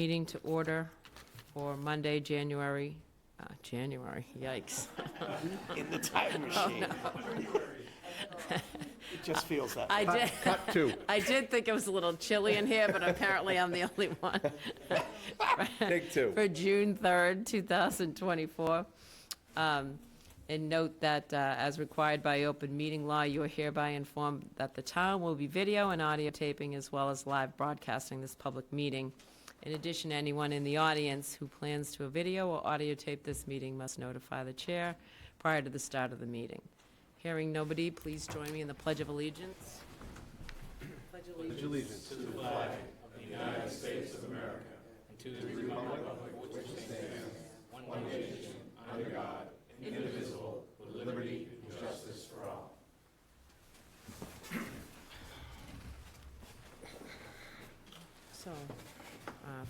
meeting to order for Monday, January, yikes. In the time machine. It just feels that I way. did, Cut two. I did think it was a little chilly in here, but apparently I'm the only one. Take two. For June 3rd, 2024. And note that, as required by open meeting law, you are hereby informed that the town will be video and audio taping as well as live broadcasting this public meeting. In addition, anyone in the audience who plans to video or audio tape this meeting must notify the chair prior to the start of the meeting. Hearing nobody, please join me in the Pledge of Allegiance. Pledge allegiance. To the flag of the United States of America and to the republic for which it stands, one nation, under God, indivisible, with liberty and justice for all. So,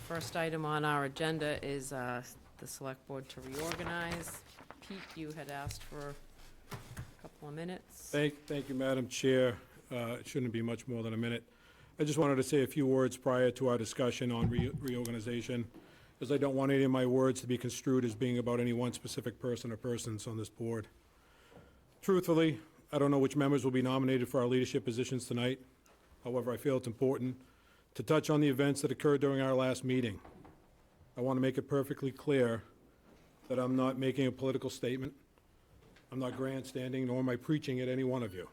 first item on our agenda is the Select Board to reorganize. Pete, you had asked for a couple of minutes. Thank you, Madam Chair. It shouldn't be much more than a minute. I just wanted to say a few words prior to our discussion on reorganization, as I don't want any of my words to be construed as being about any one specific person or persons on this board. Truthfully, I don't know which members will be nominated for our leadership positions tonight. However, I feel it's important to touch on the events that occurred during our last meeting. I want to make it perfectly clear that I'm not making a political statement. I'm not grandstanding, nor am I preaching at any one of you.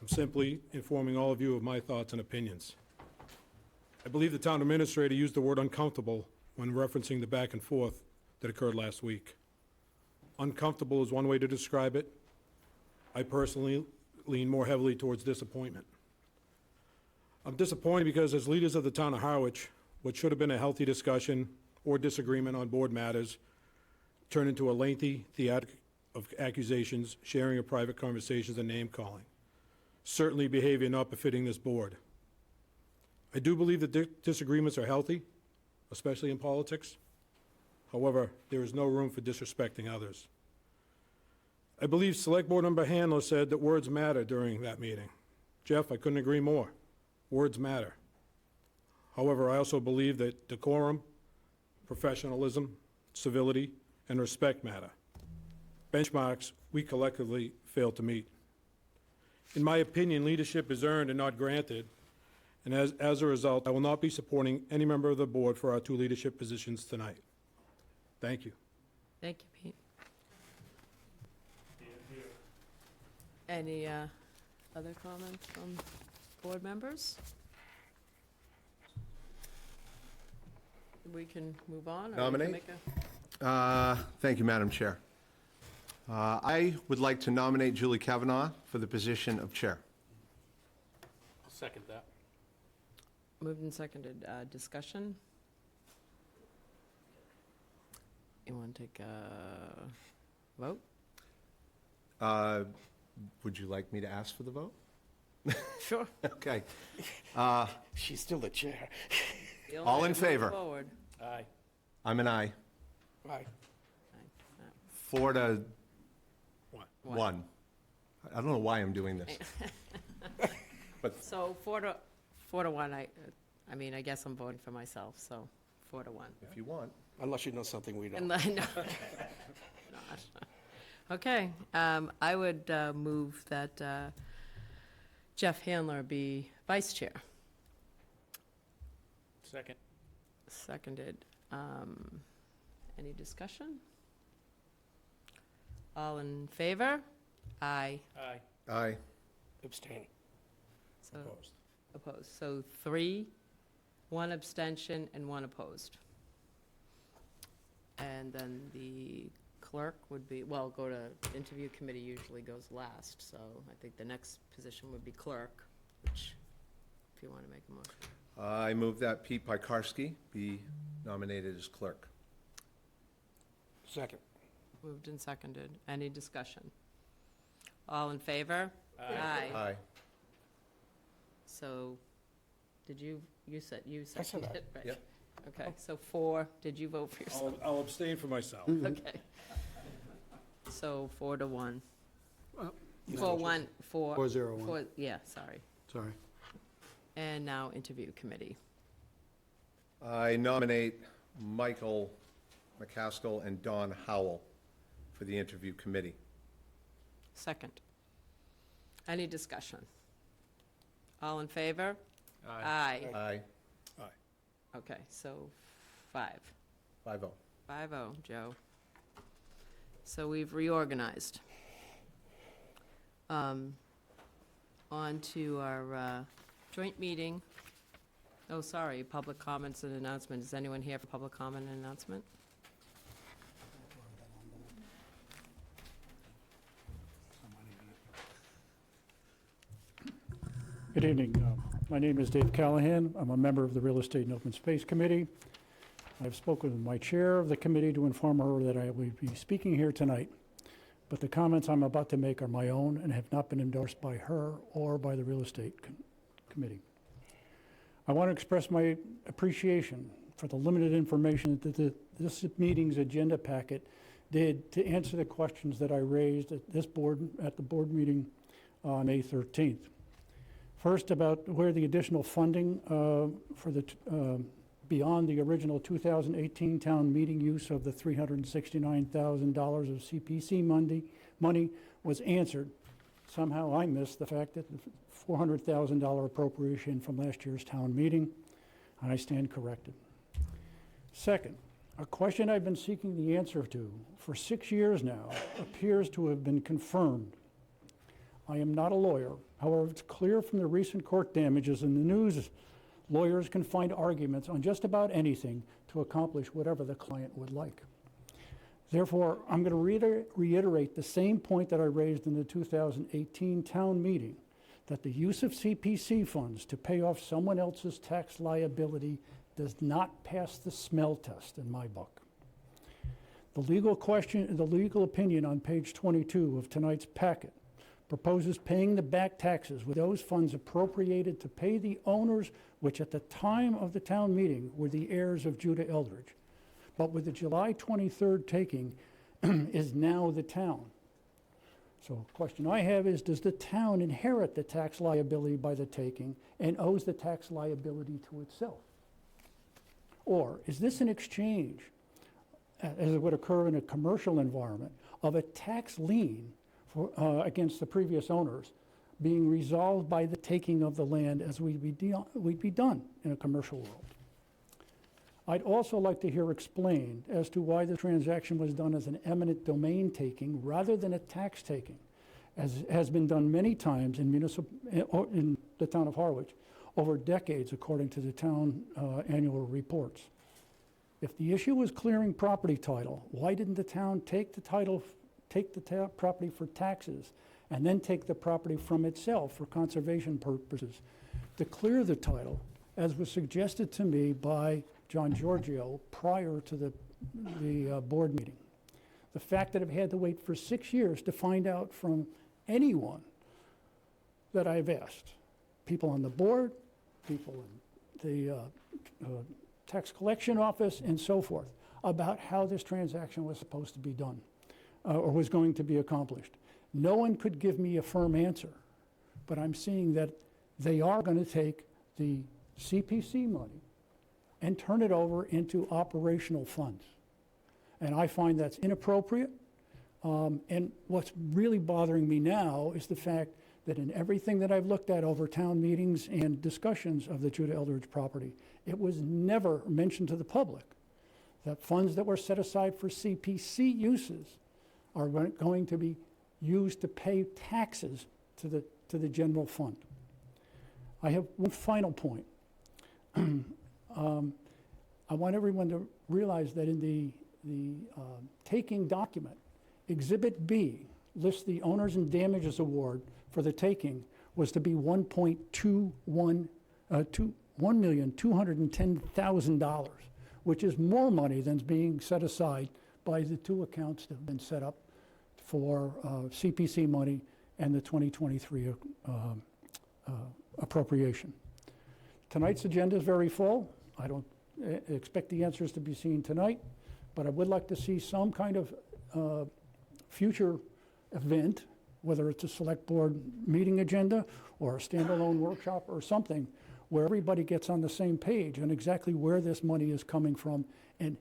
I'm simply informing all of you of my thoughts and opinions. I believe the town administrator used the word uncomfortable when referencing the back and forth that occurred last week. Uncomfortable is one way to describe it. I personally lean more heavily towards disappointment. I'm disappointed because as leaders of the town of Harwich, what should have been a healthy discussion or disagreement on board matters turned into a lengthy theatric of accusations, sharing of private conversations, and name-calling. Certainly behavior not befitting this board. I do believe that disagreements are healthy, especially in politics. However, there is no room for disrespecting others. I believe Select Board Member Handler said that words matter during that meeting. Jeff, I couldn't agree more. Words matter. However, I also believe that decorum, professionalism, civility, and respect matter. Benchmarks we collectively fail to meet. In my opinion, leadership is earned and not granted, and as a result, I will not be supporting any member of the board for our two leadership positions tonight. Thank you. Thank you, Pete. Any other comments from board members? We can move on. or we can Nominate? make a- Thank you, Madam Chair. I would like to nominate Julie Kavanaugh for the position of chair. I'll second that. Moved and seconded. Discussion? You want to take a vote? Would you like me to ask for the vote? Sure. Okay. She's still the chair. The only All way in to move favor? forward. Aye. I'm an aye. Right. 4 to One. 1. I don't know why I'm doing this. So 4-1, I mean, I guess I'm voting for myself, so 4-1. If you want. Unless you know something we don't. No. Not. Okay, I would move that Jeff Handler be vice chair. Second. Seconded. Any discussion? All in favor? Aye. Aye. Aye. Abstain. So opposed. So 3, 1 abstention, and 1 opposed. And then the clerk would be, well, go to, interview committee usually goes last, so I think the next position would be clerk, which, if you want to make a motion. I move that Pete Piekarski be nominated as clerk. Second. Moved and seconded. Any discussion? All in favor? Aye. Aye. So, did you said seconded aye. it, right? Yep. Okay, so 4, did you vote for yourself? I'll abstain for myself. Okay. So 4-1. You 4-1, 4. 4-0-1. 4, yeah, sorry. Sorry. And now interview committee. I nominate Michael McCaskill and Don Howell for the interview committee. Second. Any discussion? All in favor? Aye. Aye. Okay, so 5. 5-0. 5-0, Joe. So we've reorganized. On to our joint meeting. Oh, sorry, public comments and announcement. Is anyone here for public comment and announcement? Good evening. My name is Dave Callahan. I'm a member of the Real Estate and Open Space Committee. I've spoken with my chair of the committee to inform her that I will be speaking here tonight, but the comments I'm about to make are my own and have not been endorsed by her or by the Real Estate Committee. I want to express my appreciation for the limited information that this meeting's agenda packet did to answer the questions that I raised at the board meeting on May 13th. First, about where the additional funding for the beyond the original 2018 town meeting use of the $369,000 of CPC money was answered. Somehow I missed the fact that the $400,000 appropriation from last year's town meeting, and I stand corrected. Second, a question I've been seeking the answer to for 6 years now appears to have been confirmed. I am not a lawyer. However, it's clear from the recent court damages in the news, lawyers can find arguments on just about anything to accomplish whatever the client would like. Therefore, I'm going to reiterate the same point that I raised in the 2018 town meeting, that the use of CPC funds to pay off someone else's tax liability does not pass the smell test in my book. The legal opinion on page 22 of tonight's packet proposes paying the back taxes with those funds appropriated to pay the owners, which at the time of the town meeting were the heirs of Judah Eldridge, but with the July 23rd taking is now the town. So the question I have is, does the town inherit the tax liability by the taking and owes the tax liability to itself? Or is this an exchange, as it would occur in a commercial environment, of a tax lien against the previous owners being resolved by the taking of the land as we'd be done in a commercial world? I'd also like to hear explained as to why the transaction was done as an eminent domain taking rather than a tax taking, as has been done many times in the town of Harwich over decades, according to the town annual reports. If the issue was clearing property title, why didn't the town take the property for taxes and then take the property from itself for conservation purposes to clear the title, as was suggested to me by John Giorgio prior to the board meeting? The fact that I've had to wait for 6 years to find out from anyone that I've asked, people on the board, people in the tax collection office, and so forth, about how this transaction was supposed to be done or was going to be accomplished. No one could give me a firm answer, but I'm seeing that they are going to take the CPC money and turn it over into operational funds. And I find that's inappropriate. And what's really bothering me now is the fact that in everything that I've looked at over town meetings and discussions of the Judah Eldridge property, it was never mentioned to the public that funds that were set aside for CPC uses are going to be used to pay taxes to the general fund. I have one final point. I want everyone to realize that in the taking document, Exhibit B lists the owners and damages award for the taking was to be $1,210,000, which is more money than is being set aside by the two accounts that have been set up for CPC money and the 2023 appropriation. Tonight's agenda is very full. I don't expect the answers to be seen tonight, but I would like to see some kind of future event, whether it's a select board meeting agenda or a standalone workshop or something, where everybody gets on the same page on exactly where this money is coming from, and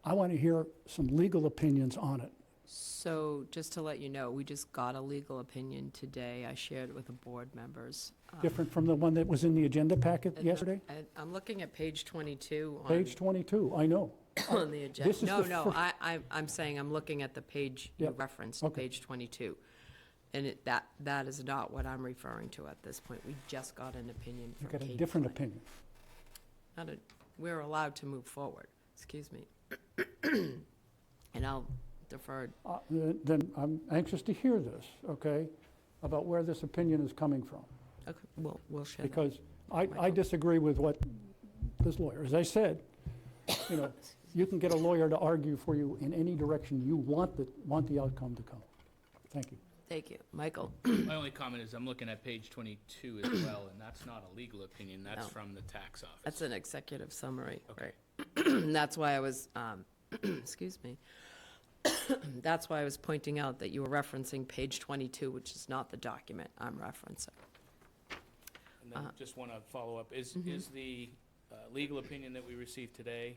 I want to hear some legal opinions on it. So just to let you know, we just got a legal opinion today. I shared it with the board members. Different from the one that was in the agenda packet yesterday? I'm looking at page 22 on. Page 22, I know. On the agenda. This is No, the no, fir- I'm saying I'm looking at the page you Yep, referenced, okay. page 22. And that is not what I'm referring to at this point. We just got an opinion You from got a Kate different Flynn. opinion. We're allowed to move forward, excuse me. And I'll defer. Then I'm anxious to hear this, okay, about where this opinion is coming from. Okay, we'll share that. Because I Michael. disagree with what this lawyer, as I said, you know, you can get a lawyer to argue for you in any direction you want the outcome to come. Thank you. Thank you. Michael? My only comment is I'm looking at page 22 as well, and that's not a legal opinion, that's No. from the tax office. That's an executive summary, Okay. right? And that's why I was, excuse me. That's why I was pointing out that you were referencing page 22, which is not the document I'm referencing. And then just want to follow up, is the legal opinion that we received today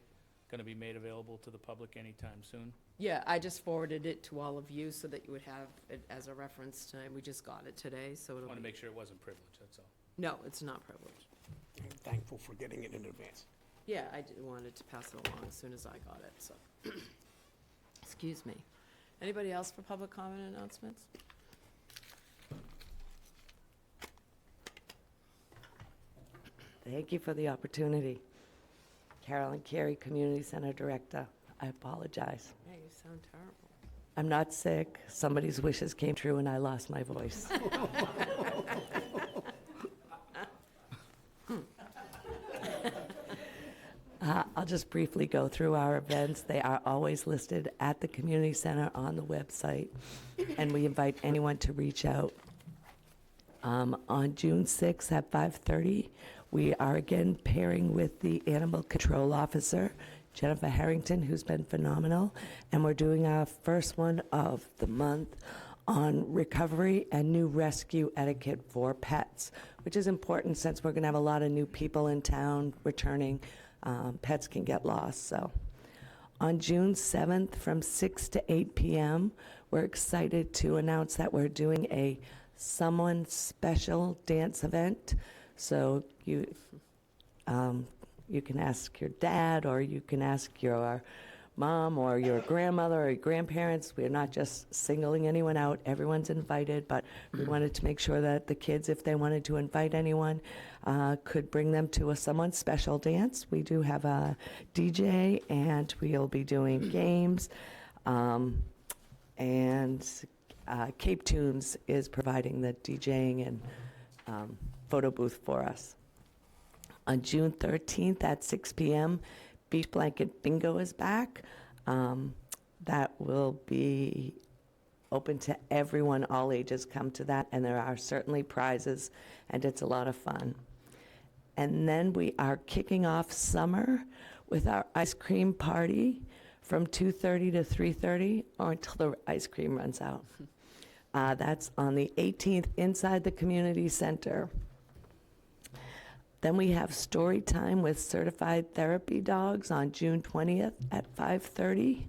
going to be made available to the public anytime soon? Yeah, I just forwarded it to all of you so that you would have it as a reference tonight. We just got it today, so I it'll want to be. make sure it wasn't privileged, that's all. No, it's not privileged. I'm thankful for getting it in advance. Yeah, I wanted to pass it along as soon as I got it, so. Excuse me. Anybody else for public comment announcements? Thank you for the opportunity. Carolyn Carey, Community Center Director. I apologize. Yeah, you sound terrible. I'm not sick. Somebody's wishes came true and I lost my voice. I'll just briefly go through our events. They are always listed at the community center on the website, and we invite anyone to reach out. On June 6th at 5:30, we are again pairing with the Animal Control Officer, Jennifer Harrington, who's been phenomenal, and we're doing our first one of the month on recovery and new rescue etiquette for pets, which is important since we're going to have a lot of new people in town returning. Pets can get lost, so. On June 7th, from 6 to 8 p.m., we're excited to announce that we're doing a Someone Special dance event. So you can ask your dad, or you can ask your mom or your grandmother or your grandparents. We're not just singling anyone out. Everyone's invited, but we wanted to make sure that the kids, if they wanted to invite anyone, could bring them to a Someone Special dance. We do have a DJ, and we'll be doing games. And Cape Tunes is providing the DJing and photo booth for us. On June 13th at 6 p.m., Beach Blanket Bingo is back. That will be open to everyone, all ages come to that, and there are certainly prizes, and it's a lot of fun. And then we are kicking off summer with our ice cream party from 2:30 to 3:30, or until the ice cream runs out. That's on the 18th inside the community center. Then we have story time with certified therapy dogs on June 20th at 5:30.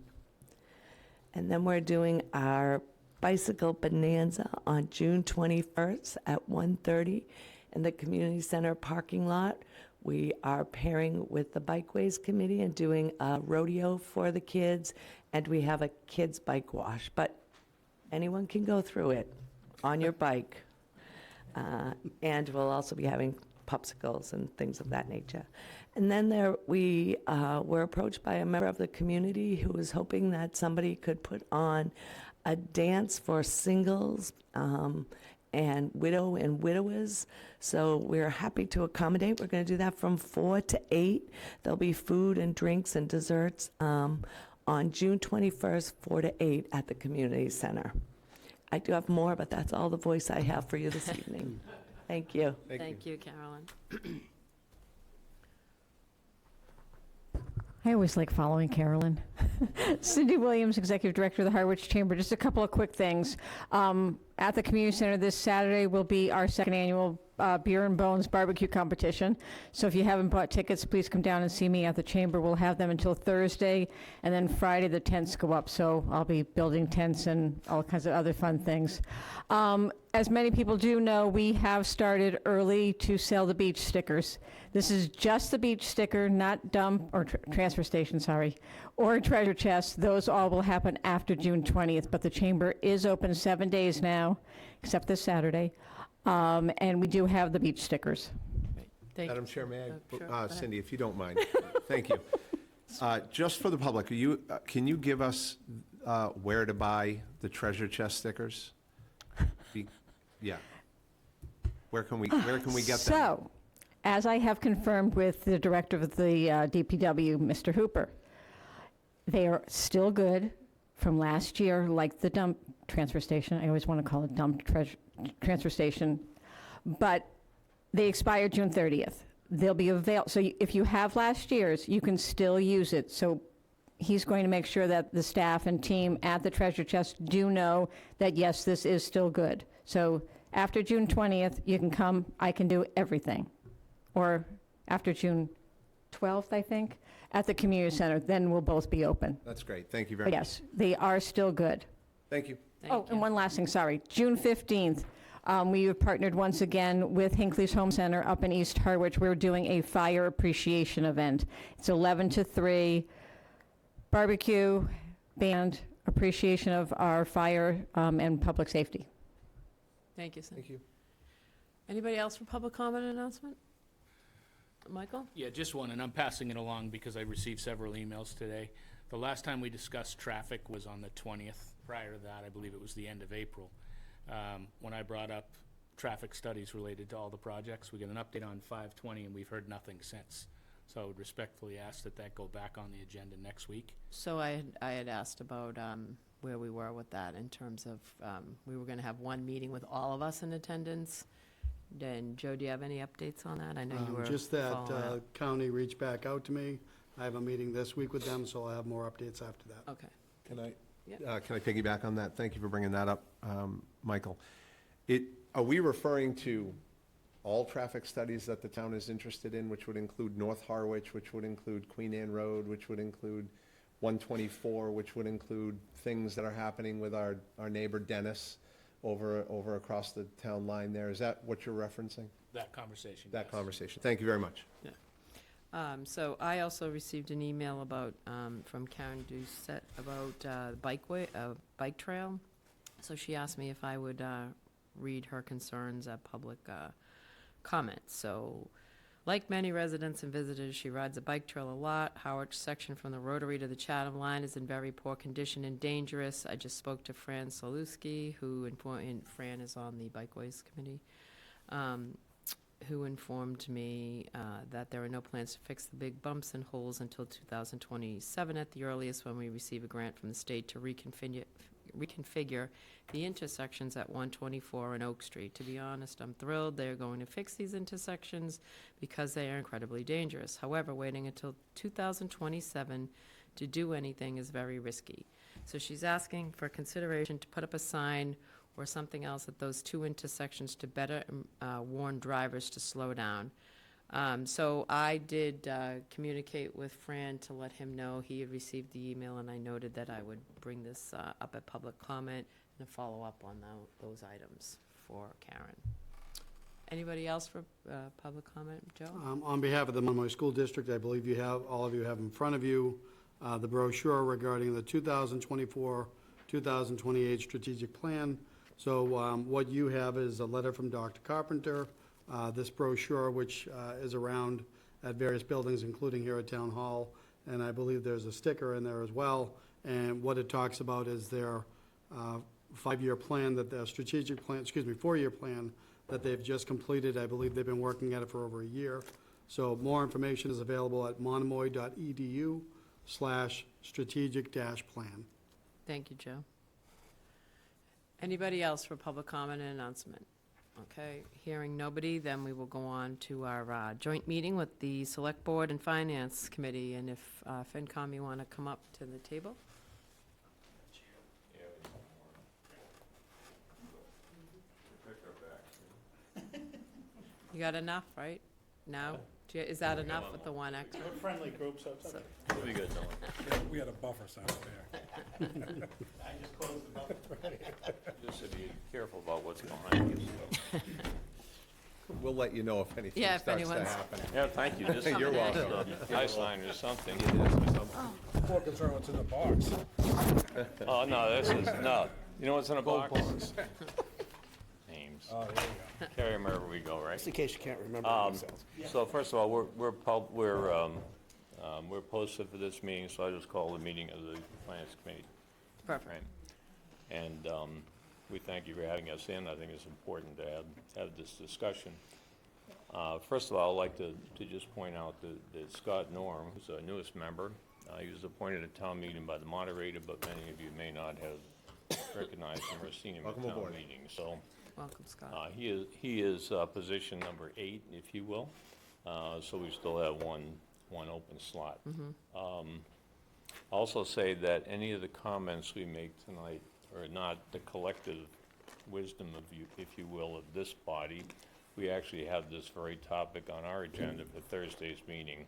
And then we're doing our bicycle bonanza on June 21st at 1:30 in the community center parking lot. We are pairing with the Bikeways Committee and doing a rodeo for the kids, and we have a kids bike wash, but anyone can go through it on your bike. And we'll also be having popsicles and things of that nature. And then we were approached by a member of the community who was hoping that somebody could put on a dance for singles and widow and widowers. So we're happy to accommodate. We're going to do that from 4 to 8. There'll be food and drinks and desserts on June 21st, 4 to 8 at the community center. I do have more, but that's all the voice I have for you this evening. Thank you. Thank you, Carolyn. I always like following Carolyn. Cindy Williams, Executive Director of the Harwich Chamber. Just a couple of quick things. At the Community Center this Saturday will be our second annual Beer and Bones Barbecue Competition. So if you haven't bought tickets, please come down and see me at the Chamber. We'll have them until Thursday, and then Friday the tents go up. So I'll be building tents and all kinds of other fun things. As many people do know, we have started early to sell the beach stickers. This is just the beach sticker, not dump or transfer station, sorry, or treasure chest. Those all will happen after June 20th, but the Chamber is open 7 days now, except this Saturday. And we do have the beach stickers. Thank Madam you. Chair, may Sure, go I, ahead. Cindy, if you don't mind, thank you. Just for the public, can you give us where to buy the treasure chest stickers? Yeah. Where can we get them? So, as I have confirmed with the director of the DPW, Mr. Hooper, they are still good from last year, like the dump transfer station. I always want to call it dump transfer station. But they expire June 30th. They'll be available. So if you have last year's, you can still use it. So he's going to make sure that the staff and team at the treasure chest do know that, yes, this is still good. So after June 20th, you can come. I can do everything. Or after June 12th, I think, at the community center, then we'll both be open. That's great. Thank you very But much. yes, they are still good. Thank you. Thank Oh, and you. one last thing, sorry. June 15th, we have partnered once again with Hinckley's Home Center up in East Harwich. We're doing a fire appreciation event. It's 11 to 3, barbecue, band, appreciation of our fire and public safety. Thank you, Cindy. Thank you. Anybody else for public comment announcement? Michael? Yeah, just one, and I'm passing it along because I received several emails today. The last time we discussed traffic was on the 20th. Prior to that, I believe it was the end of April. When I brought up traffic studies related to all the projects, we got an update on 520, and we've heard nothing since. So I would respectfully ask that that go back on the agenda next week. So I had asked about where we were with that in terms of, we were going to have one meeting with all of us in attendance. Then, Joe, do you have any updates on that? I know you were Just that following up. county reached back out to me. I have a meeting this week with them, so I'll have more updates after that. Okay. Can I Yeah. piggyback on that? Thank you for bringing that up, Michael. Are we referring to all traffic studies that the town is interested in, which would include North Harwich, which would include Queen Anne Road, which would include 124, which would include things that are happening with our neighbor Dennis over across the town line there? Is that what you're referencing? That conversation. That yes. conversation. Thank you very much. So I also received an email about, from Karen Doucette about bike trail. So she asked me if I would read her concerns at public comment. So, like many residents and visitors, she rides a bike trail a lot. Harwich section from the Rotary to the Chatham line is in very poor condition and dangerous. I just spoke to Fran Soluski, and Fran is on the Bikeways Committee, who informed me that there are no plans to fix the big bumps and holes until 2027 at the earliest, when we receive a grant from the state to reconfigure the intersections at 124 and Oak Street. To be honest, I'm thrilled they're going to fix these intersections because they are incredibly dangerous. However, waiting until 2027 to do anything is very risky. So she's asking for consideration to put up a sign or something else at those two intersections to better warn drivers to slow down. So I did communicate with Fran to let him know he had received the email, and I noted that I would bring this up at public comment and follow up on those items for Karen. Anybody else for public comment? Joe? On behalf of the Monomoy School District, I believe all of you have in front of you the brochure regarding the 2024-2028 strategic plan. So what you have is a letter from Dr. Carpenter, this brochure, which is around at various buildings, including here at Town Hall, and I believe there's a sticker in there as well. And what it talks about is their 5-year plan, that their strategic plan, 4-year plan that they've just completed. I believe they've been working at it for over a year. So more information is available at monomoy.edu/strategic-plan. Thank you, Joe. Anybody else for public comment and announcement? Okay, hearing nobody, then we will go on to our joint meeting with the Select Board and Finance Committee. And if FinCom, you want to come up to the table? You got enough, right? No? Is that enough with the one extra? We're a friendly group, so it's okay. Pretty good, Dylan. We had a buffer zone there. I just closed the button. Just to be careful about what's behind you. So. We'll let you know if anything Yeah, if starts to anyone's- happen. Yeah, thank you. This You're is welcome. high sign or something. More concerned what's in the box. Oh, no, this is, no. You know what's in a box? Names. Oh, there you Carry them wherever we go, right? Just in case you can't remember themselves. So first of all, we're posted for this meeting, so I just call the meeting of the Finance Committee. Perfect. Right. And we thank you for having us in. I think it's important to have this discussion. First of all, I'd like to just point out that Scott Norm, who's our newest member, he was appointed at town meeting by the moderator, but many of you may not have recognized him or seen him at Welcome town aboard. meeting. So Welcome, Scott. he is position number 8, if you will. So we still have one open slot. Also say that any of the comments we make tonight are not the collective wisdom of you, if you will, of this body. We actually have this very topic on our agenda for Thursday's meeting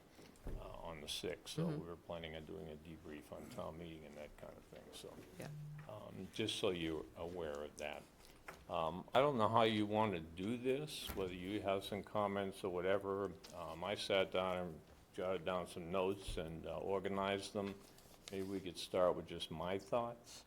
on the 6th. So we're planning on doing a debrief on town meeting and that kind of thing. So Yeah. just so you're aware of that. I don't know how you want to do this, whether you have some comments or whatever. I sat down and jotted down some notes and organized them. Maybe we could start with just my thoughts.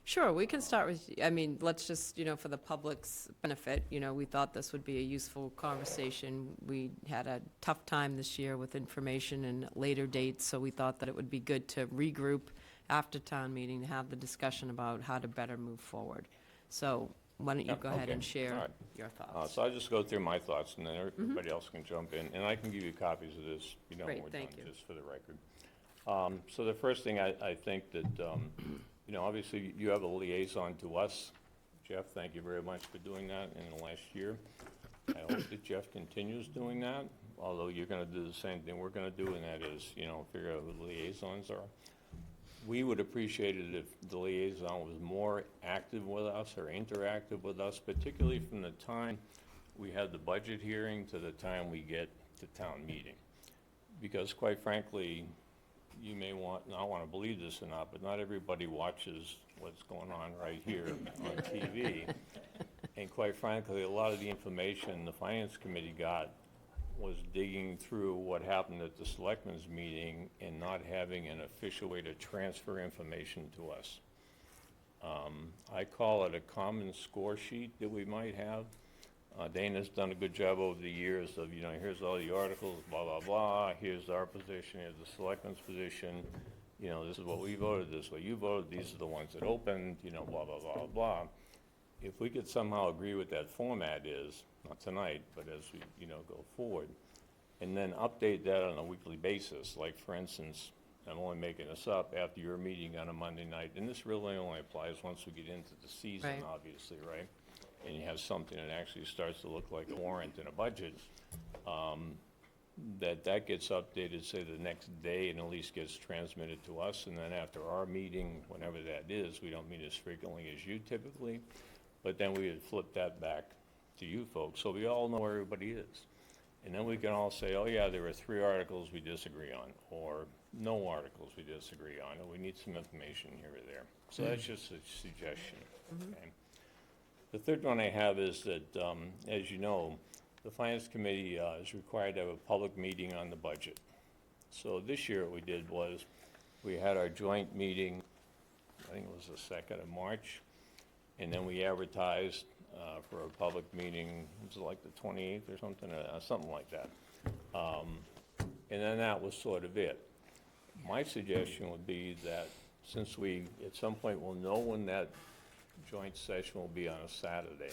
Sure, we can start with, I mean, let's just, for the public's benefit, we thought this would be a useful conversation. We had a tough time this year with information and later dates, so we thought that it would be good to regroup after town meeting to have the discussion about how to better move forward. So why don't you Yeah, go ahead okay. and share All right. your thoughts? So I'll just go through my thoughts, and then everybody else can jump in. And I can give you copies of this, when Great, we're thank done, you. just for the record. So the first thing, I think that, obviously, you have a liaison to us. Jeff, thank you very much for doing that in the last year. I hope that Jeff continues doing that, although you're gonna do the same thing we're gonna do, and that is, figure out who the liaisons are. We would appreciate it if the liaison was more active with us or interactive with us, particularly from the time we had the budget hearing to the time we get to town meeting. Because quite frankly, you may not want to believe this or not, but not everybody watches what's going on right here on TV. And quite frankly, a lot of the information the Finance Committee got was digging through what happened at the Selectmen's meeting and not having an official way to transfer information to us. I call it a common score sheet that we might have. Dana's done a good job over the years of, here's all the articles, blah, blah, blah, here's our position, here's the Selectmen's position, this is what we voted, this is what you voted, these are the ones that opened, blah, blah, blah, blah. If we could somehow agree what that format is, not tonight, but as we, go forward, and then update that on a weekly basis, like for instance, I'm only making this up, after your meeting on a Monday night, and this really only applies once we get into the season, Right. obviously, right? And you have something that actually starts to look like a warrant and a budget, that gets updated, say, the next day, and at least gets transmitted to us, and then after our meeting, whenever that is, we don't meet as frequently as you typically, but then we would flip that back to you folks, so we all know where everybody is. And then we can all say, oh yeah, there are 3 articles we disagree on, or no articles we disagree on, or we need some information here or there. So that's just a suggestion, okay? The third one I have is that, as you know, the Finance Committee is required to have a public meeting on the budget. So this year what we did was, we had our joint meeting, I think it was the 2nd of March, and then we advertised for a public meeting, it was like the 28th or something like that. And then that was sort of it. My suggestion would be that since we, at some point, will know when that joint session will be on a Saturday,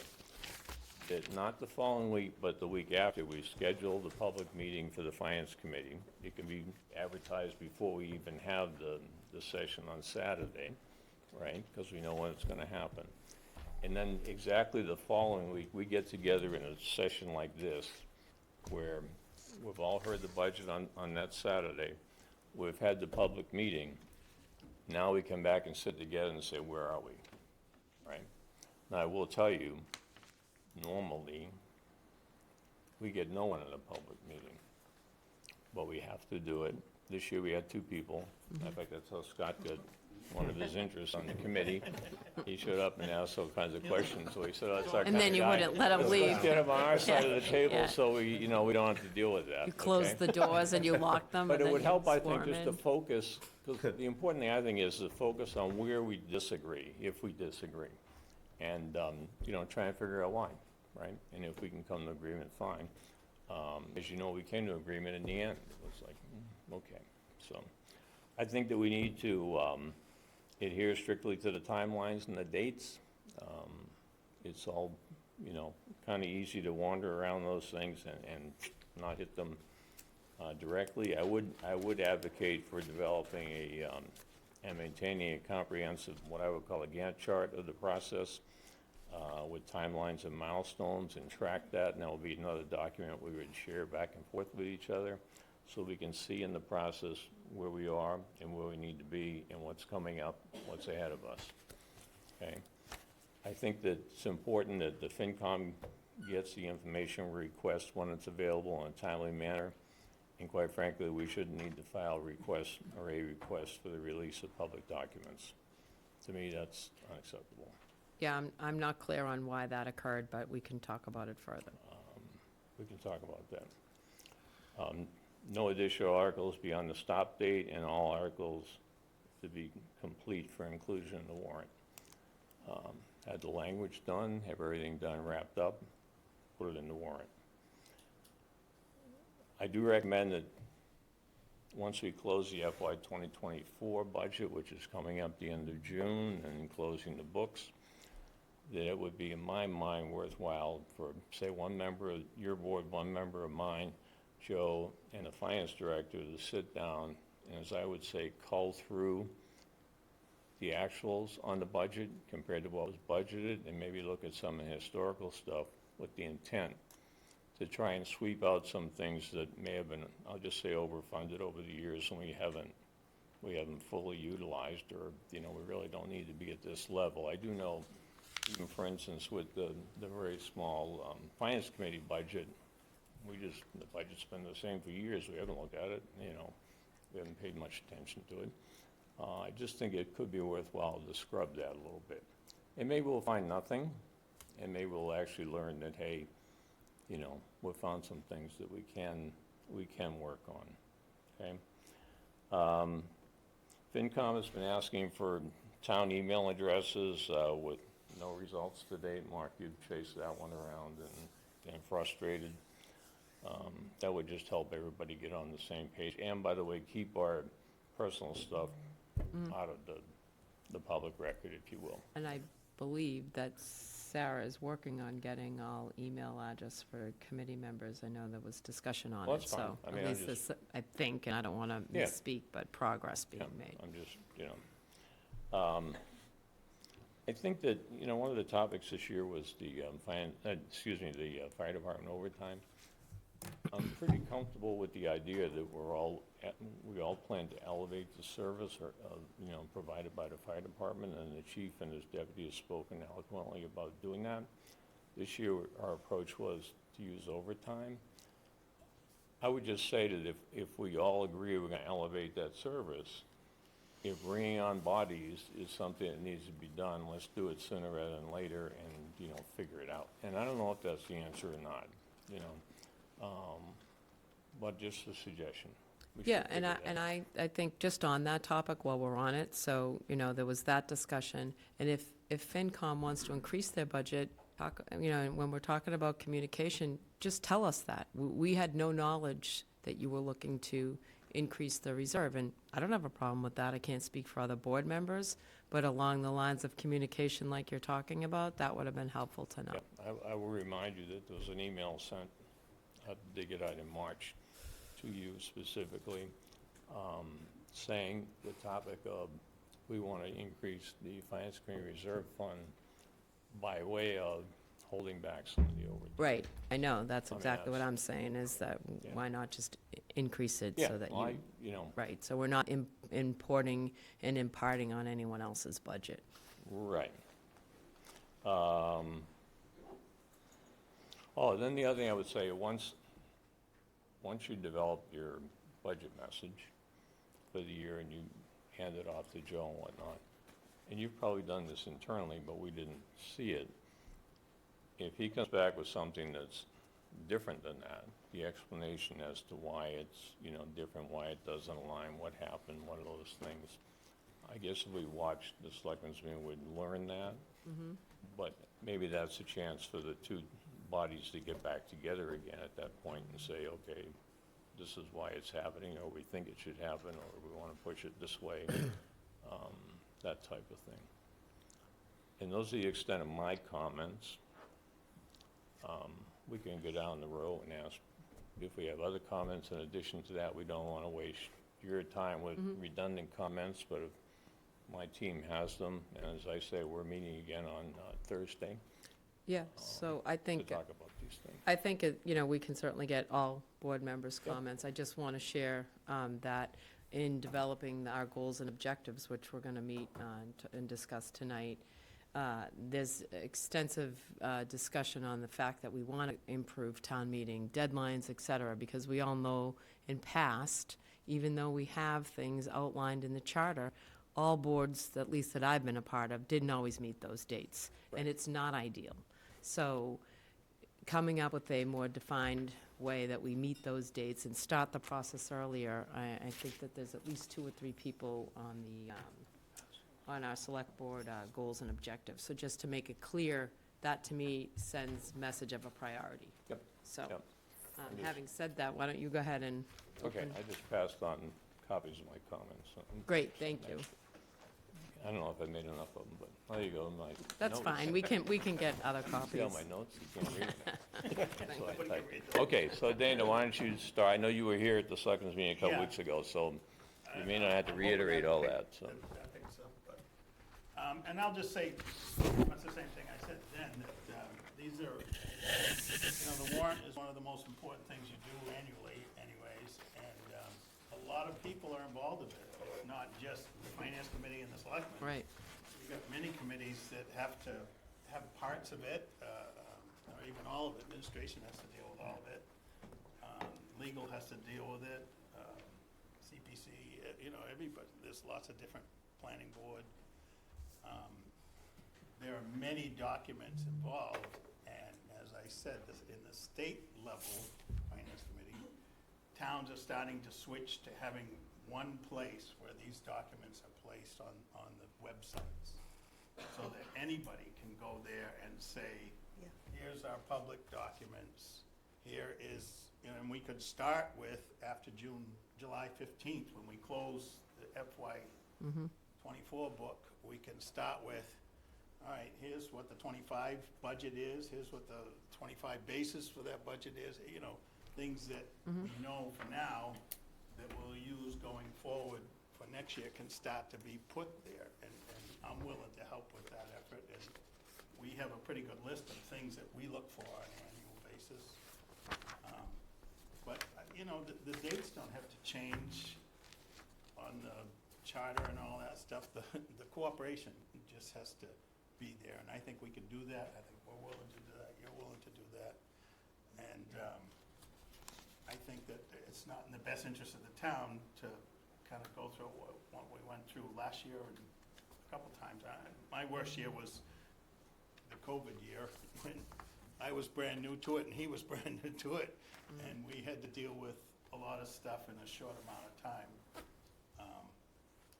that not the following week, but the week after, we schedule the public meeting for the Finance Committee. It can be advertised before we even have the session on Saturday, right? Because we know when it's gonna happen. And then exactly the following week, we get together in a session like this, where we've all heard the budget on that Saturday. We've had the public meeting. Now we come back and sit together and say, where are we, right? Now, I will tell you, normally, we get no one in a public meeting. But we have to do it. This year, we had 2 people. In fact, that's how Scott got one of his interests on the committee. He showed up and asked all kinds of questions, so he said, "Oh, that's our kind And of then you guy. wouldn't let him leave. Let's get him on our side of the table, Yeah. so we, you know, we don't have to deal with that." You close okay? the doors and you lock them, But and it then would you help, I swarm think, just to in. focus, because the important thing, I think, is to focus on where we disagree, if we disagree. And, you know, try and figure out why, right? And if we can come to agreement, fine. As you know, we came to agreement in the end. It was like, okay. So I think that we need to adhere strictly to the timelines and the dates. It's all, you know, kind of easy to wander around those things and not hit them directly. I would advocate for developing and maintaining a comprehensive, what I would call a Gantt chart of the process with timelines and milestones, and track that, and that will be another document we would share back and forth with each other, so we can see in the process where we are and where we need to be and what's coming up, what's ahead of us, okay? I think that it's important that the FinCom gets the information we request when it's available in a timely manner. And quite frankly, we shouldn't need to file requests or a request for the release of public documents. To me, that's unacceptable. Yeah, I'm not clear on why that occurred, but we can talk about it further. We can talk about that. No additional articles beyond the stop date, and all articles to be complete for inclusion in the warrant. Had the language done, have everything done, wrapped up, put it in the warrant. I do recommend that once we close the FY 2024 budget, which is coming up the end of June, and closing the books, that it would be, in my mind, worthwhile for, say, one member of your board, one member of mine, Joe, and the finance director to sit down and, as I would say, cull through the actuals on the budget compared to what was budgeted, and maybe look at some of the historical stuff with the intent to try and sweep out some things that may have been, I'll just say, overfunded over the years, and we haven't fully utilized, or, you know, we really don't need to be at this level. I do know, even for instance, with the very small finance committee budget, the budget's been the same for years. We haven't looked at it, you know, we haven't paid much attention to it. I just think it could be worthwhile to scrub that a little bit. And maybe we'll find nothing, and maybe we'll actually learn that, hey, you know, we've found some things that we can work on, okay? FinCom has been asking for town email addresses with no results to date. Mark, you've chased that one around and frustrated. That would just help everybody get on the same page. And, by the way, keep our personal stuff out of the public record, if you will. And I believe that Sarah is working on getting all email address for committee members. I know there was discussion on Well, it, that's fine. so I at mean, least this, I think, and I don't want to Yeah. misspeak, but progress being Yeah, made. I'm just, you know. I think that, you know, one of the topics this year was the the fire department overtime. I'm pretty comfortable with the idea that we all plan to elevate the service, you know, provided by the fire department, and the chief and his deputy have spoken eloquently about doing that. This year, our approach was to use overtime. I would just say that if we all agree we're gonna elevate that service, if bringing on bodies is something that needs to be done, let's do it sooner rather than later, and, you know, figure it out. And I don't know if that's the answer or not, you know, but just a suggestion. We should Yeah, figure it out. I think just on that topic, while we're on it, so, you know, there was that discussion, and if FinCom wants to increase their budget, you know, when we're talking about communication, just tell us that. We had no knowledge that you were looking to increase the reserve, and I don't have a problem with that. I can't speak for other board members, but along the lines of communication like you're talking about, that would have been helpful to know. Yeah, I will remind you that there was an email sent, I had to dig it out in March, to you specifically, saying the topic of, we want to increase the finance committee reserve fund by way of holding back some of the overtime. Right, I know, that's I mean, exactly what that's- I'm saying, is that Yeah. why not just increase it Yeah, so that well, you, you know, right, so we're not importing and imparting on anyone else's budget. right. Oh, then the other thing I would say, once you develop your budget message for the year and you hand it off to Joe and whatnot, and you've probably done this internally, but we didn't see it, if he comes back with something that's different than that, the explanation as to why it's, different, why it doesn't align, what happened, one of those things, I guess if we watched the selectmen's meeting, we'd learn that. But maybe that's a chance for the two bodies to get back together again at that point and say, okay, this is why it's happening, or we think it should happen, or we want to push it this way, that type of thing. And those are the extent of my comments. We can go down the row and ask if we have other comments in addition to that. We don't want to waste your time with redundant comments, but if my team has them, and as I say, we're meeting again on Thursday Yeah, so I to think, talk about these things. I think, we can certainly get all board members' comments. I just want to share that in developing our goals and objectives, which we're going to meet and discuss tonight, there's extensive discussion on the fact that we want to improve town meeting deadlines, et cetera, because we all know in past, even though we have things outlined in the charter, all boards, at least that I've been a part of, didn't always meet those dates, and it's not ideal. So coming up with a more defined way that we meet those dates and start the process earlier, I think that there's at least 2 or 3 people on on our select board goals and objectives. So just to make it clear, that to me sends message of a priority. Yep. So, Yep. having said that, why don't you go ahead and Okay, open? I just passed on copies of my comments. Great, thank you. I don't know if I made enough of them, but there you go, my That's notes. fine, we can get other copies. See all my notes, you can't read them. Thank So I typed. Okay, so Dana, why don't you start? I know you were here at the selectmen's meeting a couple Yeah. weeks ago, so you may not have to reiterate all that, so. I think so, but, and I'll just say, that's the same thing I said then, that these are, the warrant is one of the most important things you do annually anyways, and a lot of people are involved in it. It's not just the finance committee and the selectmen. Right, You've got many committees that have to have parts of it, or even all of it. Administration has to deal with all of it. Legal has to deal with it. CPC, everybody, there's lots of different planning board. There are many documents involved, and as I said, in the state level finance committee, towns are starting to switch to having one place where these documents are placed on the websites, so that anybody can go there and say, here's our public documents, here is, and we could start with, after July 15th, when we close the FY '24 book, we can start with, all right, here's what the '25 budget is, here's what the '25 basis for that budget is, things that we know for now that we'll use going forward for next year can start to be put there, and I'm willing to help with that effort, and we have a pretty good list of things that we look for on an annual basis. But, the dates don't have to change on the charter and all that stuff. The cooperation just has to be there, and I think we can do that. I think we're willing to do that. You're willing to do that. And I think that it's not in the best interest of the town to kind of go through what we went through last year and a couple times. My worst year was the COVID year, when I was brand new to it and he was brand new to it, and we had to deal with a lot of stuff in a short amount of time.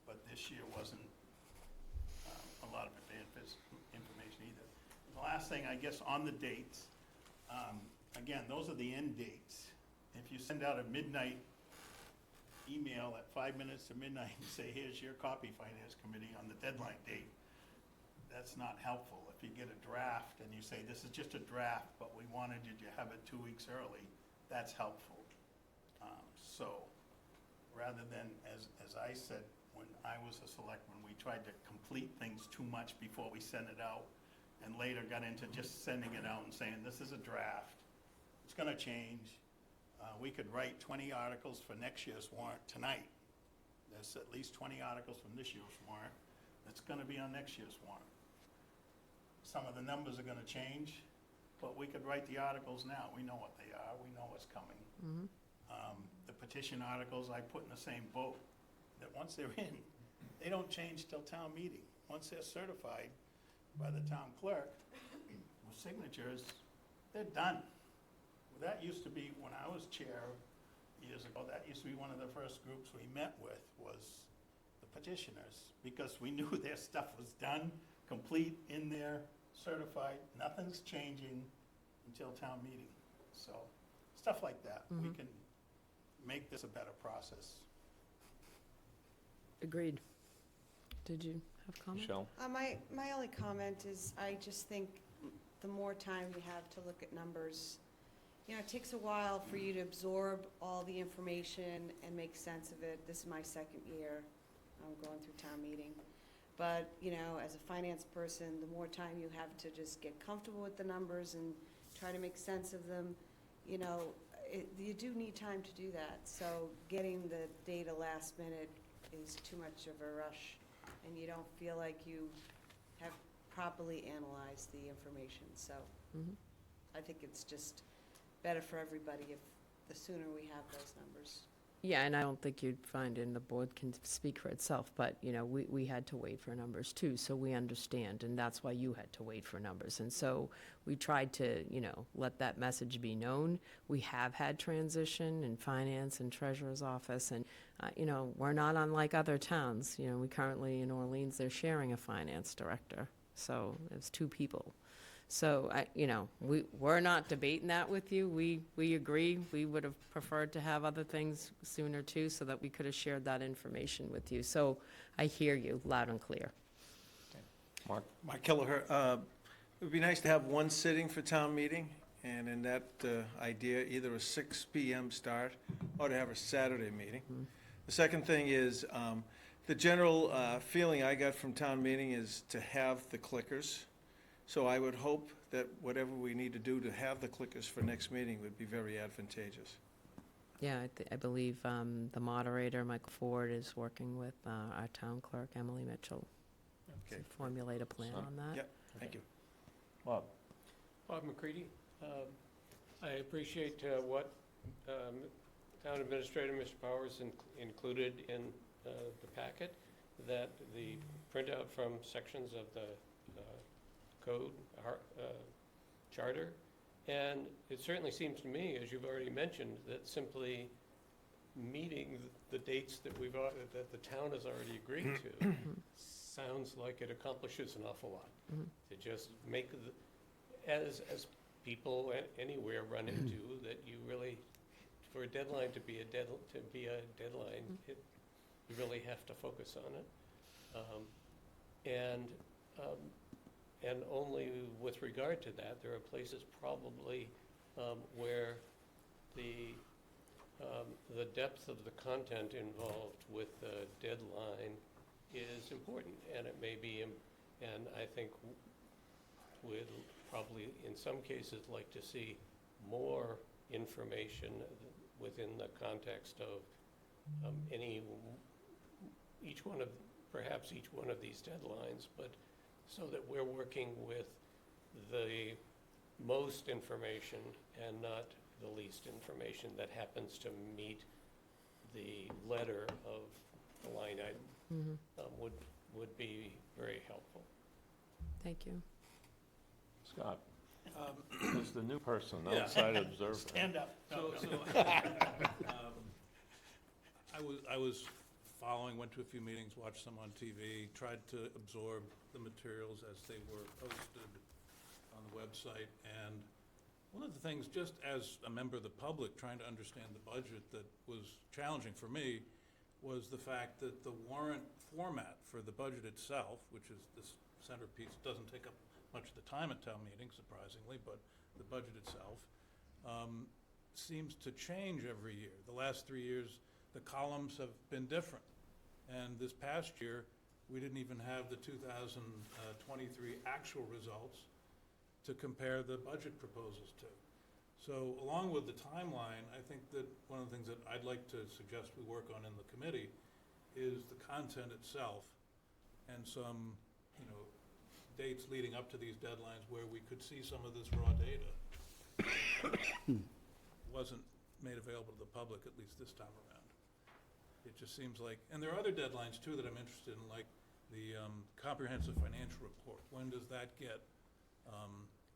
But this year wasn't a lot of advanced information either. The last thing, I guess, on the dates, again, those are the end dates. If you send out a midnight email at 5 minutes to midnight and say, here's your copy, Finance Committee, on the deadline date, that's not helpful. If you get a draft and you say, this is just a draft, but we wanted you to have it 2 weeks early, that's helpful. So, rather than, as I said, when I was a selectman, we tried to complete things too much before we sent it out, and later got into just sending it out and saying, this is a draft, it's gonna change. We could write 20 articles for next year's warrant tonight. There's at least 20 articles from this year's warrant that's gonna be on next year's warrant. Some of the numbers are gonna change, but we could write the articles now. We know what they are, we know what's coming. The petition articles I put in the same boat, that once they're in, they don't change till town meeting. Once they're certified by the town clerk with signatures, they're done. That used to be, when I was chair years ago, that used to be one of the first groups we met with, was the petitioners, because we knew their stuff was done, complete, in there, certified, nothing's changing until town meeting. So, stuff like that, we can make this a better process. Agreed. Did you have comment? Michelle? My only comment is, I just think the more time you have to look at numbers, it takes a while for you to absorb all the information and make sense of it. This is my second year, going through town meeting. But, as a finance person, the more time you have to just get comfortable with the numbers and try to make sense of them, you do need time to do that. So getting the data last minute is too much of a rush, and you don't feel like you have properly analyzed the information. So I think it's just better for everybody if the sooner we have those numbers. Yeah, and I don't think you'd find, and the board can speak for itself, but, we had to wait for numbers too, so we understand, and that's why you had to wait for numbers. And so we tried to, let that message be known. We have had transition in finance and treasurer's office, and, we're not unlike other towns. We currently, in Orleans, they're sharing a finance director, so it's 2 people. So, we're not debating that with you. We agree. We would have preferred to have other things sooner too, so that we could have shared that information with you. So I hear you loud and clear. Mark? Mark Kelleher, it would be nice to have one sitting for town meeting, and in that idea, either a 6 PM start or to have a Saturday meeting. The second thing is, the general feeling I got from town meeting is to have the clickers. So I would hope that whatever we need to do to have the clickers for next meeting would be very advantageous. Yeah, I believe the moderator, Michael Ford, is working with our town clerk, Emily Mitchell, to Okay. formulate a plan on that. Yep, thank you. Bob? Bob McCready. I appreciate what Town Administrator Mr. Powers included in the packet, that the printout from sections of the code, charter, and it certainly seems to me, as you've already mentioned, that simply meeting the dates that that the town has already agreed to sounds like it accomplishes an awful lot. To just make as people anywhere run into, that you really, for a deadline to be a deadline, you really have to focus on it. And only with regard to that, there are places probably where the depth of the content involved with the deadline is important, and it may be, and I think we'd probably, in some cases, like to see more information within the context of perhaps each one of these deadlines, but so that we're working with the most information and not the least information that happens to meet the letter of the line item, would be very helpful. Thank you. Scott? As the new person, outside observer. Stand up. I was following, went to a few meetings, watched some on TV, tried to absorb the materials as they were posted on the website. And one of the things, just as a member of the public trying to understand the budget, that was challenging for me was the fact that the warrant format for the budget itself, which is this centerpiece, doesn't take up much of the time at town meeting, surprisingly, but the budget itself seems to change every year. The last 3 years, the columns have been different. And this past year, we didn't even have the 2023 actual results to compare the budget proposals to. So along with the timeline, I think that one of the things that I'd like to suggest we work on in the committee is the content itself and some, dates leading up to these deadlines where we could see some of this raw data. Wasn't made available to the public, at least this time around. It just seems like, and there are other deadlines too that I'm interested in, like the comprehensive financial report. When does that get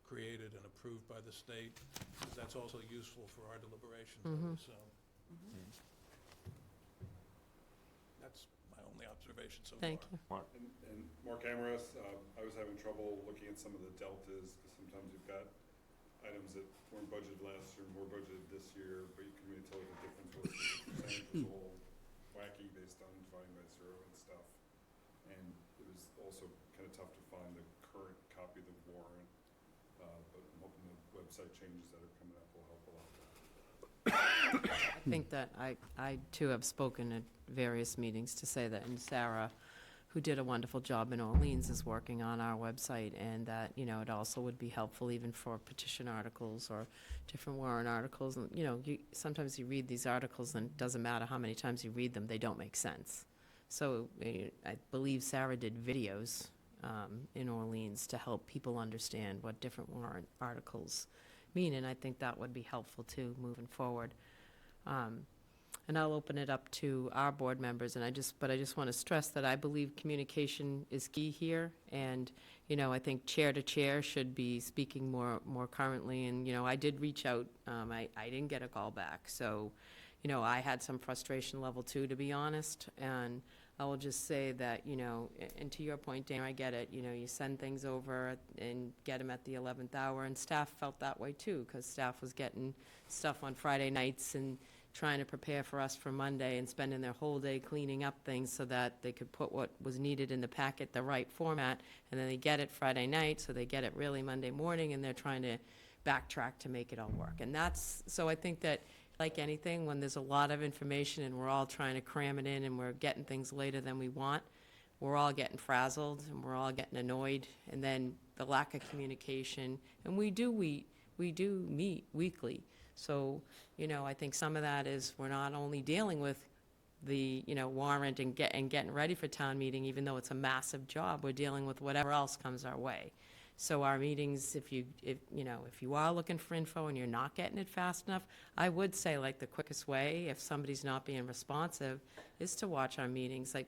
created and approved by the state? 'Cause that's also useful for our deliberations, I would assume. That's my only observation so far. Thank you. And Mark Amaras, I was having trouble looking at some of the deltas, because sometimes you've got items that weren't budgeted last year, more budgeted this year, but you can really tell the difference was the percentage was all wacky based on dividing by zero and stuff. And it was also kind of tough to find the current copy of the warrant, but I'm hoping the website changes that are coming up will help a lot. I think that I too have spoken at various meetings to say that, and Sarah, who did a wonderful job in Orleans, is working on our website, and that, you know, it also would be helpful even for petition articles or different warrant articles. And, you know, sometimes you read these articles and it doesn't matter how many times you read them, they don't make sense. So I believe Sarah did videos in Orleans to help people understand what different warrant articles mean, and I think that would be helpful too, moving forward. And I'll open it up to our board members, and I just want to stress that I believe communication is key here, and, you know, I think chair to chair should be speaking more currently, and, you know, I did reach out, I didn't get a call back, so, you know, I had some frustration level too, to be honest, and I will just say that, you know, and to your point, Dan, I get it, you know, you send things over and get them at the 11th hour, and staff felt that way too, because staff was getting stuff on Friday nights and trying to prepare for us for Monday and spending their whole day cleaning up things so that they could put what was needed in the packet, the right format, and then they get it Friday night, so they get it really Monday morning, and they're trying to backtrack to make it all work. And that's, so I think that, like anything, when there's a lot of information and we're all trying to cram it in and we're getting things later than we want, we're all getting frazzled and we're all getting annoyed, and then the lack of communication, and we do meet weekly. So, you know, I think some of that is we're not only dealing with the, you know, warrant and getting ready for town meeting, even though it's a massive job, we're dealing with whatever else comes our way. So our meetings, if you are looking for info and you're not getting it fast enough, I would say, like, the quickest way, if somebody's not being responsive, is to watch our meetings. Like,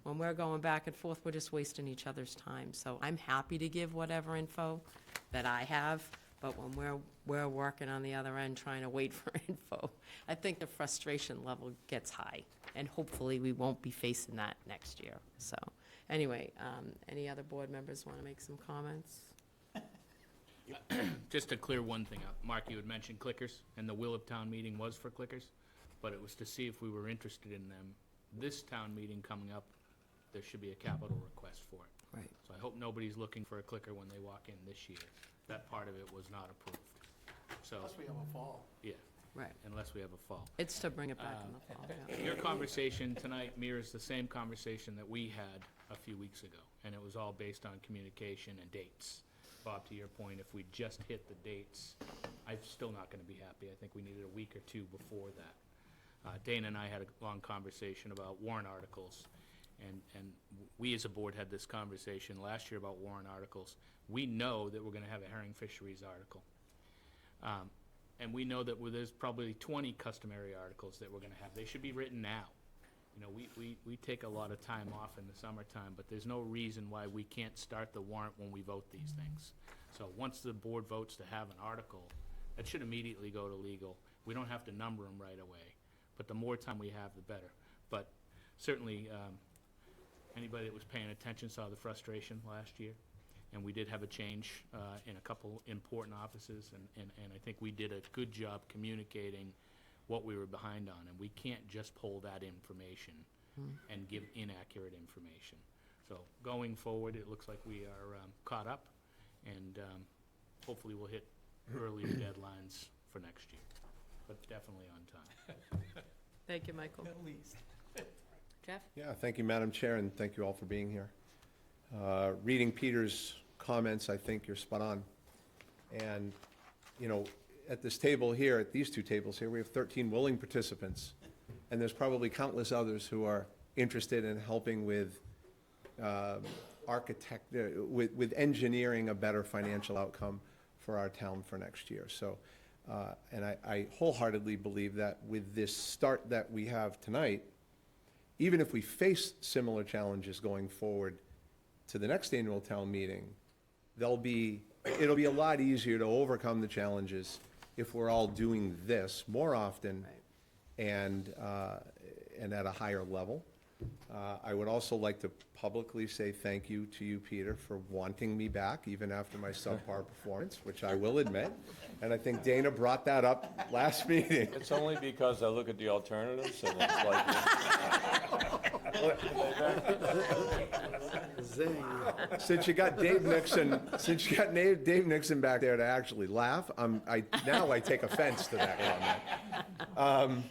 when we're going back and forth, we're just wasting each other's time. So I'm happy to give whatever info that I have, but when we're working on the other end trying to wait for info, I think the frustration level gets high, and hopefully we won't be facing that next year. So, anyway, any other board members want to make some comments? Just to clear one thing up, Mark, you had mentioned clickers, and the will of town meeting was for clickers, but it was to see if we were interested in them. This town meeting coming up, there should be a capital request for it. Right. So I hope nobody's looking for a clicker when they walk in this year. That part of it was not approved. So, Unless we have a fall. yeah, Right. unless we have a fall. It's to bring it back in the fall, yeah. Your conversation tonight mirrors the same conversation that we had a few weeks ago, and it was all based on communication and dates. Bob, to your point, if we just hit the dates, I'm still not gonna be happy. I think we needed a week or two before that. Dana and I had a long conversation about warrant articles, and we as a board had this conversation last year about warrant articles. We know that we're gonna have a herring fisheries article. And we know that there's probably 20 customary articles that we're gonna have. They should be written now. You know, we take a lot of time off in the summertime, but there's no reason why we can't start the warrant when we vote these things. So once the board votes to have an article, that should immediately go to legal. We don't have to number them right away, but the more time we have, the better. But certainly, anybody that was paying attention saw the frustration last year, and we did have a change in a couple important offices, and I think we did a good job communicating what we were behind on, and we can't just pull that information and give inaccurate information. So going forward, it looks like we are caught up, and hopefully we'll hit earlier deadlines for next year, but definitely on time. Thank you, Michael. At least. Jeff? Yeah, thank you, Madam Chair, and thank you all for being here. Reading Peter's comments, I think you're spot on. And, you know, at this table here, at these two tables here, we have 13 willing participants, and there's probably countless others who are interested in helping with with engineering a better financial outcome for our town for next year. So, and I wholeheartedly believe that with this start that we have tonight, even if we face similar challenges going forward to the next annual town meeting, it'll be a lot easier to overcome the challenges if we're all doing this more often and at a higher level. I would also like to publicly say thank you to you, Peter, for wanting me back even after my subpar performance, which I will admit. And I think Dana brought that up last meeting. It's only because I look at the alternatives and it's like, Zing. Since you got Dave Nixon back there to actually laugh, now I take offense to that comment.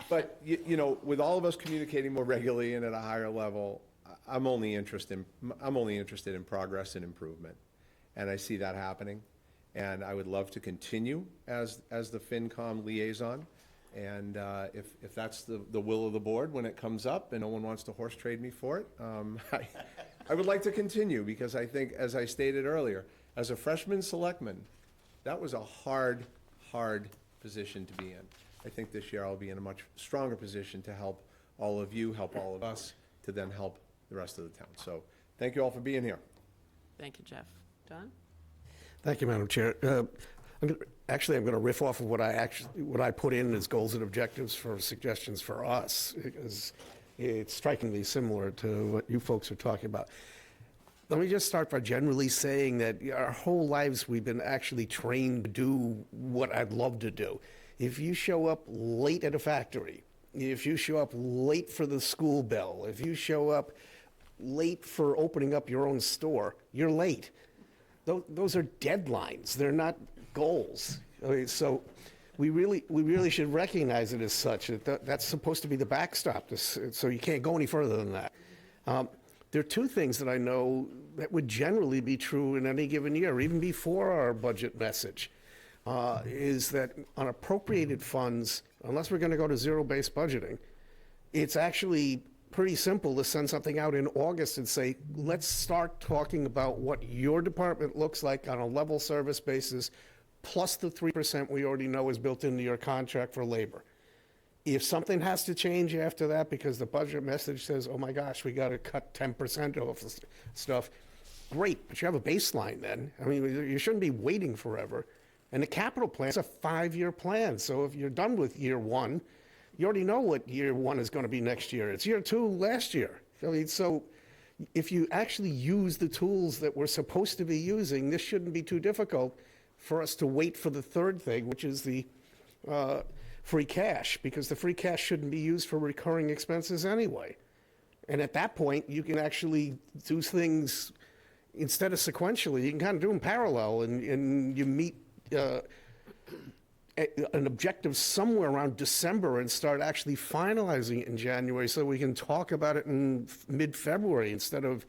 But, you know, with all of us communicating more regularly and at a higher level, I'm only interested in progress and improvement. And I see that happening. And I would love to continue as the FinCom liaison. And if that's the will of the board when it comes up and no one wants to horse trade me for it, I would like to continue, because I think, as I stated earlier, as a freshman selectman, that was a hard position to be in. I think this year I'll be in a much stronger position to help all of you, help all of us, to then help the rest of the town. So thank you all for being here. Thank you, Jeff. Don? Thank you, Madam Chair. I'm going to riff off of what I put in as goals and objectives for suggestions for us, because it's strikingly similar to what you folks are talking about. Let me just start by generally saying that our whole lives we've been actually trained to do what I'd love to do. If you show up late at a factory, if you show up late for the school bell, if you show up late for opening up your own store, you're late. Those are deadlines. They're not goals. Okay, so we really should recognize it as such. That's supposed to be the backstop, so you can't go any further than that. There are two things that I know that would generally be true in any given year, even before our budget message, is that on appropriated funds, unless we're going to go to zero-based budgeting, it's actually pretty simple to send something out in August and say, let's start talking about what your department looks like on a level service basis, plus the 3% we already know is built into your contract for labor. If something has to change after that because the budget message says, oh my gosh, we got to cut 10% off stuff, great, but you have a baseline then. I mean, you shouldn't be waiting forever. And the capital plan is a 5-year plan. So if you're done with year one, you already know what year one is going to be next year. It's year two last year. I mean, so if you actually use the tools that we're supposed to be using, this shouldn't be too difficult for us to wait for the third thing, which is the free cash, because the free cash shouldn't be used for recurring expenses anyway. And at that point, you can actually do things instead of sequentially, you can kind of do them parallel, and you meet an objective somewhere around December and start actually finalizing it in January so we can talk about it in mid-February instead of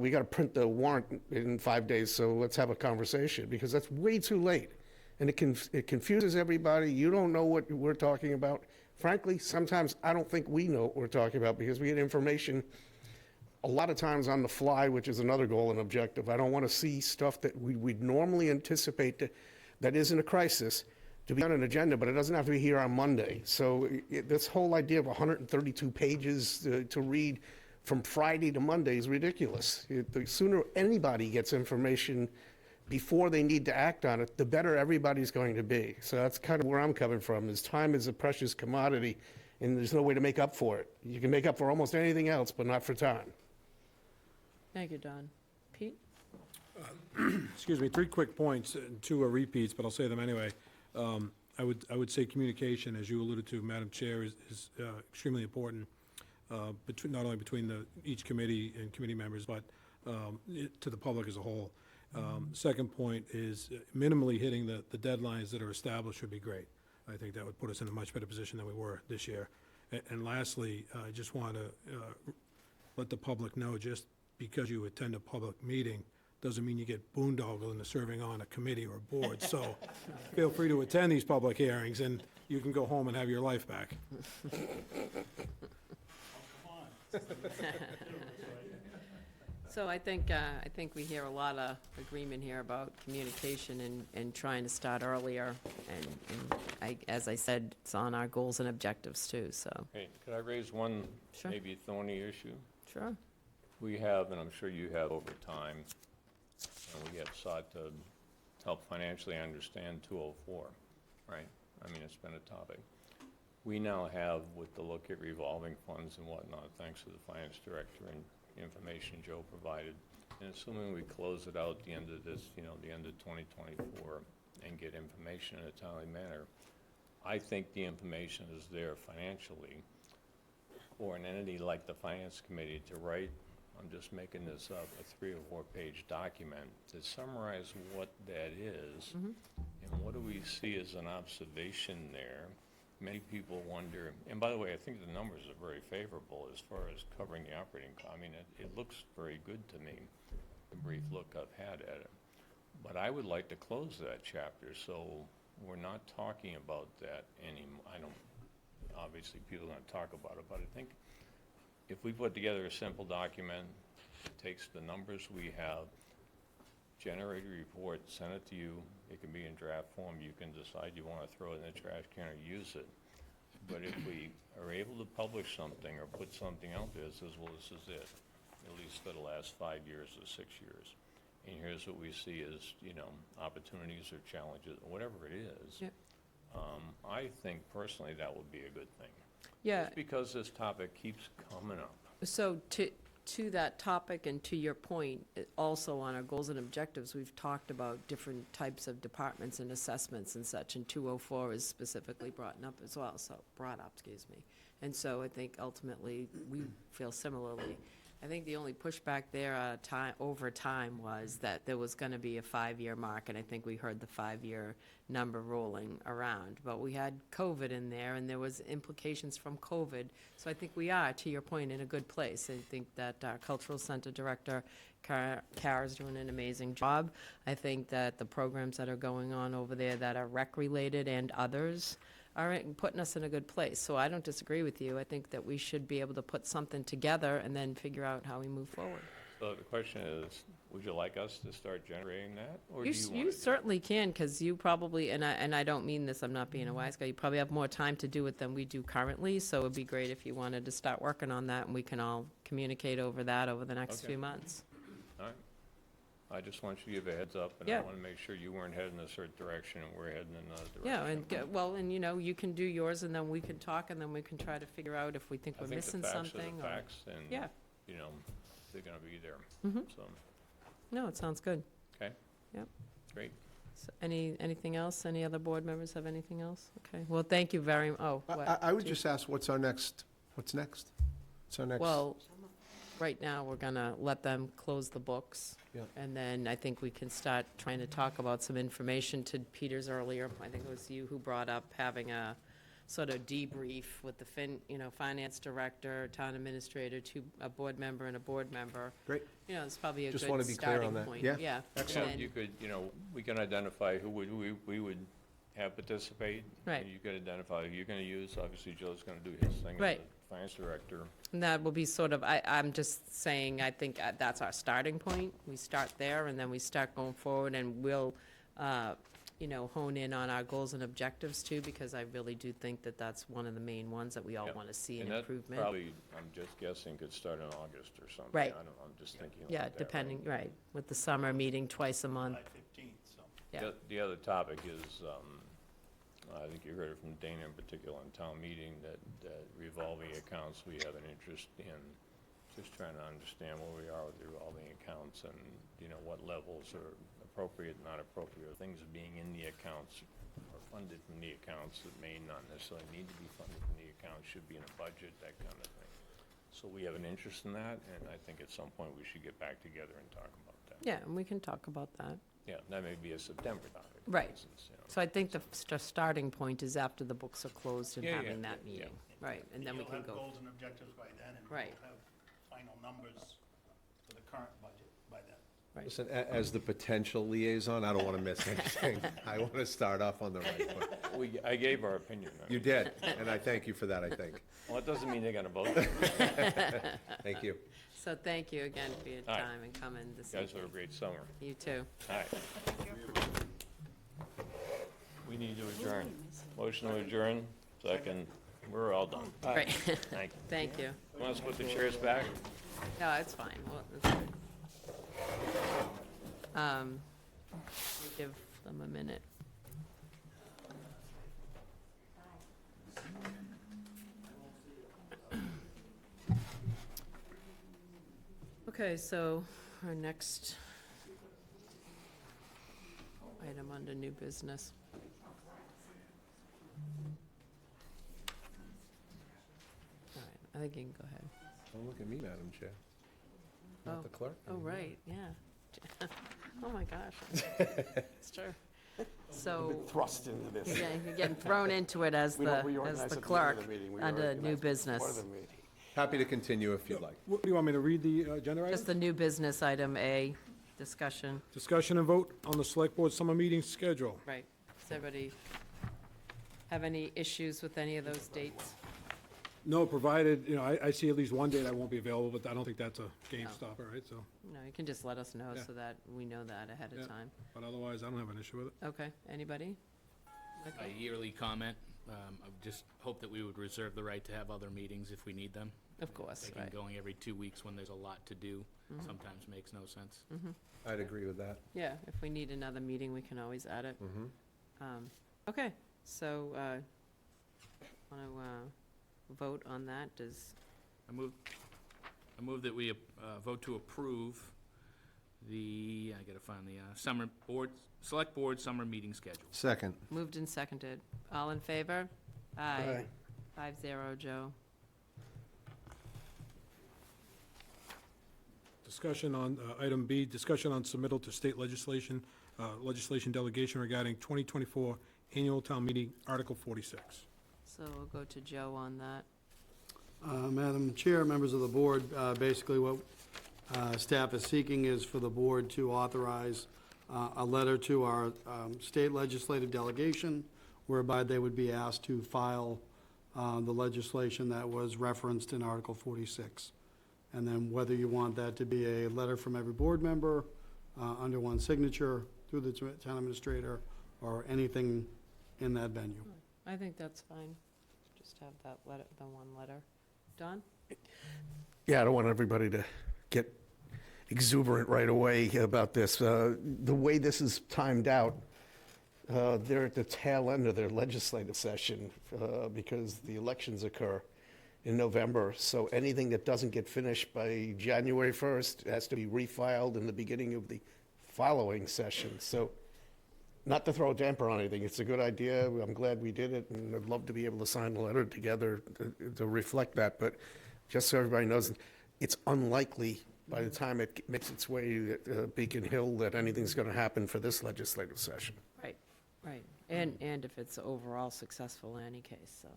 we got to print the warrant in 5 days, so let's have a conversation, because that's way too late. And it confuses everybody. You don't know what we're talking about. Frankly, sometimes I don't think we know what we're talking about, because we get information a lot of times on the fly, which is another goal and objective. I don't want to see stuff that we'd normally anticipate that isn't a crisis to be on an agenda, but it doesn't have to be here on Monday. So this whole idea of 132 pages to read from Friday to Monday is ridiculous. The sooner anybody gets information before they need to act on it, the better everybody's going to be. So that's kind of where I'm coming from, is time is a precious commodity, and there's no way to make up for it. You can make up for almost anything else, but not for time. Thank you, Don. Pete? Excuse me, 3 quick points, and 2 are repeats, but I'll say them anyway. I would say communication, as you alluded to, Madam Chair, is extremely important, not only between each committee and committee members, but to the public as a whole. Second point is minimally hitting the deadlines that are established would be great. I think that would put us in a much better position than we were this year. And lastly, I just want to let the public know, just because you attend a public meeting doesn't mean you get boondoggled into serving on a committee or a board. So feel free to attend these public hearings, and you can go home and have your life back. So I think we hear a lot of agreement here about communication and trying to start earlier. And as I said, it's on our goals and objectives too, so. Hey, could I raise one Sure. maybe thorny issue? Sure. We have, and I'm sure you have over time, and we have sought to help financially understand 204, right? I mean, it's been a topic. We now have, with the look at revolving funds and whatnot, thanks to the finance director and information Joe provided, and assuming we close it out the end of this, the end of 2024, and get information in a timely manner, I think the information is there financially for an entity like the Finance Committee to write, I'm just making this up, a 3 or 4 page document to summarize what that is, and what do we see as an observation there. Many people wonder, and by the way, I think the numbers are very favorable as far as covering the operating cost. I mean, it looks very good to me, the brief look I've had at it. But I would like to close that chapter, so we're not talking about that anymore. I don't, obviously people are gonna talk about it, but I think if we put together a simple document, it takes the numbers we have, generate a report, send it to you. It can be in draft form. You can decide you want to throw it in the trash can or use it. But if we are able to publish something or put something out there that says, well, this is it, at least for the last 5 years or 6 years, and here's what we see as, opportunities or challenges, whatever it is, Yep. I think personally that would be a good thing. Yeah. Just because this topic keeps coming up. So to that topic and to your point, also on our goals and objectives, we've talked about different types of departments and assessments and such, and 204 is specifically brought up as well, excuse me. And so I think ultimately, we feel similarly. I think the only pushback there over time was that there was going to be a 5-year mark, and I think we heard the 5-year number rolling around. But we had COVID in there, and there was implications from COVID. So I think we are, to your point, in a good place. I think that our Cultural Center Director, Kara's doing an amazing job. I think that the programs that are going on over there that are rec-related and others are putting us in a good place. So I don't disagree with you. I think that we should be able to put something together and then figure out how we move forward. So the question is, would you like us to start generating that, or do you want You certainly can, because you probably, and I don't mean this, I'm not being a wise guy, you probably have more time to do it than we do currently, so it'd be great if you wanted to start working on that, and we can all communicate over that over the next Okay. few months. All right. I just want you to give a heads up, and Yeah. I want to make sure you weren't heading a certain direction and we're heading in another direction. Yeah, and you can do yours, and then we can talk, and then we can try to figure out if we think we're missing something. I think the facts are the facts, and, Yeah. they're going to be there, Mhm. so, No, it sounds good. okay? Yep. Great. So anything else? Any other board members have anything else? Okay, well, thank you very, I would just ask, what's next? What's our next? Well, right now, we're gonna let them close the books. Yeah. And then I think we can start trying to talk about some information to Peter's earlier. I think it was you who brought up having a sort of debrief with the finance director, town administrator, a board member and a board member. Great. It's probably a Just good wanna be clear on starting that. point. Yeah. Yeah. Excellent. And- You could, we can identify who we would have participate. Right. And you could identify who you're going to use. Obviously, Joe's going to do his thing as Right. the finance director. And that will be sort of, I'm just saying, I think that's our starting point. We start there, and then we start going forward, and we'll, hone in on our goals and objectives too, because I really do think that that's one of the main ones that we all Yep. want to see an And that improvement. probably, I'm just guessing, could start in August or something. Right. I don't know, I'm just thinking like Yeah, that, right? depending, right, with the summer meeting twice a month. July 15th, so. Yeah. The other topic is, I think you heard it from Dana in particular in town meeting, that revolving accounts, we have an interest in just trying to understand where we are with the revolving accounts and, what levels are appropriate, not appropriate, things being in the accounts or funded from the accounts that may not necessarily need to be funded from the accounts, should be in a budget, that kind of thing. So we have an interest in that, and I think at some point we should get back together and talk about that. Yeah, and we can talk about that. Yeah, that may be a September topic, for Right. instance, So I think the starting point is after the books are closed and Yeah, yeah, having that yeah, yeah. meeting. Right, and then we can You'll have go. goals and objectives by then, and Right. we'll have final numbers for the current budget by then. Listen, as the potential liaison, I don't want to miss anything. I want to start off on the right foot. I gave our opinion. I You mean, did, and I thank you for that, I think. Well, it doesn't mean they're gonna vote. Thank you. So thank you again for your Aye. time and coming this You guys have evening. a great summer. You too. All right. We need to adjourn. Motion to adjourn, second. We're all done. Great. Thank you. Thank you. Want us to put the chairs back? No, it's fine. Well, it's good. We'll give them a minute. Okay, so our next item under new business. All right, I think you can go ahead. Don't look at me, Madam Chair. Oh. Not the clerk. Oh, right, yeah. Oh, my gosh. It's true. So, Thrust into this. yeah, you're getting thrown into it as We don't the reorganize at the end of clerk the meeting. We under reorganize new as part business. of the meeting. Happy to continue if you'd like. What, do you want me to read the agenda item? Just the new business item A, discussion, Discussion and vote on the Select Board summer meeting schedule. right. Does everybody have any issues with any of those dates? No, provided, I see at least one date I won't be available, but I don't think that's a game No. stopper, right? So, No, you can just let us know Yeah. so that we know that ahead Yeah. of time. but otherwise, I don't have an issue with it. Okay, anybody? A yearly comment. I just hope that we would reserve the right to have other meetings if we need them. Of course, Thinking right. going every 2 weeks when there's a lot to do sometimes makes no sense. I'd agree with that. Yeah, if we need another meeting, we can always add it. Mm-hmm. Okay, so, want to vote on that? Does, I move that we vote to approve I gotta find the Select Board summer meeting schedule. Second. moved and seconded. All in favor? Aye. 5-0, Joe. Discussion on, item B, discussion on submittal to state legislation delegation regarding 2024 annual town meeting, Article 46. So we'll go to Joe on that. Madam Chair, members of the board, basically what staff is seeking is for the board to authorize a letter to our state legislative delegation whereby they would be asked to file the legislation that was referenced in Article 46. And then whether you want that to be a letter from every board member under one signature through the town administrator or anything in that venue. I think that's fine. Just have that letter, the one letter. Don? Yeah, I don't want everybody to get exuberant right away about this. The way this is timed out, they're at the tail end of their legislative session because the elections occur in November. So anything that doesn't get finished by January 1st has to be refiled in the beginning of the following session. So not to throw a damper on anything, it's a good idea. I'm glad we did it, and I'd love to be able to sign a letter together to reflect that. But just so everybody knows, it's unlikely by the time it makes its way to Beacon Hill that anything's going to happen for this legislative session. Right, right. And if it's overall successful in any case, so.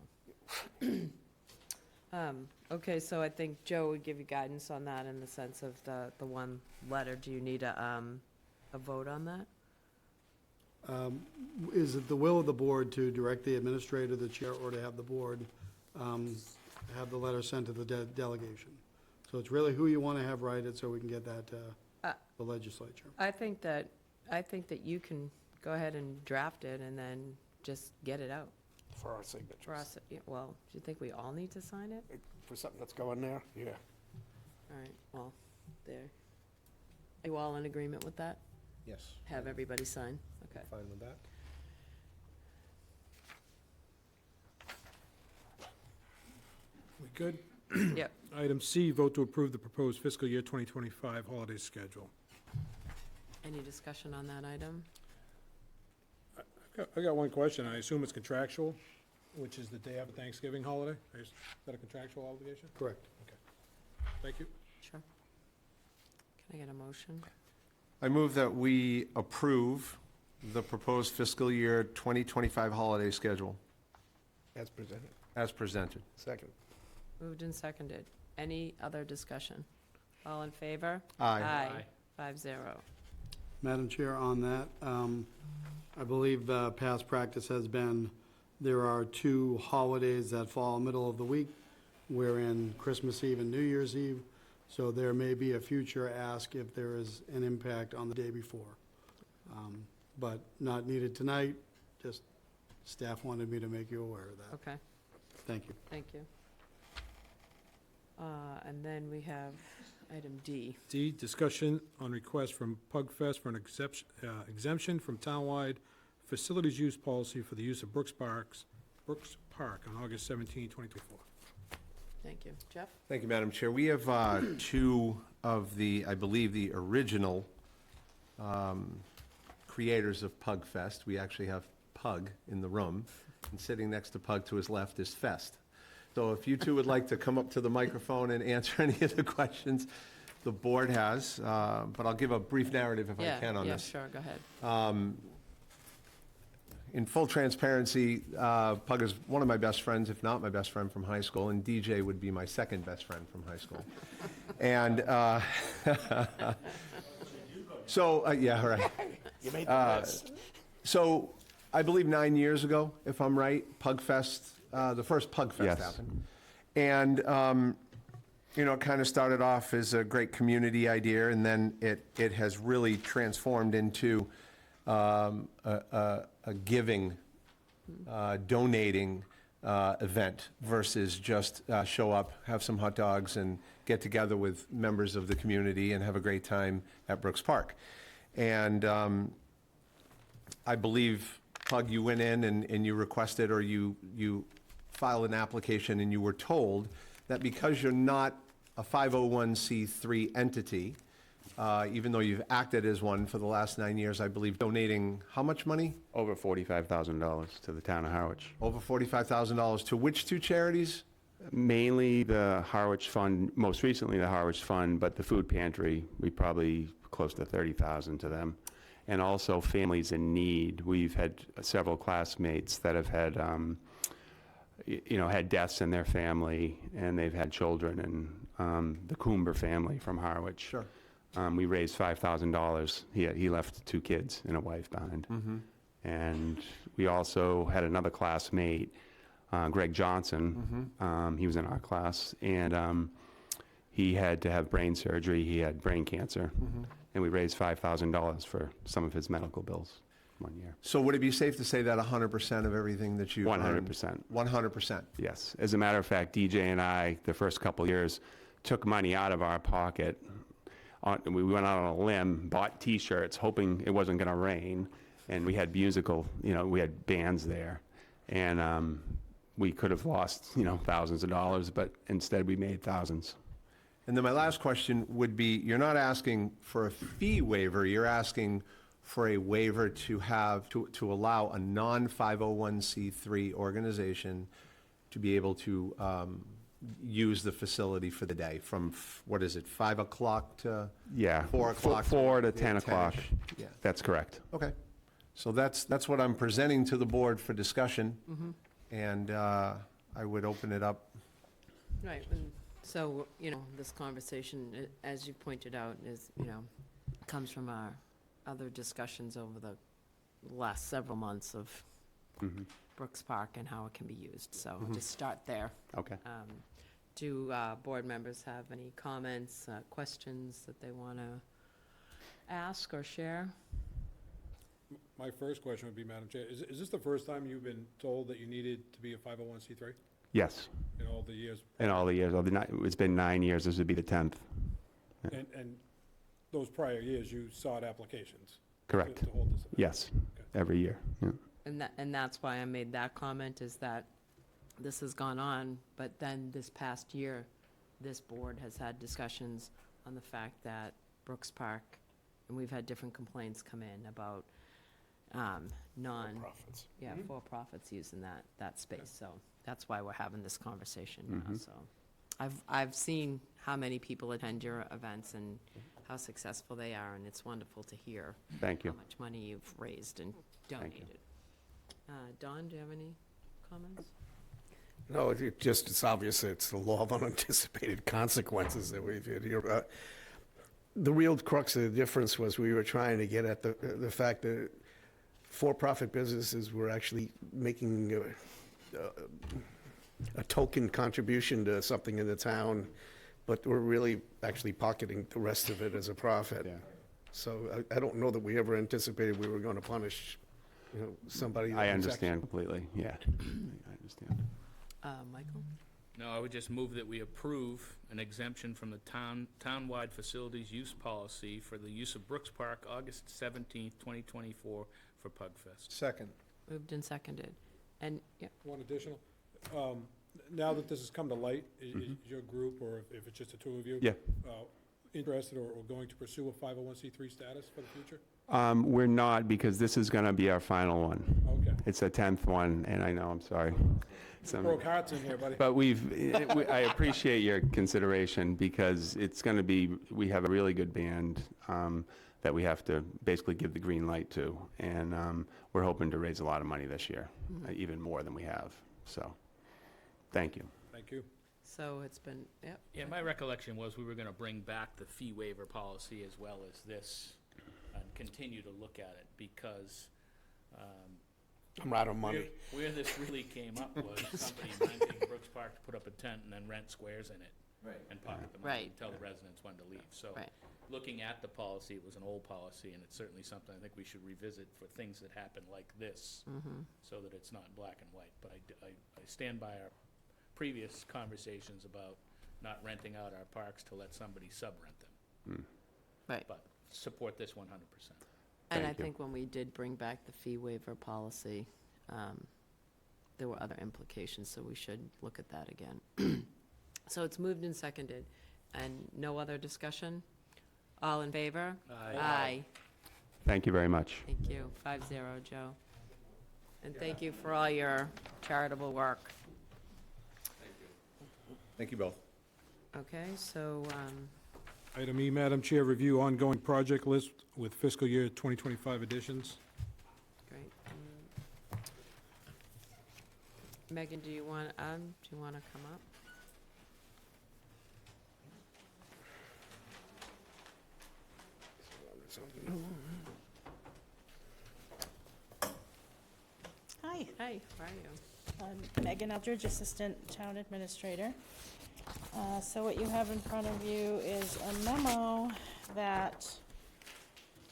Okay, so I think Joe would give you guidance on that in the sense of the one letter. Do you need a vote on that? Is it the will of the board to direct the administrator, the chair, or to have the board have the letter sent to the delegation? So it's really who you want to have write it so we can get that to the legislature. I think that you can go ahead and draft it and then just get it out For our signatures. for us. Yeah, well, do you think we all need to sign it? For something that's going there, yeah. All right, well, there. Are you all in agreement with that? Yes. Have everybody sign? Okay. Fine with that? We good? Yep. Item C, vote to approve the proposed fiscal year 2025 holiday schedule. Any discussion on that item? I got one question. I assume it's contractual, which is the day after Thanksgiving holiday? Is that a contractual obligation? Correct. Thank you. Sure. Can I get a motion? I move that we approve the proposed fiscal year 2025 holiday schedule As presented. as presented. Second. Moved and seconded. Any other discussion? All in favor? Aye. 5-0. Madam Chair, on that, I believe past practice has been, there are two holidays that fall middle of the week, wherein Christmas Eve and New Year's Eve So there may be a future ask if there is an impact on the day before. But not needed tonight, just staff wanted me to make you aware of that. Okay, Thank you. thank you. And then we have item D. D, discussion on request from Pugfest for an exemption from townwide facilities use policy for the use of Brooks Park on August 17, 2024. Thank you. Jeff? Thank you, Madam Chair. We have two of the, I believe, the original creators of Pug Fest. We actually have Pug in the room, and sitting next to Pug to his left is Fest. So if you two would like to come up to the microphone and answer any of the questions the board has, but I'll give a brief narrative if I can on this. Yeah, sure, go ahead. In full transparency, Pug is one of my best friends, if not my best friend from high school, and DJ would be my second best friend from high school. And so, yeah, right. You made the list. So, I believe 9 years ago, if I'm right, Pug Fest, the first Pug Fest Yes. happened. And, you know, it kind of started off as a great community idea, and then it has really transformed into a giving, donating event versus just show up, have some hot dogs, and get together with members of the community and have a great time at Brooks Park. And I believe, Pug, you went in and you requested, or you filed an application, and you were told that because you're not a 501c3 entity, even though you've acted as one for the last 9 years, I believe, donating how much money? Over $45,000 to the town of Harwich. Over $45,000 to which two charities? Mainly the Harwich Fund, most recently the Harwich Fund, but the food pantry, we probably close to $30,000 to them. And also families in need. We've had several classmates that have had, had deaths in their family, and they've had children, and the Coomber family from Harwich. Sure. We raised $5,000. He left 2 kids and a wife behind. Mm-hmm. And we also had another classmate, Greg Johnson. Mm-hmm. He was in our class, and he had to have brain surgery. He had brain cancer, and we raised $5,000 for some of his medical bills 1 year. So would it be safe to say that 100% of everything that you 100%. 100%? Yes. As a matter of fact, DJ and I, the first couple years, took money out of our pocket. We went out on a limb, bought T-shirts, hoping it wasn't going to rain, and we had musical, we had bands there, and we could have lost, thousands of dollars, but instead we made thousands. And then my last question would be, you're not asking for a fee waiver, you're asking for a waiver to allow a non-501c3 organization to be able to use the facility for the day from, 5 o'clock to Yeah. 4 o'clock? 4 to 10 o'clock. Yeah. That's correct. Okay. So that's what I'm presenting to the board for discussion. And I would open it up. Right, and so, this conversation, as you pointed out, is, comes from our other discussions over the last several months of Brooks Park and how it can be used, so just start there. Okay. Do board members have any comments, questions that they want to ask or share? My first question would be, Madam Chair, is this the first time you've been told that you needed to be a 501c3 Yes. in all the years? In all the years, it's been 9 years, this would be the 10th. And those prior years, you sought applications? Correct. To hold this event? Yes, every year. Yeah. And that's why I made that comment, is that this has gone on, but then this past year, this board has had discussions on the fact that Brooks Park, and we've had different complaints come in about For-profits. for-profits using that space, so that's why we're having this conversation now, so. I've seen how many people attend your events and how successful they are, and it's wonderful to hear Thank you. how much money you've raised and Thank you. donated. Don, do you have any comments? No, it's obvious it's the law of unanticipated consequences that we've had here. The real crux of the difference was we were trying to get at the fact that for-profit businesses were actually making a token contribution to something in the town but we're really actually pocketing the rest of it as a profit. Yeah. So I don't know that we ever anticipated we were going to punish, somebody. that I was understand completely, yeah. I understand. Michael? No, I would just move that we approve an exemption from the townwide facilities use policy for the use of Brooks Park, August 17th, 2024, for Pugfest. Second. Moved and seconded. And, yeah, One additional, now that this has come to light, is your group, or if it's just the two of you? Yeah. Interested or going to pursue a 501c3 status for the future? We're not, because this is going to be our final one. Okay. It's the 10th one, and I know, I'm sorry. Broke hearts in here, buddy. But I appreciate your consideration, because it's going to be, we have a really good band that we have to basically give the green light to, and we're hoping to raise a lot of money this year, even more than we have, so, thank you. Thank you. so it's been, yep. Yeah, my recollection was we were gonna bring back the fee waiver policy as well as this and continue to look at it because, I'm out of money. where this really came up was somebody renting Brooks Park to put up a tent and then rent squares in it. Right. And pocket the money Right. and tell the residents when to leave. So, Right. looking at the policy, it was an old policy, and it's certainly something I think we should revisit for things that happen like this, so that it's not black and white. But I stand by our previous conversations about not renting out our parks to let somebody sub-rent them. Right. But support this 100%. And I Thank you. think when we did bring back the fee waiver policy, there were other implications, so we should look at that again. So it's moved and seconded, and no other discussion? All in favor? Aye. Aye. Thank you very much. Thank you. 5-0, Joe. And thank you for all your charitable work. Thank you both. Okay, so, Item E, Madam Chair, review ongoing project list with fiscal year 2025 additions. great. Megan, do you want to come up? Hi, Hi, how are you? I'm Megan Eldridge, Assistant Town Administrator. So what you have in front of you is a memo that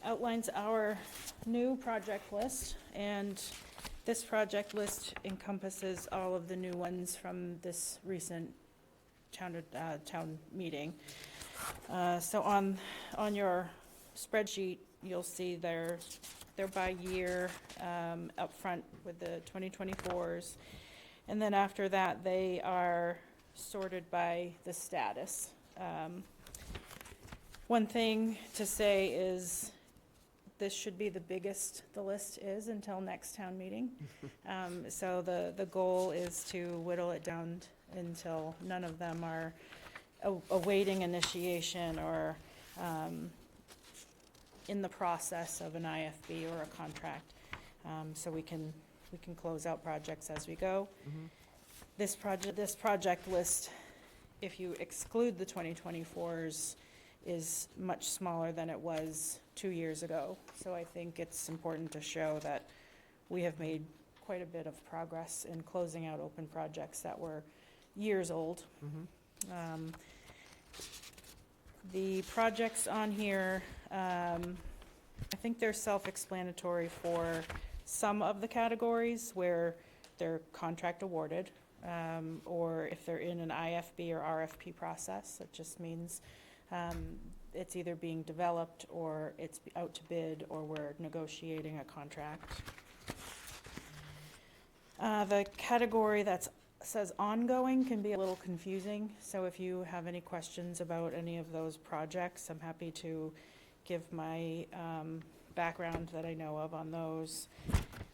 outlines our new project list, and this project list encompasses all of the new ones from this recent town meeting. So on your spreadsheet, you'll see they're by year up front with the 2024s. And then after that, they are sorted by the status. One thing to say is this should be the biggest the list is until next town meeting. So the goal is to whittle it down until none of them are awaiting initiation or in the process of an IFB or a contract. So we can close out projects as we go. This project list, if you exclude the 2024s, is much smaller than it was 2 years ago. So I think it's important to show that we have made quite a bit of progress in closing out open projects that were years old. The projects on here, I think they're self-explanatory for some of the categories where they're contract awarded, or if they're in an IFB or RFP process. It just means it's either being developed or it's out to bid or we're negotiating a contract. The category that says ongoing can be a little confusing, so if you have any questions about any of those projects, I'm happy to give my background that I know of on those.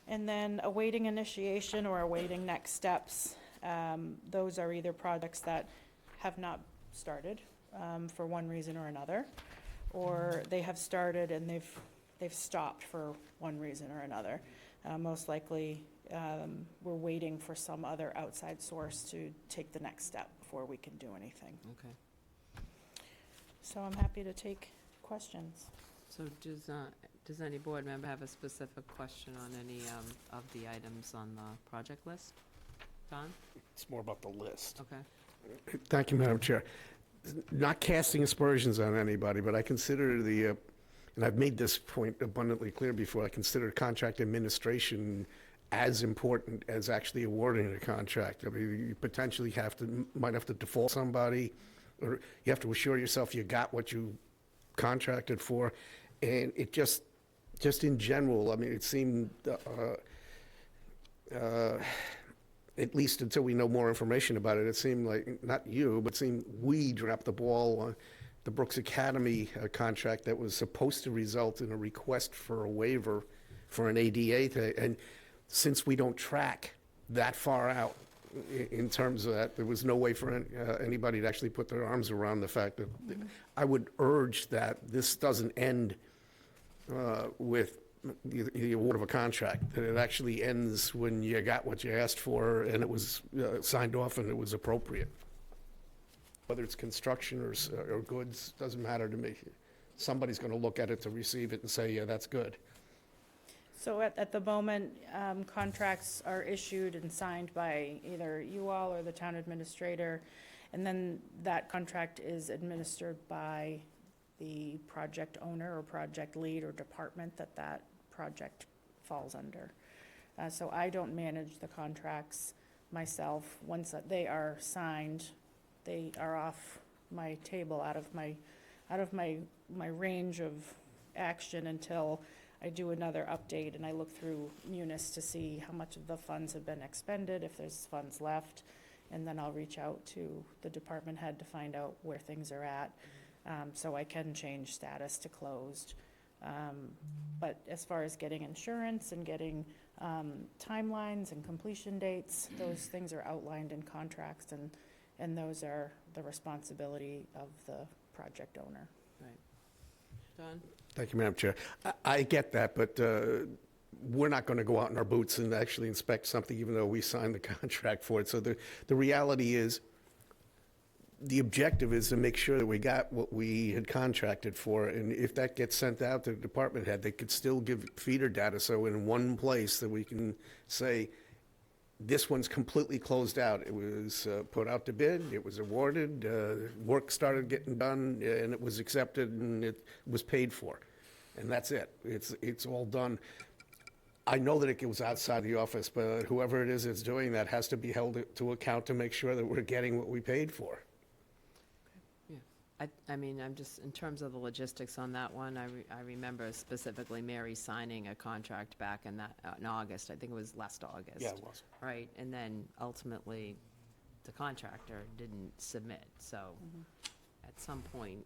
And then awaiting initiation or awaiting next steps, those are either projects that have not started for one reason or another, or they have started and they've stopped for one reason or another. Most likely, we're waiting for some other outside source to take the next step before we can do anything. Okay. So I'm happy to take questions. So does any board member have a specific question on any of the items on the project list? Don? It's more about the list. Okay. Thank you, Madam Chair. not casting aspersions on anybody, but I consider and I've made this point abundantly clear before, I consider contract administration as important as actually awarding a contract. I mean, you potentially might have to default somebody, or you have to assure yourself you got what you contracted for. And it just in general, I mean, it seemed, at least until we know more information about it, it seemed like, not you, but it seemed we dropped the ball on the Brooks Academy contract that was supposed to result in a request for a waiver for an ADA. And since we don't track that far out in terms of that, there was no way for anybody to actually put their arms around the fact that I would urge that this doesn't end with the award of a contract, that it actually ends when you got what you asked for and it was signed off and it was appropriate. Whether it's construction or goods, doesn't matter to me. Somebody's going to look at it to receive it and say, yeah, that's good. So at the moment, contracts are issued and signed by either you all or the town administrator, and then that contract is administered by the project owner or project lead or department that project falls under. So I don't manage the contracts myself. Once they are signed, they are off my table, out of my range of action until I do another update and I look through Munis to see how much of the funds have been expended, if there's funds left, and then I'll reach out to the department head to find out where things are at, so I can change status to closed. But as far as getting insurance and getting timelines and completion dates, those things are outlined in contracts, and those are the responsibility of the project owner. Right. John? Thank you, Madam Chair. I get that, but we're not going to go out in our boots and actually inspect something even though we signed the contract for it. So the reality is, the objective is to make sure that we got what we had contracted for, and if that gets sent out to the department head, they could still give feeder data, so in one place that we can say, this one's completely closed out. It was put out to bid, it was awarded, work started getting done, and it was accepted, and it was paid for. And that's it. It's all done. I know that it was outside the office, but whoever it is that's doing that has to be held to account to make sure that we're getting what we paid for. I mean, I'm just, in terms of the logistics on that one, I remember specifically Mary signing a contract back in August. I think it was last August. Yeah, it was. Right, and then ultimately, the contractor didn't submit. So at some point,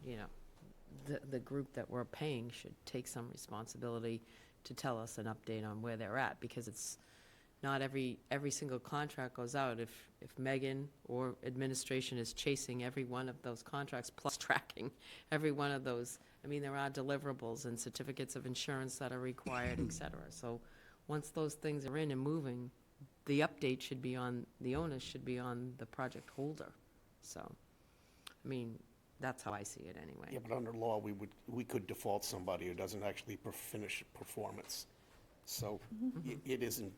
you know, the group that we're paying should take some responsibility to tell us an update on where they're at, because it's not every single contract goes out. If Megan or administration is chasing every one of those contracts, plus tracking every one of those, I mean, there are deliverables and certificates of insurance that are required, et cetera. So once those things are in and moving, the update should be on, the onus should be on the project holder. So, I mean, that's how I see it anyway. Yeah, but under law, we could default somebody who doesn't actually finish performance. So it isn't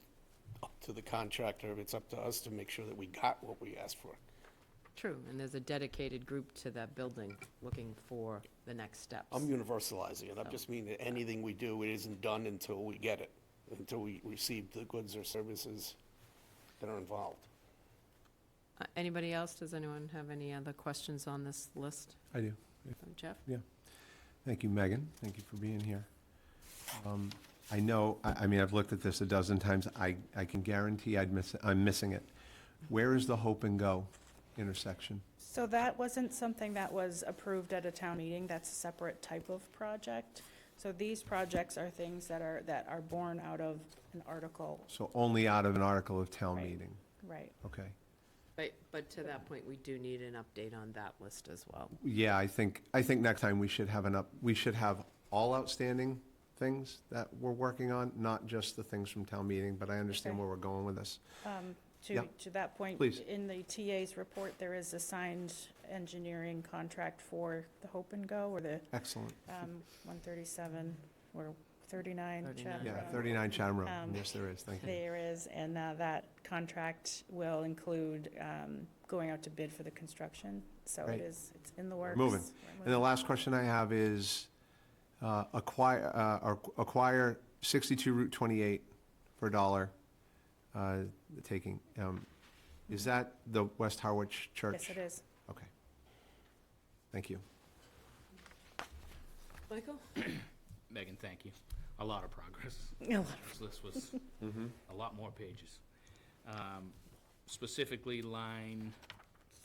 up to the contractor, it's up to us to make sure that we got what we asked for. True, and there's a dedicated group to that building looking for the next steps. I'm universalizing it. I just mean that anything we do, it isn't done until we get it, until we receive the goods or services that are involved. Anybody else? Does anyone have any other questions on this list? I do. Jeff? Yeah. Thank you, Megan. Thank you for being here. I know, I mean, I've looked at this a dozen times. I can guarantee I'm missing it. Where is the Hope and Go intersection? So that wasn't something that was approved at a town meeting. That's a separate type of project. So these projects are things that are born out of an article. So only out of an article of town Right. meeting? Right. Okay. But to that point, we do need an update on that list as well. Yeah, I think next time we should have all outstanding things that we're working on, not just the things from town meeting, but I understand Okay. where we're going with this. To that point, Please. in the TA's report, there is a signed engineering contract for the Hope and Go, or the Excellent. 137, or 39 Chatham Yeah, Road. 39 Chatham Road. Um, Yes, there is. Thank you. There is, and that contract will include going out to bid for the construction. So Great. it's in the works. Moving. We're And the last question I have is acquire 62 Route 28 for $1, the taking. Is that the West Harwich Church? Yes, it is. Okay. Thank you. Michael? Megan, thank you. A lot of progress. A lot This list was a lot more pages. Specifically, line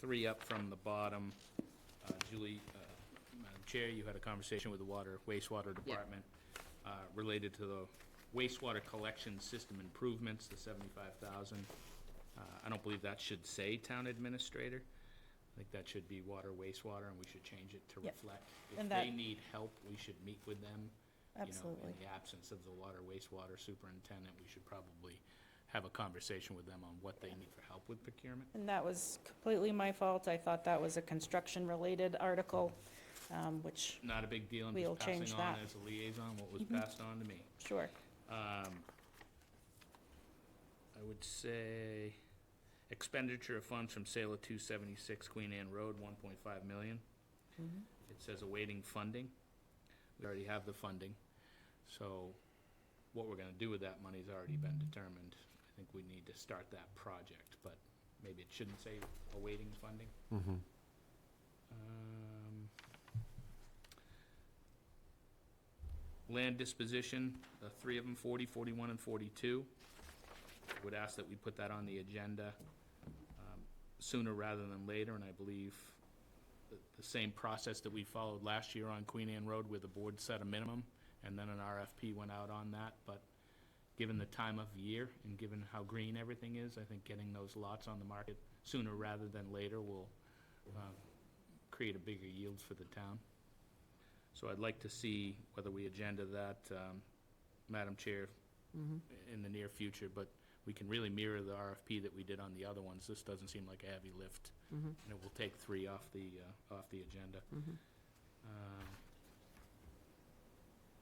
3 up from the bottom. Julie, Madam Chair, you had a conversation with the wastewater department related to the wastewater collection system improvements, the 75,000. I don't believe that should say town administrator. I think that should be water, wastewater, and we should change it to Yep. reflect. If And they that- need help, we should meet with them. Absolutely. In the absence of the water, wastewater superintendent, we should probably have a conversation with them on what they need for help with procurement. And that was completely my fault. I thought that was a construction-related article, which, Not a big deal, I'm We'll just passing change on that. as a liaison what was Mhm. passed on to me. sure. I would say expenditure of funds from sale of 276 Queen Anne Road, 1.5 million. It says awaiting funding. We already have the funding, so what we're gonna do with that money's already been determined. I think we need to start that project, but maybe it shouldn't say awaiting funding. Land disposition, the 3 of them, 40, 41, and 42. Would ask that we put that on the agenda sooner rather than later, and I believe the same process that we followed last year on Queen Anne Road, where the board set a minimum, and then an RFP went out on that, but given the time of year and given how green everything is, I think getting those lots on the market sooner rather than later will create a bigger yield for the town. So I'd like to see whether we agenda that, Madam Chair, in the near future, but we can really mirror the RFP that we did on the other ones. This doesn't seem like a heavy lift, and it will take 3 off the agenda.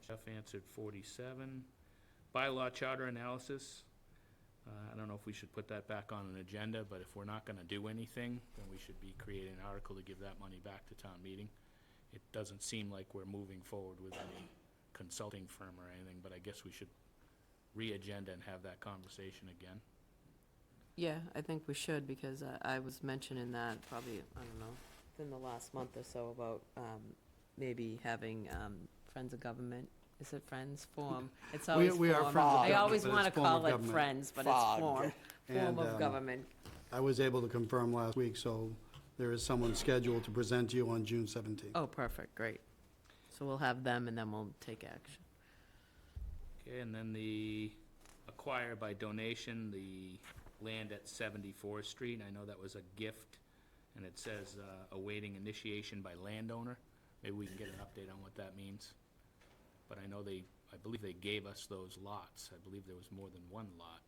Jeff answered 47. Bylaw charter analysis. I don't know if we should put that back on an agenda, but if we're not gonna do anything, then we should be creating an article to give that money back to town meeting. It doesn't seem like we're moving forward with any consulting firm or anything, but I guess we should re-agenda and have that conversation again. Yeah, I think we should, because I was mentioning that probably, I don't know, within the last month or so about maybe having Friends of Government, is it Friends Form? It's always We are Form. Friends of I always Government, but want it's to form of call it government. Friends, but it's Fog. Form And, of Government. I was able to confirm last week, so there is someone scheduled to present to you on June 17th. Oh, perfect, great. So we'll have them, and then we'll take action. Okay, and then the acquire by donation, the land at 74th Street. I know that was a gift, and it says awaiting initiation by landowner. Maybe we can get an update on what that means. But I know I believe they gave us those lots. I believe there was more than one lot.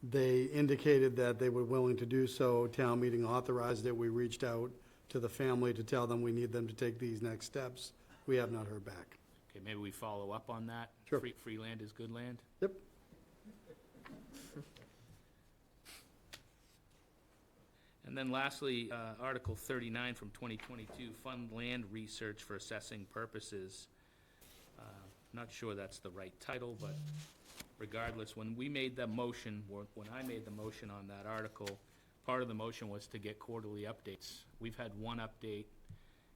They indicated that they were willing to do so. Town meeting authorized it. We reached out to the family to tell them we need them to take these next steps. We have not heard back. Okay, maybe we follow up on that? Sure. Free land is good land? Yep. And then lastly, Article 39 from 2022, fund land research for assessing purposes. Not sure that's the right title, but regardless, when we made the motion, when I made the motion on that article, part of the motion was to get quarterly updates. We've had one update,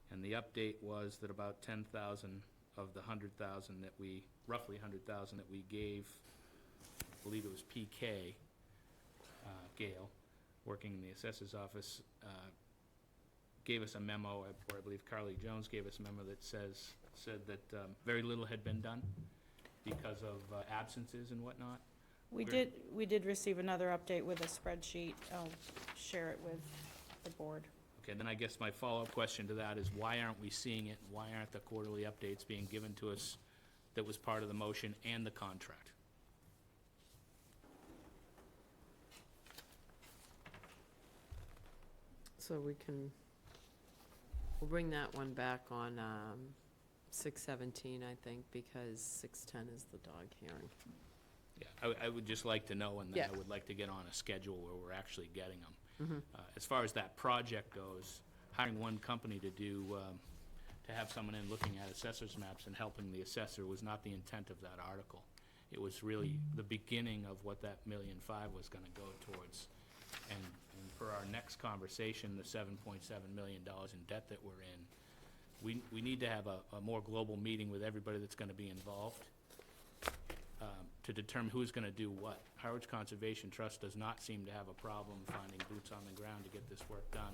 and the update was that about 10,000 of the 100,000 that we, roughly 100,000 that we gave, I believe it was PK, Gail, working in the assessor's office, gave us a memo, or I believe Carly Jones gave us a memo that said that very little had been done because of absences and whatnot. We did receive another update with a spreadsheet. I'll share it with the board. Okay, then I guess my follow-up question to that is why aren't we seeing it? Why aren't the quarterly updates being given to us that was part of the motion and the contract? So we'll bring that one back on 6:17, I think, because 6:10 is the dog hearing. Yeah, I would just like to know, and then Yeah. I would like to get on a schedule where we're actually getting them. Mhm. As far as that project goes, hiring one company to do, to have someone in looking at assessor's maps and helping the assessor was not the intent of that article. It was really the beginning of what that $1.5 million was gonna go towards. And for our next conversation, the $7.7 million in debt that we're in, we need to have a more global meeting with everybody that's gonna be involved, to determine who's gonna do what. Harwich Conservation Trust does not seem to have a problem finding boots on the ground to get this work done.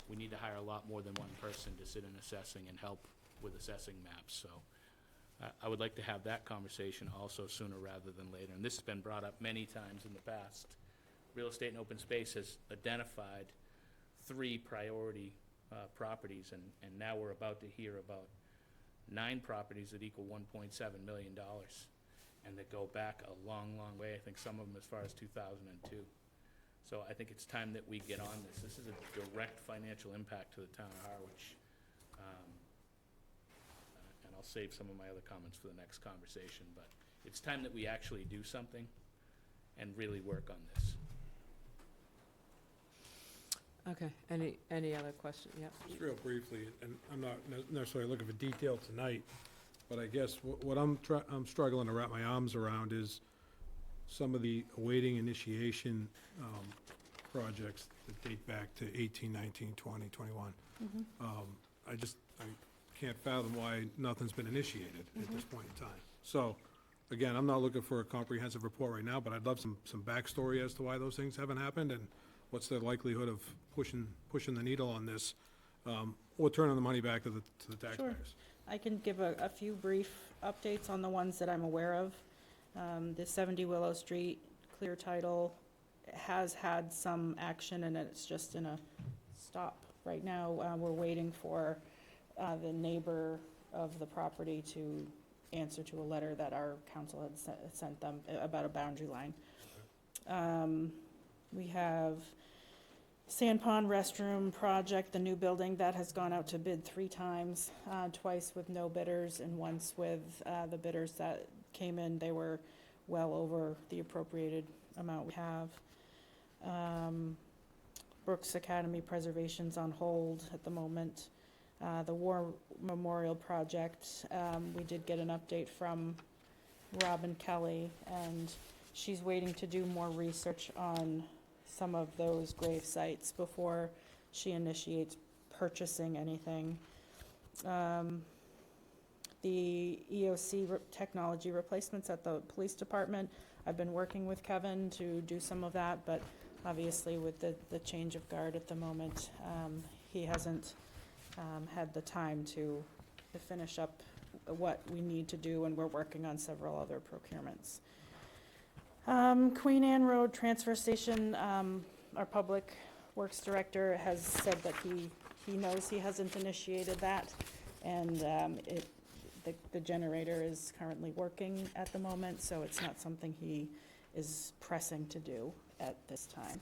We need to hire a lot more than one person to sit in assessing and help with assessing maps, so I would like to have that conversation also sooner rather than later. And this has been brought up many times in the past. Real Estate and Open Space has identified 3 priority properties, and now we're about to hear about 9 properties that equal $1.7 million, and that go back a long, long way, I think some of them as far as 2002. So I think it's time that we get on this. This is a direct financial impact to the town of Harwich. And I'll save some of my other comments for the next conversation, but it's time that we actually do something and really work on this. Okay, any other question? Yep. Just real briefly, and I'm not necessarily looking for detail tonight, but I guess what I'm struggling to wrap my arms around is some of the awaiting initiation projects that date back to 18, 19, 20, 21. I can't fathom why nothing's been initiated at this point in time. So, again, I'm not looking for a comprehensive report right now, but I'd love some backstory as to why those things haven't happened, and what's the likelihood of pushing the needle on this, or turning the money back to the taxpayers. Sure. I can give a few brief updates on the ones that I'm aware of. The 70 Willow Street clear title has had some action, and it's just in a stop right now. We're waiting for the neighbor of the property to answer to a letter that our council had sent them about a boundary line. We have Sand Pond Restroom Project, the new building, that has gone out to bid 3 times, twice with no bidders and once with the bidders that came in. They were well over the appropriated amount we have. Brooks Academy Preservation's on hold at the moment. The War Memorial Project, we did get an update from Robin Kelly, and she's waiting to do more research on some of those grave sites before she initiates purchasing anything. The EOC technology replacements at the police department, I've been working with Kevin to do some of that, but obviously with the change of guard at the moment, he hasn't had the time to finish up what we need to do, and we're working on several other procurements. Queen Anne Road Transfer Station, our Public Works Director has said that he knows he hasn't initiated that, and the generator is currently working at the moment, so it's not something he is pressing to do at this time.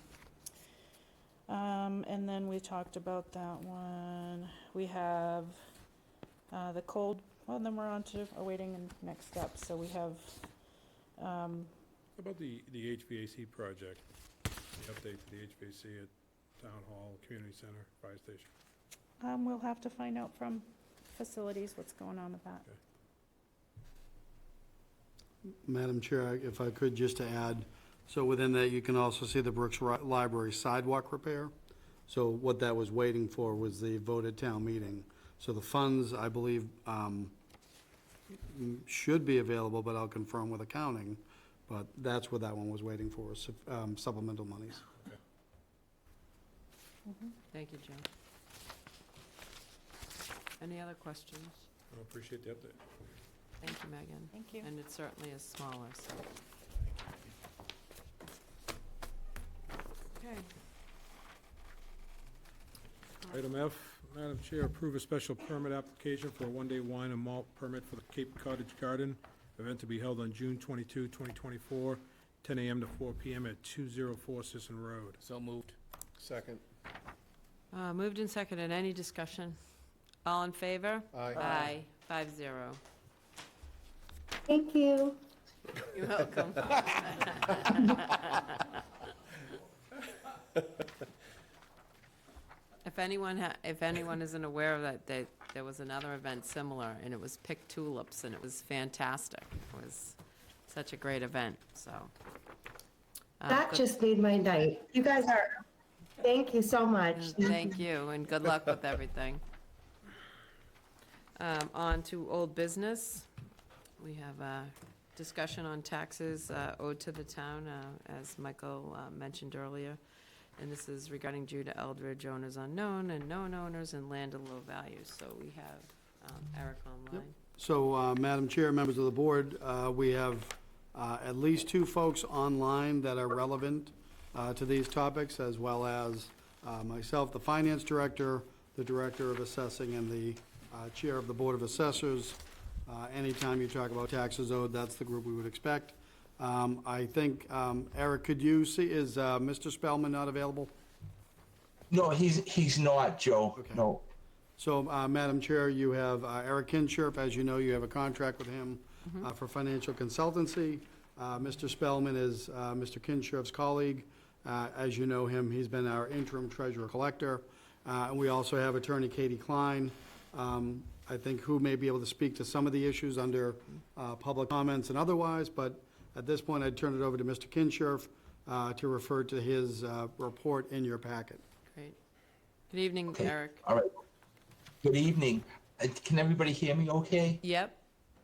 And then we talked about that one. We have the cold, well, then we're on to awaiting and next step. So we have How about the HVAC project, the update to the HVAC at Town Hall, Community Center, Fire Station? we'll have to find out from facilities what's going on with that. Madam Chair, if I could just to add, so within that, you can also see the Brooks Library sidewalk repair. So what that was waiting for was the vote at town meeting. So the funds, I believe, should be available, but I'll confirm with accounting. But that's what that one was waiting for, supplemental monies. Thank you, Joe. Any other questions? I appreciate the update. Thank you, Megan. Thank you. And it certainly is smaller, so. Okay. Item F, Madam Chair, approve a special permit application for a one-day wine and malt permit for the Cape Cottage Garden event to be held on June 22, 2024, 10 a.m. to 4 p.m. at 204 Sisson Road. So moved. Second. Moved and seconded. Any discussion? All in favor? Aye. Aye. 5-0. Thank you. You're welcome. If anyone isn't aware of that, there was another event similar, and it was Pick Tulips, and it was fantastic. It was such a great event, so. That just made my night. You guys are, thank you so much. Thank you, and good luck with everything. On to old business. We have a discussion on taxes owed to the town, as Michael mentioned earlier. And this is regarding Judah Eldridge, owners unknown, and known owners, and land of low value. So we have Eric online. So, Madam Chair, members of the board, we have at least 2 folks online that are relevant to these topics, as well as myself, the finance director, the director of assessing, and the chair of the Board of Assessors. Anytime you talk about taxes owed, that's the group we would expect. I think, Eric, could you see, is Mr. Spellman not available? No, he's not, Joe. Okay. No. So, Madam Chair, you have Eric Kinshirf. As you know, you have a contract with him for financial consultancy. Mr. Spellman is Mr. Kinshirf's colleague. As you know him, he's been our interim treasurer collector. And we also have Attorney Katie Klein, I think, who may be able to speak to some of the issues under public comments and otherwise, but at this point, I'd turn it over to Mr. Kinshirf to refer to his report in your packet. Great. Good evening, Okay. Eric. All right. Good evening. Can everybody hear me okay? Yep.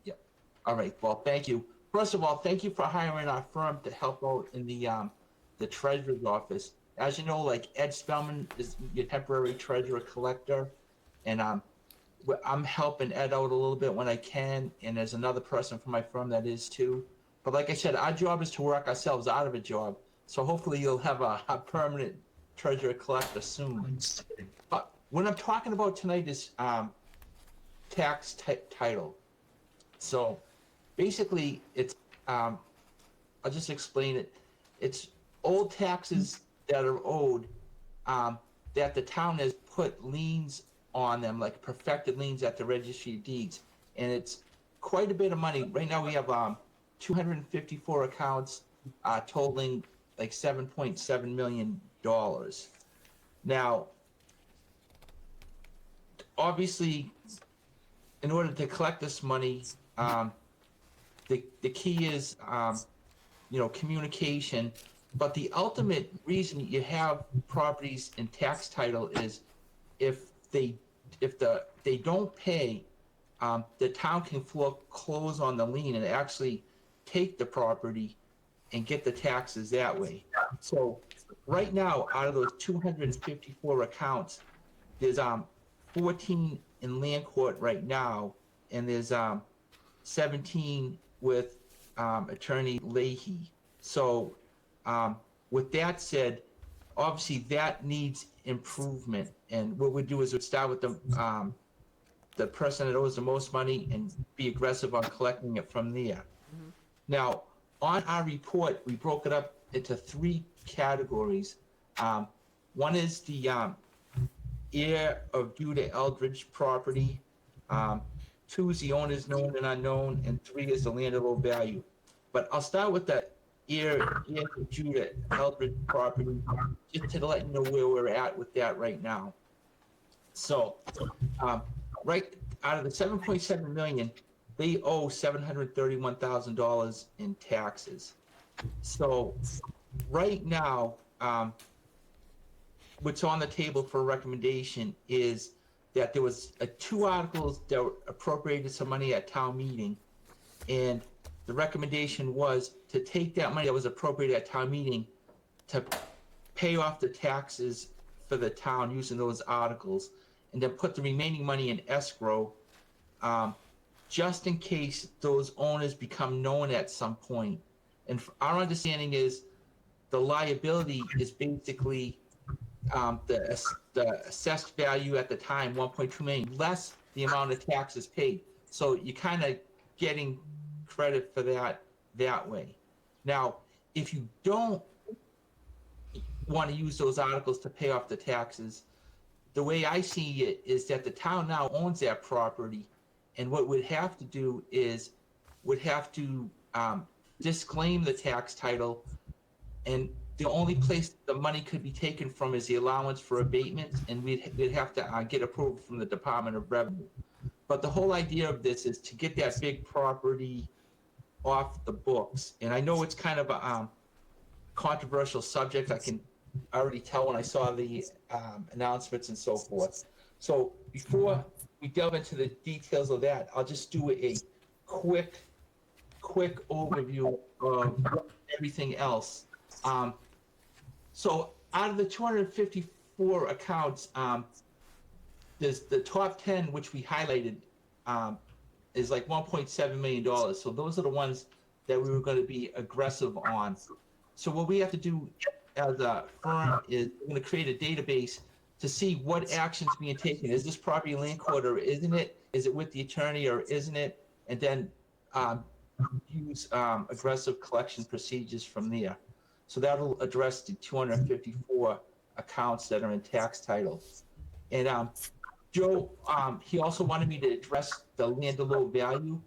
Yep. All right. Well, thank you. First of all, thank you for hiring our firm to help out in the treasurer's office. As you know, like Ed Spellman is your temporary treasurer collector, and I'm helping Ed out a little bit when I can, and there's another person from my firm that is too. But like I said, our job is to work ourselves out of a job. So hopefully you'll have a permanent treasurer collector soon. But what I'm talking about tonight is tax title. So basically it's, I'll just explain it. It's old taxes that are owed that the town has put liens on them, like perfected liens at the registry of deeds. And it's quite a bit of money. Right now we have 254 accounts totaling like $7.7 million. Now, obviously, in order to collect this money, the key is, communication. But the ultimate reason you have properties in tax title is if they don't pay, the town can foreclose on the lien and actually take the property and get the taxes that way. So right now, out of those 254 accounts, there's 14 in land court right now, and there's 17 with Attorney Leahy. So with that said, obviously that needs improvement, and what we do is we'd start with the person that owes the most money and be aggressive on collecting it from there. Now, on our report, we broke it up into 3 categories. One is the heir of Judah Eldridge property. 2 is the owners known and unknown, and 3 is the land of low value. But I'll start with the heir of Judah Eldridge property, just to let you know where we're at with that right now. So, right out of the 7.7 million, they owe $731,000 in taxes. So right now, what's on the table for recommendation is that there was 2 articles that were appropriated some money at town meeting, and the recommendation was to take that money that was appropriated at town meeting to pay off the taxes for the town using those articles, and then put the remaining money in escrow, just in case those owners become known at some point. And our understanding is the liability is basically the assessed value at the time, 1.2 million, less the amount of taxes paid. So you're kind of getting credit for that way. Now, if you don't want to use those articles to pay off the taxes, the way I see it is that the town now owns that property, And what we'd have to do is, would have to disclaim the tax title, and the only place the money could be taken from is the allowance for abatement, and we'd have to get approval from the Department of Revenue. But the whole idea of this is to get that big property off the books. And I know it's kind of a controversial subject. I can already tell when I saw the announcements and so forth. So before we delve into the details of that, I'll just do a quick overview of everything else. So out of the 254 accounts, there's the top 10, which we highlighted, is like $1.7 million. So those are the ones that we were going to be aggressive on. So what we have to do as a firm is we're going to create a database to see what action's being taken. Is this property land court or isn't it? Is it with the attorney or isn't it? And then use aggressive collection procedures from there. So that'll address the 254 accounts that are in tax title. And Joe, he also wanted me to address the land to low value.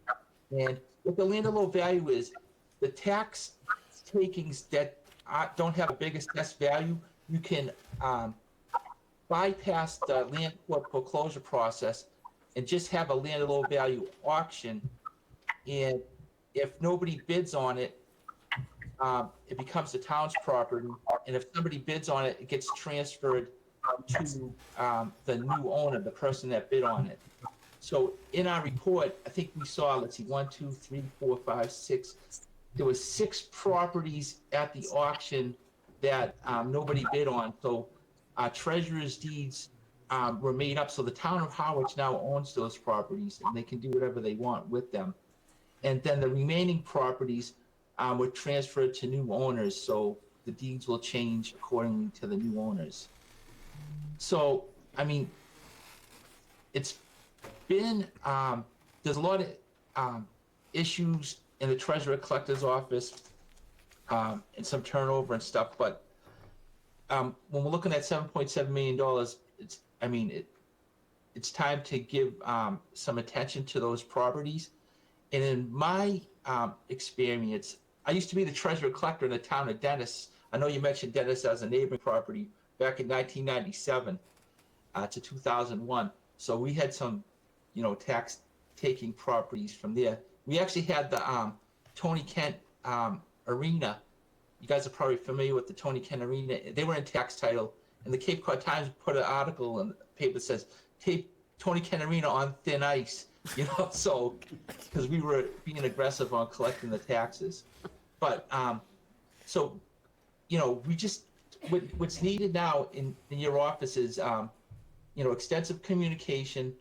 And what the land to low value is, the tax takings that don't have a big assessed value, you can bypass the land court foreclosure process and just have a land to low value auction. And if nobody bids on it, it becomes the town's property. And if somebody bids on it, it gets transferred to the new owner, the person that bid on it. So in our report, I think we saw, let's see, 1, 2, 3, 4, 5, 6. There was 6 properties at the auction that nobody bid on. So treasurer's deeds were made up. So the town of Harwich now owns those properties, and they can do whatever they want with them. And then the remaining properties were transferred to new owners. So the deeds will change accordingly to the new owners. So, I mean, it's been, there's a lot of issues in the treasurer collector's office and some turnover and stuff, but when we're looking at $7.7 million, it's time to give some attention to those properties. And in my experience, I used to be the treasurer collector in the town of Dennis. I know you mentioned Dennis as a neighboring property back in 1997 to 2001. So we had some, tax taking properties from there. We actually had the Tony Kent Arena. You guys are probably familiar with the Tony Kent Arena. They were in tax title, and the Cape Cod Times put an article in the paper that says, Tony Kent Arena on thin ice, so, because we were being aggressive on collecting the taxes. But, so, we just, what's needed now in your office is, extensive communication.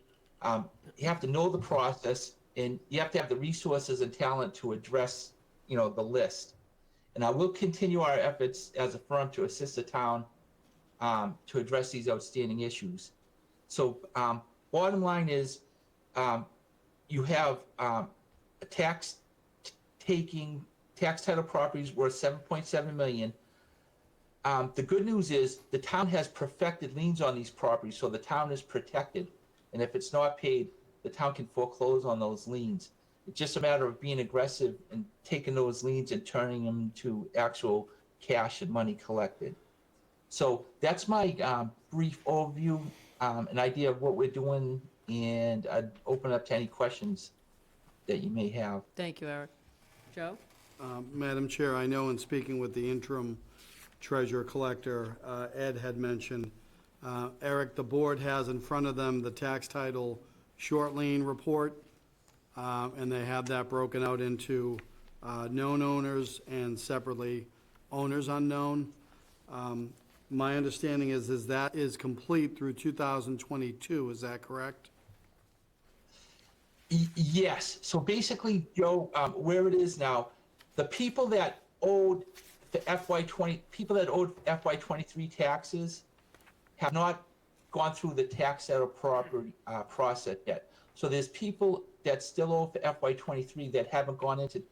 You have to know the process, and you have to have the resources and talent to address, the list. And I will continue our efforts as a firm to assist the town to address these outstanding issues. So bottom line is you have a tax title properties worth $7.7 million. The good news is the town has perfected liens on these properties, so the town is protected. And if it's not paid, the town can foreclose on those liens. It's just a matter of being aggressive and taking those liens and turning them to actual cash and money collected. So that's my brief overview, an idea of what we're doing, and I'd open up to any questions that you may have. Thank you, Eric. Joe? Madam Chair, I know in speaking with the interim treasurer collector, Ed had mentioned, Eric, the board has in front of them the tax title short lien report, and they have that broken out into known owners and separately owners unknown. My understanding is that is complete through 2022, is that correct? Yes. So basically, Joe, where it is now, the people that owed the FY23 taxes have not gone through the tax title property process yet. So there's people that still owe for FY23 that haven't gone into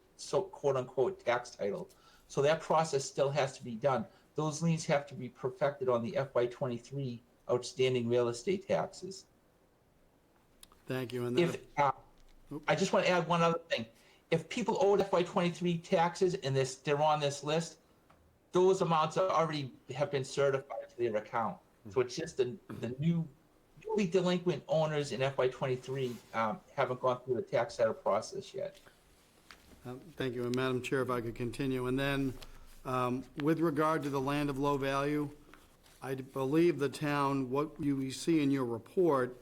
quote unquote tax title. So that process still has to be done. Those liens have to be perfected on the FY23 outstanding real estate taxes. Thank you. And I just want to add one other thing. If people owed FY23 taxes and they're on this list, those amounts already have been certified to their account. So it's just the newly delinquent owners in FY23 haven't gone through the tax title process yet. Thank you. And Madam Chair, if I could continue. And then, with regard to the land of low value, I believe the town, what you see in your report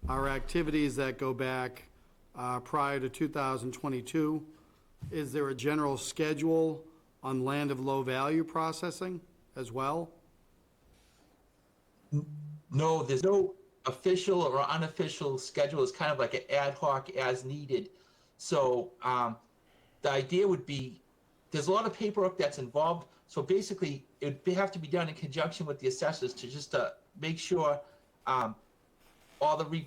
are activities that go back prior to 2022. Is there a general schedule on land of low value processing as well? No, there's no official or unofficial schedule. It's kind of like an ad hoc as needed. So the idea would be, there's a lot of paperwork that's involved. So basically, it would have to be done in conjunction with the assessors to just make sure all the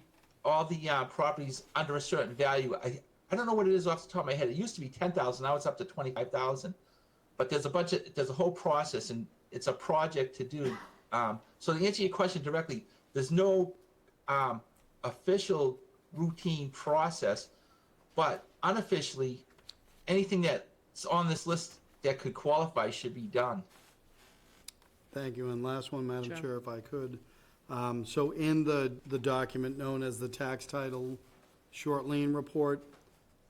properties under a certain value. I don't know what it is off the top of my head. It used to be 10,000. Now it's up to 25,000. But there's a whole process, and it's a project to do. So to answer your question directly, there's no official routine process, but unofficially, anything that's on this list that could qualify should be done. Thank you. And last one, Madam Sure. Chair, if I could. So in the document known as the tax title short lien report,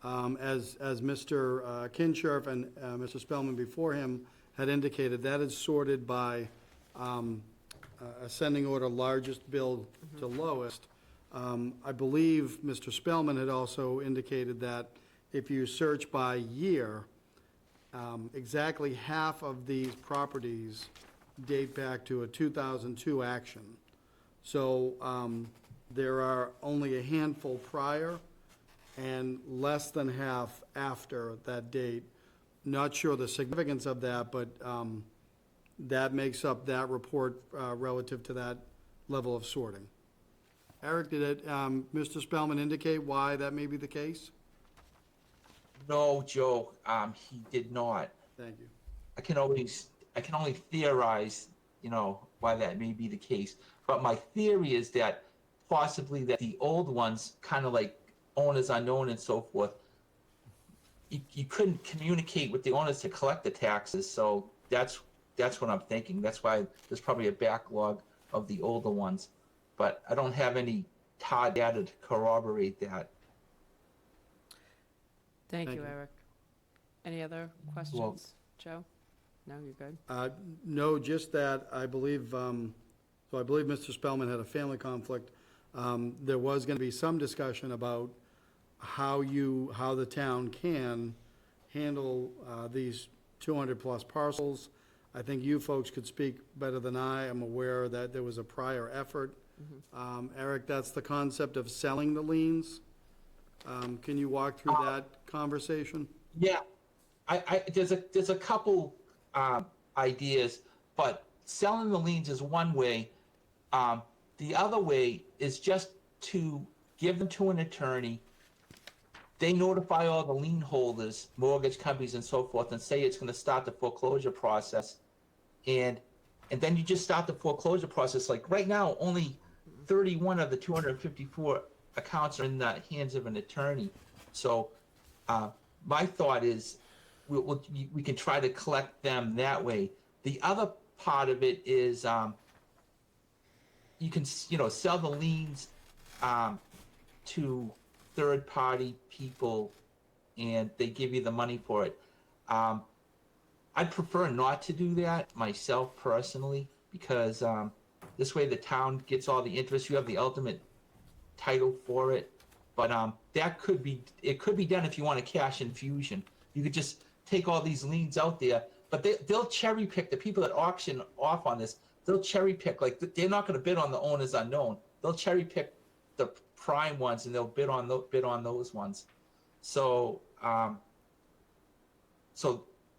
as Mr. Kinshirf and Mr. Spellman before him had indicated, that is sorted by ascending order, largest bill to lowest. I believe Mr. Spellman had also indicated that if you search by year, exactly half of these properties date back to a 2002 action. So there are only a handful prior and less than half after that date. Not sure the significance of that, but that makes up that report relative to that level of sorting. Eric, did Mr. Spellman indicate why that may be the case? No, Joe, he did not. Thank you. I can only theorize, why that may be the case. But my theory is that possibly that the old ones, kind of like owners unknown and so forth, you couldn't communicate with the owners to collect the taxes. So that's what I'm thinking. That's why there's probably a backlog of the older ones. But I don't have any hard data to corroborate that. Thank Thank you, you. Eric. Any other questions? Joe? No, you're good? No, just that I believe, I believe Mr. Spellman had a family conflict. There was going to be some discussion about how the town can handle these 200-plus parcels. I think you folks could speak better than I. I'm aware that there was a prior effort. Eric, that's the concept of selling the liens. Can you walk through that conversation? Yeah, there's a couple ideas, but selling the liens is one way. The other way is just to give them to an attorney. They notify all the lien holders, mortgage companies and so forth, and say it's going to start the foreclosure process. And then you just start the foreclosure process. Like right now, only 31 of the 254 accounts are in the hands of an attorney. So my thought is we can try to collect them that way. The other part of it is you can sell the liens to third-party people, and they give you the money for it. I'd prefer not to do that myself personally, because this way the town gets all the interest. You have the ultimate title for it. But it could be done if you want a cash infusion. You could just take all these liens out there, but they'll cherry pick the people that auction off on this. They'll cherry pick, like they're not going to bid on the owners unknown. They'll cherry pick the prime ones and they'll bid on those ones. So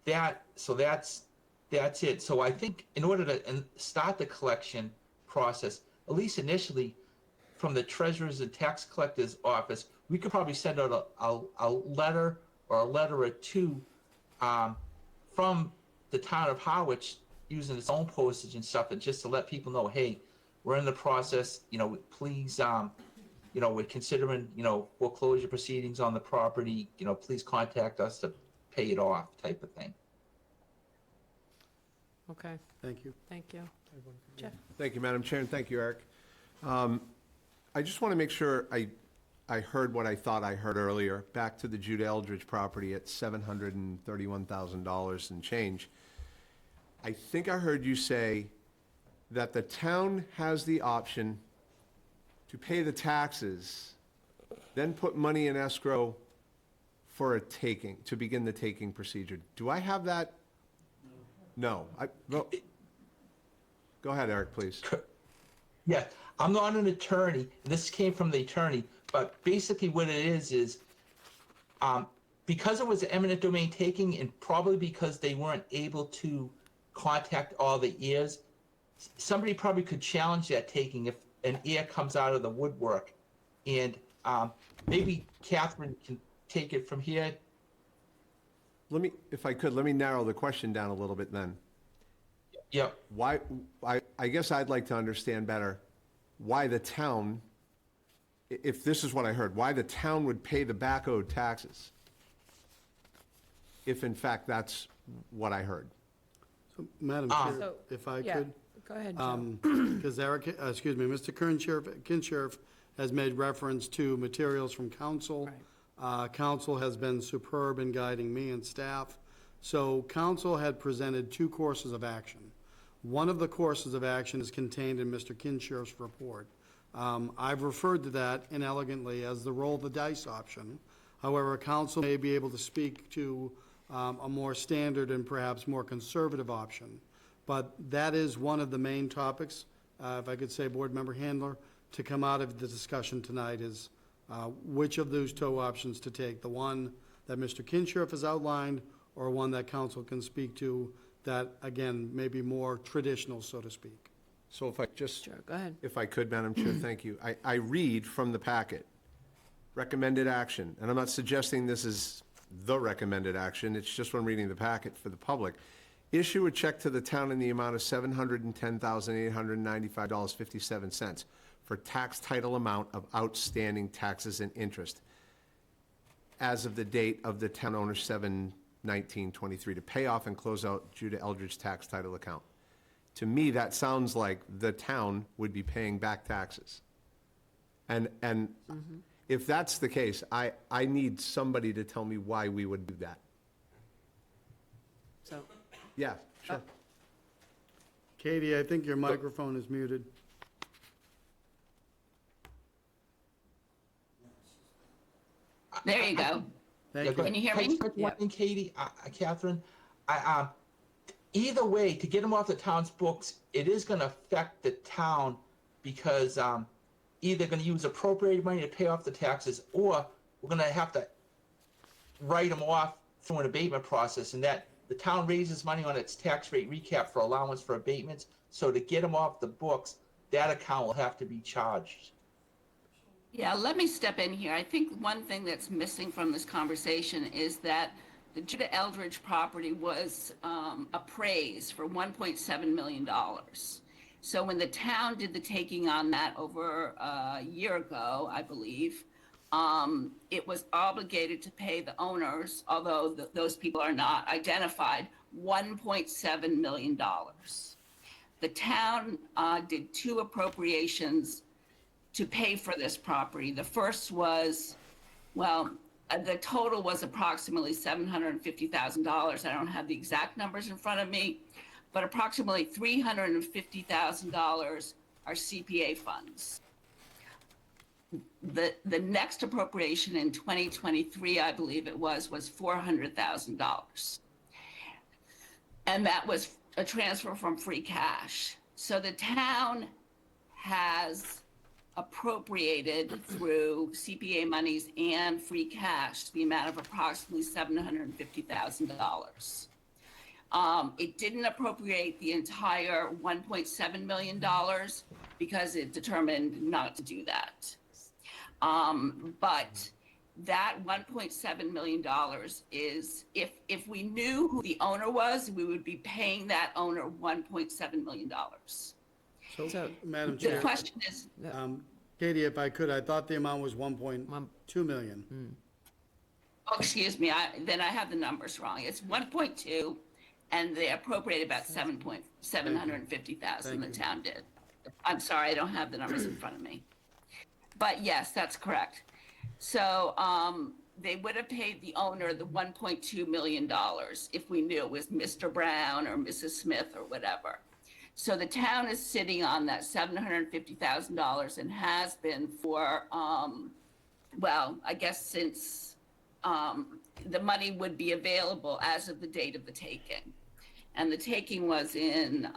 that's it. So I think in order to start the collection process, at least initially, from the treasurer's and tax collector's office, we could probably send out a letter or a letter or two from the town of Harwich using its own postage and stuff, and just to let people know, hey, we're in the process, please we're considering, foreclosure proceedings on the property, please contact us to pay it off type of thing. Okay, Thank you. thank you. Jeff? Thank you, Madam Chair, and thank you, Eric. I just want to make sure I heard what I thought I heard earlier, back to the Judah Eldridge property at $731,000 and change. I think I heard you say that the town has the option to pay the taxes, then put money in escrow for a taking, to begin the taking procedure. Do I have that? No. Go ahead, Eric, please. Yeah, I'm not an attorney. This came from the attorney, but basically what it is because it was an eminent domain taking, and probably because they weren't able to contact all the heirs, somebody probably could challenge that taking if an heir comes out of the woodwork. And maybe Catherine can take it from here. If I could, let me narrow the question down a little bit then. Yep. Why, I guess I'd like to understand better why the town, if this is what I heard, why the town would pay the back owed taxes, if in fact that's what I heard. So, Madam Chair, if I could. Go ahead, Joe. Because Mr. Kinshirf has made reference to materials from council. Council has been superb in guiding me and staff. So council had presented two courses of action. One of the courses of action is contained in Mr. Kinshirf's report. I've referred to that inelegantly as the roll the dice option. However, council may be able to speak to a more standard and perhaps more conservative option. But that is one of the main topics, if I could say, Board Member Handler, to come out of the discussion tonight is which of those two options to take, the one that Mr. Kinshirf has outlined or one that council can speak to that, again, may be more traditional, so to speak. So if I just, Sure, go ahead. if I could, Madam Chair, thank you. I read from the packet, recommended action, and I'm not suggesting this is the recommended action, it's just when reading the packet for the public. Issue a check to the town in the amount of $710,895.57 for tax title amount of outstanding taxes and interest as of the date of the town owner 7/19/23 to pay off and close out Judah Eldridge tax title account. To me, that sounds like the town would be paying back taxes. And if that's the case, I need somebody to tell me why we would do that. So, Yeah, sure. Katie, I think your microphone is muted. There you go. Thank you. Can you hear me? One thing, Katie, Catherine, either way, to get them off the town's books, it is going to affect the town because either going to use appropriated money to pay off the taxes, or we're going to have to write them off through an abatement process, and that the town raises money on its tax rate recap for allowance for abatements. So to get them off the books, that account will have to be charged. Yeah, let me step in here. I think one thing that's missing from this conversation is that the Judah Eldridge property was appraised for $1.7 million. So when the town did the taking on that over a year ago, I believe, it was obligated to pay the owners, although those people are not identified, $1.7 million. The town did two appropriations to pay for this property. The first was, the total was approximately $750,000. I don't have the exact numbers in front of me, but approximately $350,000 are CPA funds. The next appropriation in 2023, I believe it was $400,000. And that was a transfer from free cash. So the town has appropriated through CPA monies and free cash the amount of approximately $750,000. It didn't appropriate the entire $1.7 million because it determined not to do that. But that $1.7 million is, if we knew who the owner was, we would be paying that owner $1.7 million. So, Madam Chair. The question is, Katie, if I could, I thought the amount was 1.2 million. Oh, excuse me, then I have the numbers wrong. It's 1.2, and they appropriated about 750,000, the town did. I'm sorry, I don't have the numbers in front of me. But yes, that's correct. So, they would have paid the owner the $1.2 million if we knew it was Mr. Brown or Mrs. Smith or whatever. So the town is sitting on that $750,000 and has been for, well, I guess since the money would be available as of the date of the taking. And the taking was in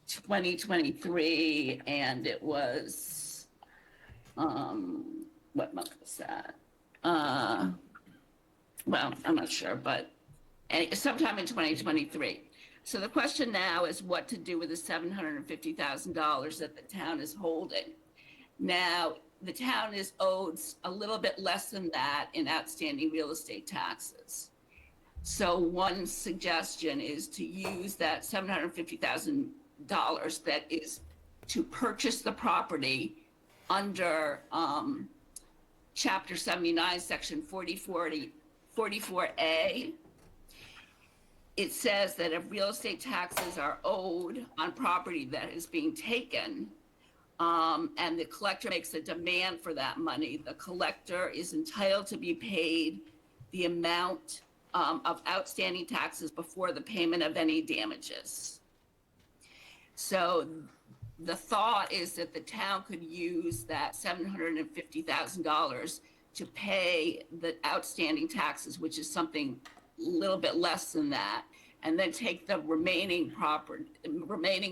2023, and it was, what month was that? Well, I'm not sure, but sometime in 2023. So the question now is what to do with the $750,000 that the town is holding. Now, the town is owed a little bit less than that in outstanding real estate taxes. So one suggestion is to use that $750,000 that is to purchase the property under Chapter 79, Section 44A. It says that if real estate taxes are owed on property that is being taken, and the collector makes a demand for that money, the collector is entitled to be paid the amount of outstanding taxes before the payment of any damages. So the thought is that the town could use that $750,000 to pay the outstanding taxes, which is something a little bit less than that, and then take the remaining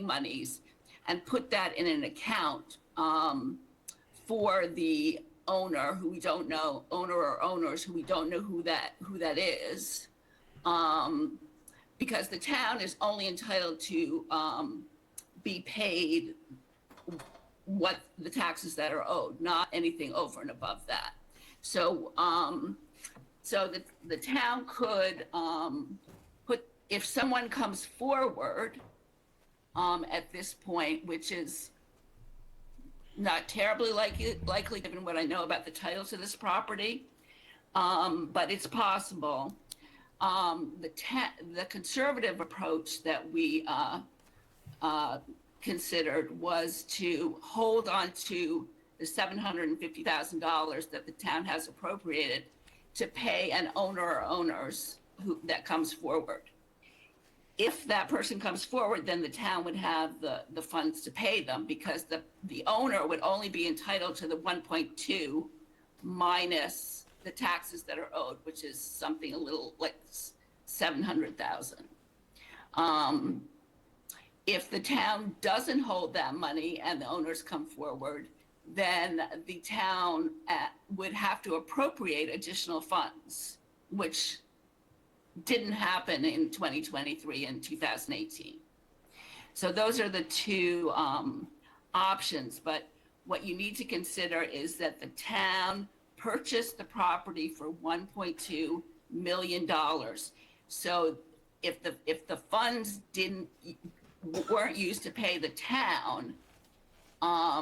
monies and put that in an account for the owner who we don't know, owner or owners who we don't know who that is, because the town is only entitled to be paid what the taxes that are owed, not anything over and above that. So, so the town could put, if someone comes forward at this point, which is not terribly likely given what I know about the titles of this property, but it's possible. The conservative approach that we considered was to hold on to the $750,000 that the town has appropriated to pay an owner or owners that comes forward. If that person comes forward, then the town would have the funds to pay them, because the owner would only be entitled to the 1.2 minus the taxes that are owed, which is something a little like 700,000. If the town doesn't hold that money and the owners come forward, then the town would have to appropriate additional funds, which didn't happen in 2023 and 2018. So those are the two options, but what you need to consider is that the town purchased the property for $1.2 million. So if the funds weren't used to pay the town, I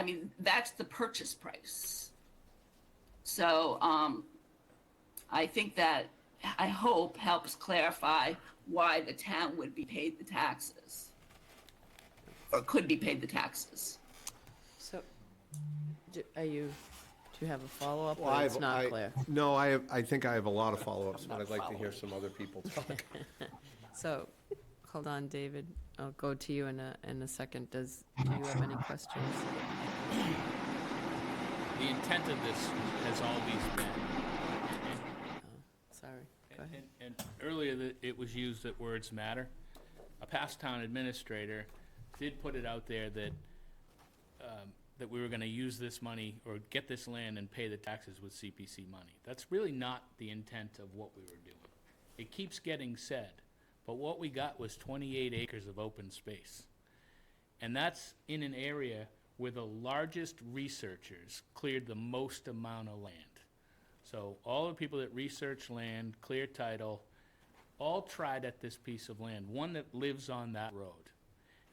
mean, that's the purchase price. So I think that, I hope, helps clarify why the town would be paid the taxes, or could be paid the taxes. So, do you have a follow-up, Well, or it's not clear? No, I think I have a lot of follow-ups, but I'd like to hear some other people talk. So, hold on, David. I'll go to you in a second. Do you have any questions? The intent of this has always been, Sorry, go ahead. and earlier it was used that words matter. A past town administrator did put it out there that that we were going to use this money or get this land and pay the taxes with CPC money. That's really not the intent of what we were doing. It keeps getting said, but what we got was 28 acres of open space. And that's in an area where the largest researchers cleared the most amount of land. So all the people that research land, clear title, all tried at this piece of land, one that lives on that road.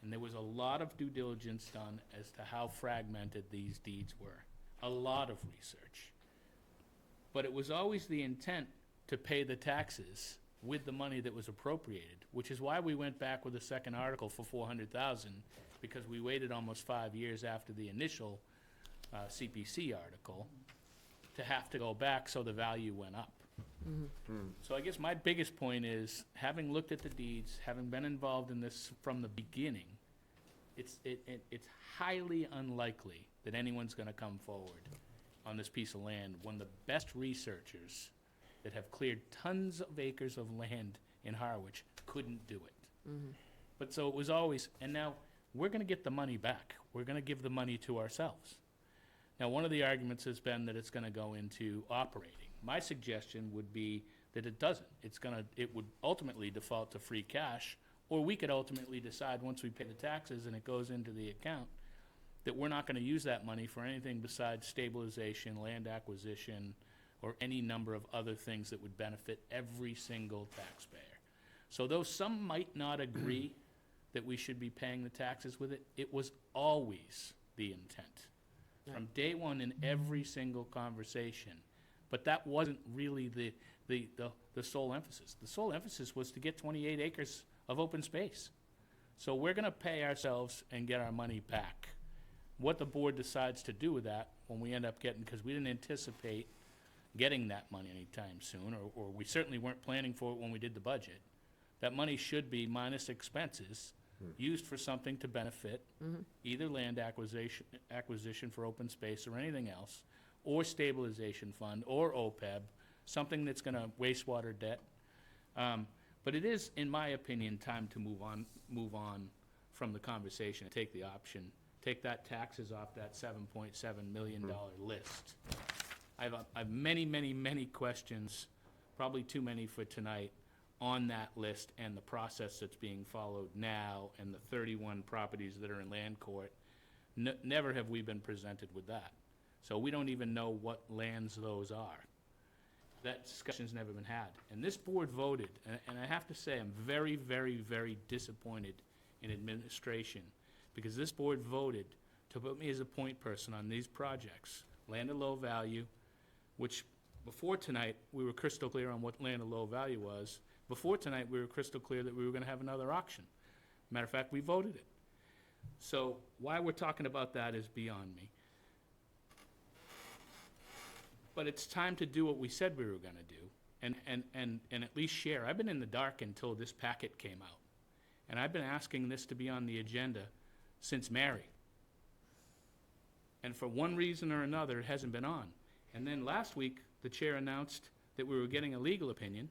And there was a lot of due diligence done as to how fragmented these deeds were. A lot of research. But it was always the intent to pay the taxes with the money that was appropriated, which is why we went back with a second article for 400,000, because we waited almost 5 years after the initial CPC article to have to go back, so the value went up. So I guess my biggest point is, having looked at the deeds, having been involved in this from the beginning, it's highly unlikely that anyone's gonna come forward on this piece of land when the best researchers that have cleared tons of acres of land in Harwich couldn't do it. But so it was always, and now we're gonna get the money back. We're gonna give the money to ourselves. Now, one of the arguments has been that it's gonna go into operating. My suggestion would be that it doesn't. It would ultimately default to free cash, or we could ultimately decide, once we pay the taxes and it goes into the account, that we're not gonna use that money for anything besides stabilization, land acquisition, or any number of other things that would benefit every single taxpayer. So though some might not agree that we should be paying the taxes with it, it was always the intent. From day one in every single conversation. But that wasn't really the sole emphasis. The sole emphasis was to get 28 acres of open space. So we're gonna pay ourselves and get our money back. What the board decides to do with that, when we end up getting, because we didn't anticipate getting that money anytime soon, or we certainly weren't planning for it when we did the budget, that money should be minus expenses, used for something to benefit either land acquisition for open space or anything else, or stabilization fund, or OPEB, something that's gonna wastewater debt. But it is, in my opinion, time to move on from the conversation and take the option, take that taxes off that $7.7 million list. I have many, many, many questions, probably too many for tonight, on that list and the process that's being followed now and the 31 properties that are in land court. Never have we been presented with that. So we don't even know what lands those are. That discussion's never been had. And this board voted, and I have to say, I'm very, very, very disappointed in administration, because this board voted to put me as a point person on these projects. Land of low value, which before tonight, we were crystal clear on what land of low value was. Before tonight, we were crystal clear that we were gonna have another auction. Matter of fact, we voted it. So why we're talking about that is beyond me. But it's time to do what we said we were gonna do, and at least share. I've been in the dark until this packet came out. And I've been asking this to be on the agenda since Mary. And for one reason or another, it hasn't been on. And then last week, the chair announced that we were getting a legal opinion.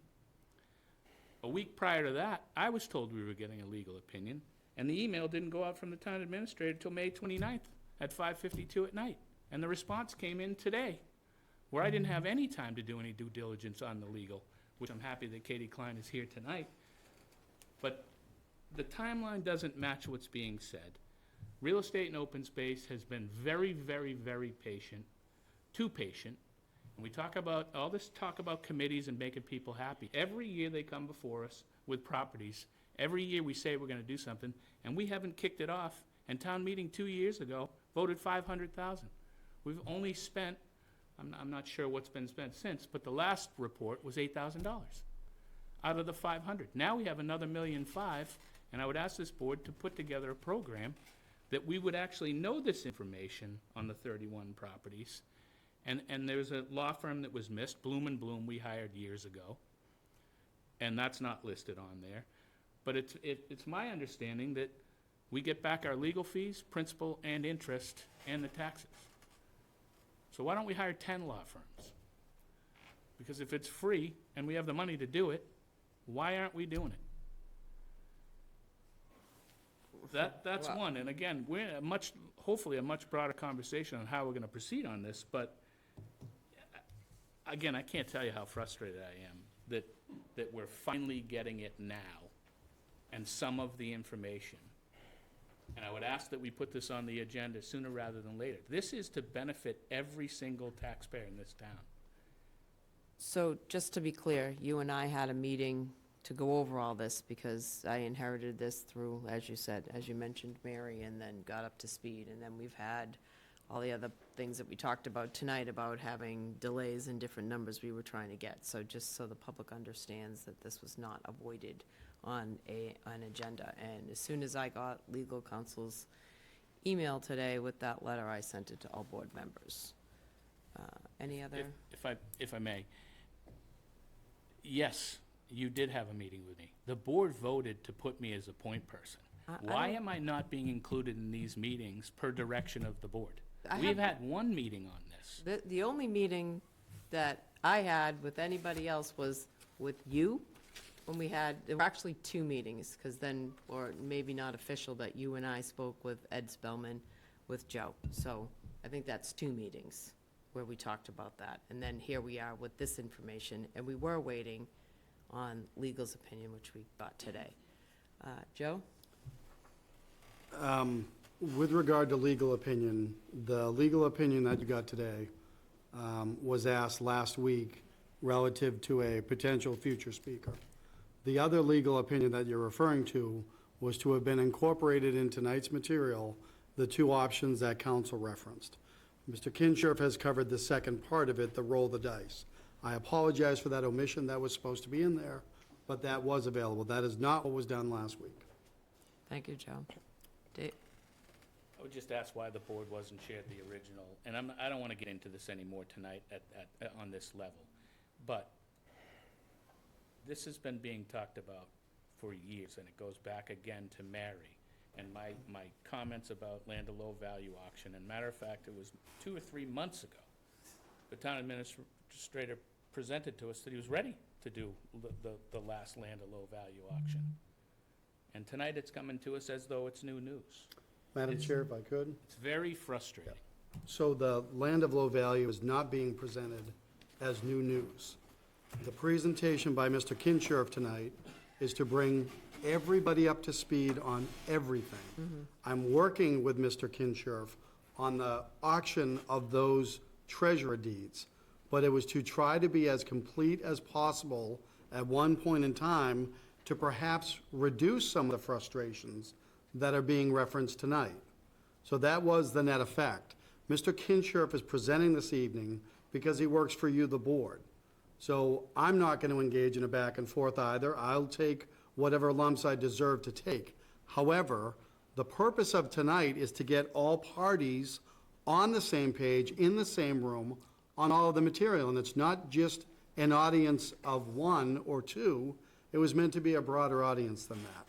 A week prior to that, I was told we were getting a legal opinion, and the email didn't go out from the town administrator till May 29th at 5:52 at night. And the response came in today, where I didn't have any time to do any due diligence on the legal, which I'm happy that Katie Klein is here tonight. But the timeline doesn't match what's being said. Real estate and open space has been very, very, very patient, too patient. And we talk about, all this talk about committees and making people happy. Every year they come before us with properties. Every year we say we're gonna do something, and we haven't kicked it off. And town meeting 2 years ago voted 500,000. We've only spent, I'm not sure what's been spent since, but the last report was $8,000 out of the 500. Now we have another $1.5 million, and I would ask this board to put together a program that we would actually know this information on the 31 properties. And there's a law firm that was missed, Bloom & Bloom, we hired years ago, and that's not listed on there. But it's my understanding that we get back our legal fees, principal and interest, and the taxes. So why don't we hire 10 law firms? Because if it's free and we have the money to do it, why aren't we doing it? That's one, and again, we're in hopefully a much broader conversation on how we're gonna proceed on this, but again, I can't tell you how frustrated I am that we're finally getting it now, and some of the information. And I would ask that we put this on the agenda sooner rather than later. This is to benefit every single taxpayer in this town. So just to be clear, you and I had a meeting to go over all this, because I inherited this through, as you said, as you mentioned, Mary, and then got up to speed. And then we've had all the other things that we talked about tonight about having delays in different numbers we were trying to get. So just so the public understands that this was not avoided on an agenda. And as soon as I got legal counsel's email today with that letter, I sent it to all board members. Any other? If I may, yes, you did have a meeting with me. The board voted to put me as a point person. Why am I not being included in these meetings per direction of the board? We've had one meeting on this. The only meeting that I had with anybody else was with you, when we had, there were actually 2 meetings, because then, or maybe not official, but you and I spoke with Ed Spellman, with Joe. So I think that's 2 meetings where we talked about that. And then here we are with this information, and we were waiting on legal's opinion, which we got today. Joe? With regard to legal opinion, the legal opinion that you got today was asked last week relative to a potential future speaker. The other legal opinion that you're referring to was to have been incorporated in tonight's material, the 2 options that council referenced. Mr. Kinshirf has covered the second part of it, the roll the dice. I apologize for that omission. That was supposed to be in there, but that was available. That is not what was done last week. Thank you, Joe. Dave? I would just ask why the board wasn't shared the original, and I don't want to get into this anymore tonight on this level, but this has been being talked about for years, and it goes back again to Mary and my comments about land of low value auction. And matter of fact, it was 2 or 3 months ago, the town administrator presented to us that he was ready to do the last land of low value auction. And tonight it's coming to us as though it's new news. Madam Chair, if I could. It's very frustrating. So the land of low value is not being presented as new news. The presentation by Mr. Kinshirf tonight is to bring everybody up to speed on everything. I'm working with Mr. Kinshirf on the auction of those treasurer deeds, but it was to try to be as complete as possible at one point in time to perhaps reduce some of the frustrations that are being referenced tonight. So that was the net effect. Mr. Kinshirf is presenting this evening because he works for you, the board. So I'm not going to engage in a back and forth either. I'll take whatever lumps I deserve to take. However, the purpose of tonight is to get all parties on the same page, in the same room, on all of the material. And it's not just an audience of 1 or 2. It was meant to be a broader audience than that.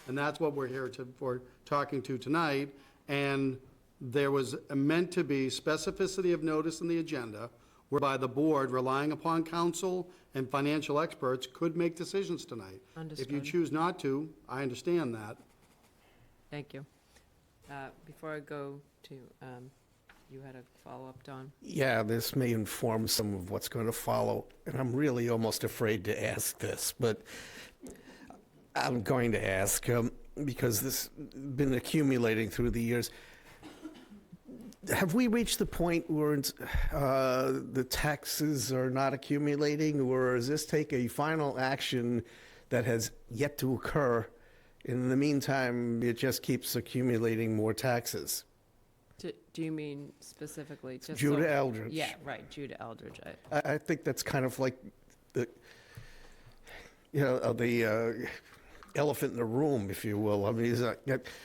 And that's what we're here for talking to tonight. And there was meant to be specificity of notice in the agenda, whereby the board, relying upon counsel and financial experts, could make decisions tonight. If you Understood. choose not to, I understand that. Thank you. Before I go to, you had a follow-up, Don? Yeah, this may inform some of what's going to follow, and I'm really almost afraid to ask this, but I'm going to ask, because this has been accumulating through the years. Have we reached the point where the taxes are not accumulating, or does this take a final action that has yet to occur? In the meantime, it just keeps accumulating more taxes. Do you mean specifically? Just Judah Eldridge. Yeah, right, Judah Eldridge. I think that's kind of like the, the elephant in the room, if you will. I mean,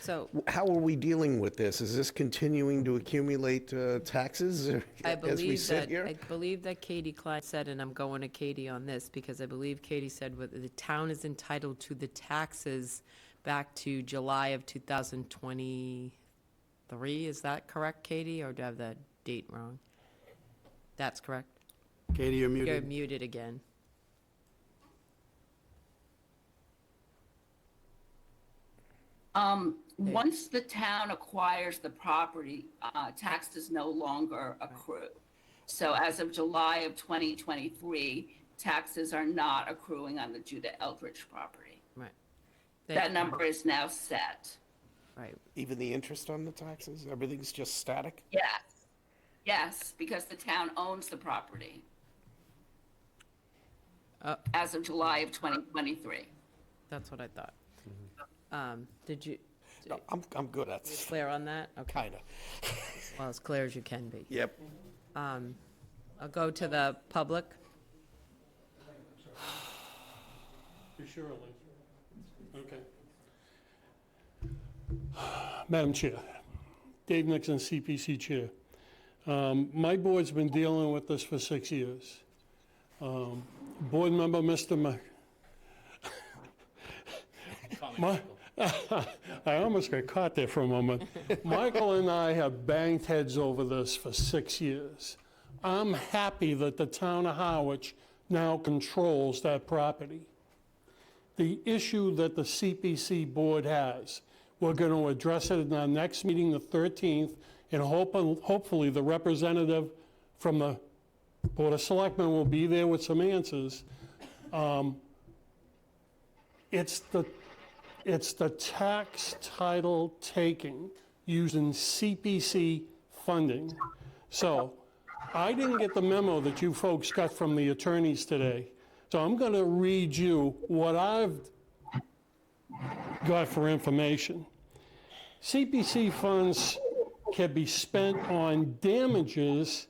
So how are we dealing with this? Is this continuing to accumulate taxes as we sit here? I believe that Katie Klein said, and I'm going to Katie on this, because I believe Katie said the town is entitled to the taxes back to July of 2023. Is that correct, Katie, or do I have that date wrong? That's correct. Katie, you're muted. You're muted again. Once the town acquires the property, taxes no longer accrue. So as of July of 2023, taxes are not accruing on the Judah Eldridge property. Right. That number is now set. Right. Even the interest on the taxes? Everything's just static? Yes. Yes, because the town owns the property. As of July of 2023. That's what I thought. Did you, No, I'm good at you clear on that? Okay. Kinda. Well, as clear as you can be. Yep. I'll go to the public. You sure, Elaine? Okay. Madam Chair, Dave Nixon, CPC Chair. My board's been dealing with this for 6 years. Board member, Mr. I almost got caught there for a moment. Michael and I have banged heads over this for 6 years. I'm happy that the town of Harwich now controls that property. The issue that the CPC board has, we're going to address it in our next meeting, the 13th, and hopefully the representative from the Board of Selectmen will be there with some answers. It's the tax title taking using CPC funding. So I didn't get the memo that you folks got from the attorneys today. So I'm going to read you what I've got for information. CPC funds can be spent on damages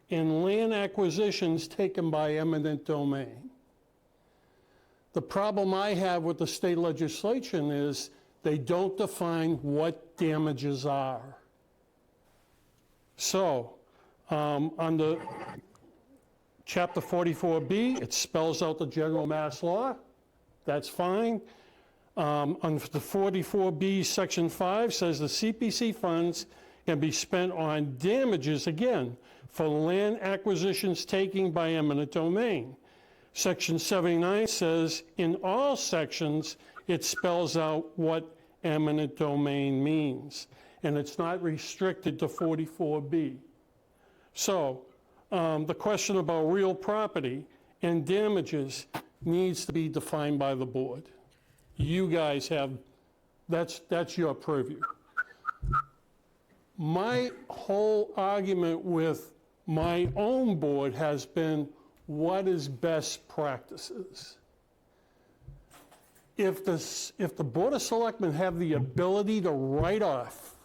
in land acquisitions taken by eminent domain. The problem I have with the state legislation is they don't define what damages are. So, under Chapter 44B, it spells out the general mass law. That's fine. Under the 44B, Section 5 says the CPC funds can be spent on damages, again, for land acquisitions taken by eminent domain. Section 79 says in all sections, it spells out what eminent domain means, and it's not restricted to 44B. So the question about real property and damages needs to be defined by the board. You guys have, that's your purview. My whole argument with my own board has been, what is best practices? If the Board of Selectmen have the ability to write off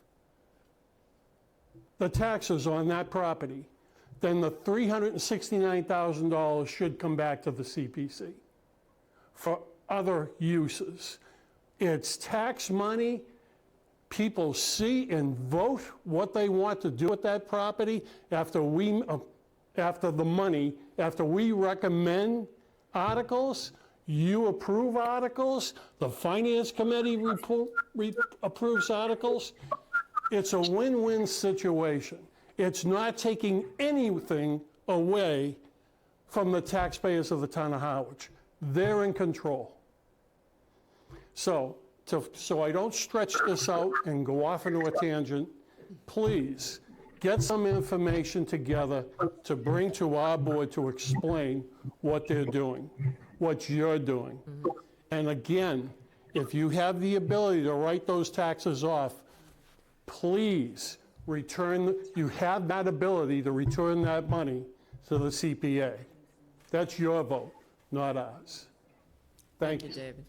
the taxes on that property, then the $369,000 should come back to the CPC for other uses. It's tax money. People see and vote what they want to do with that property after we recommend articles. You approve articles. The Finance Committee approves articles. It's a win-win situation. It's not taking anything away from the taxpayers of the town of Harwich. They're in control. So I don't stretch this out and go off into a tangent, please get some information together to bring to our board to explain what they're doing, what you're doing. And again, if you have the ability to write those taxes off, please return, you have that ability to return that money to the CPA. That's your vote, not ours. Thank you. David.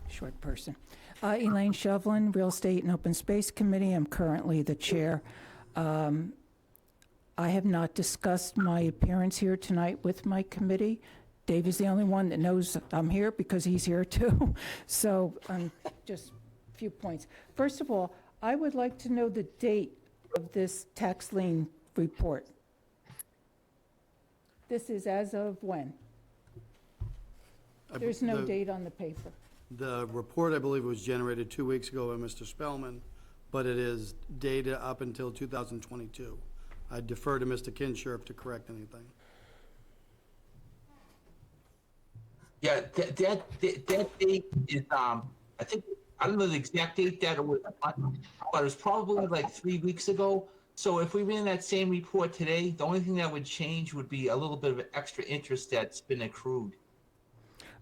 Short person. Elaine Shovlin, Real Estate and Open Space Committee. I'm currently the chair. I have not discussed my appearance here tonight with my committee. Dave is the only one that knows I'm here because he's here too. So just a few points. First of all, I would like to know the date of this tax lien report. This is as of when? There's no date on the paper. The report, I believe, was generated 2 weeks ago by Mr. Spellman, but it is dated up until 2022. I defer to Mr. Kinshirf to correct anything. Yeah, that date is, I think, I don't know the exact date that it was, but it was probably like 3 weeks ago. So if we ran that same report today, the only thing that would change would be a little bit of extra interest that's been accrued.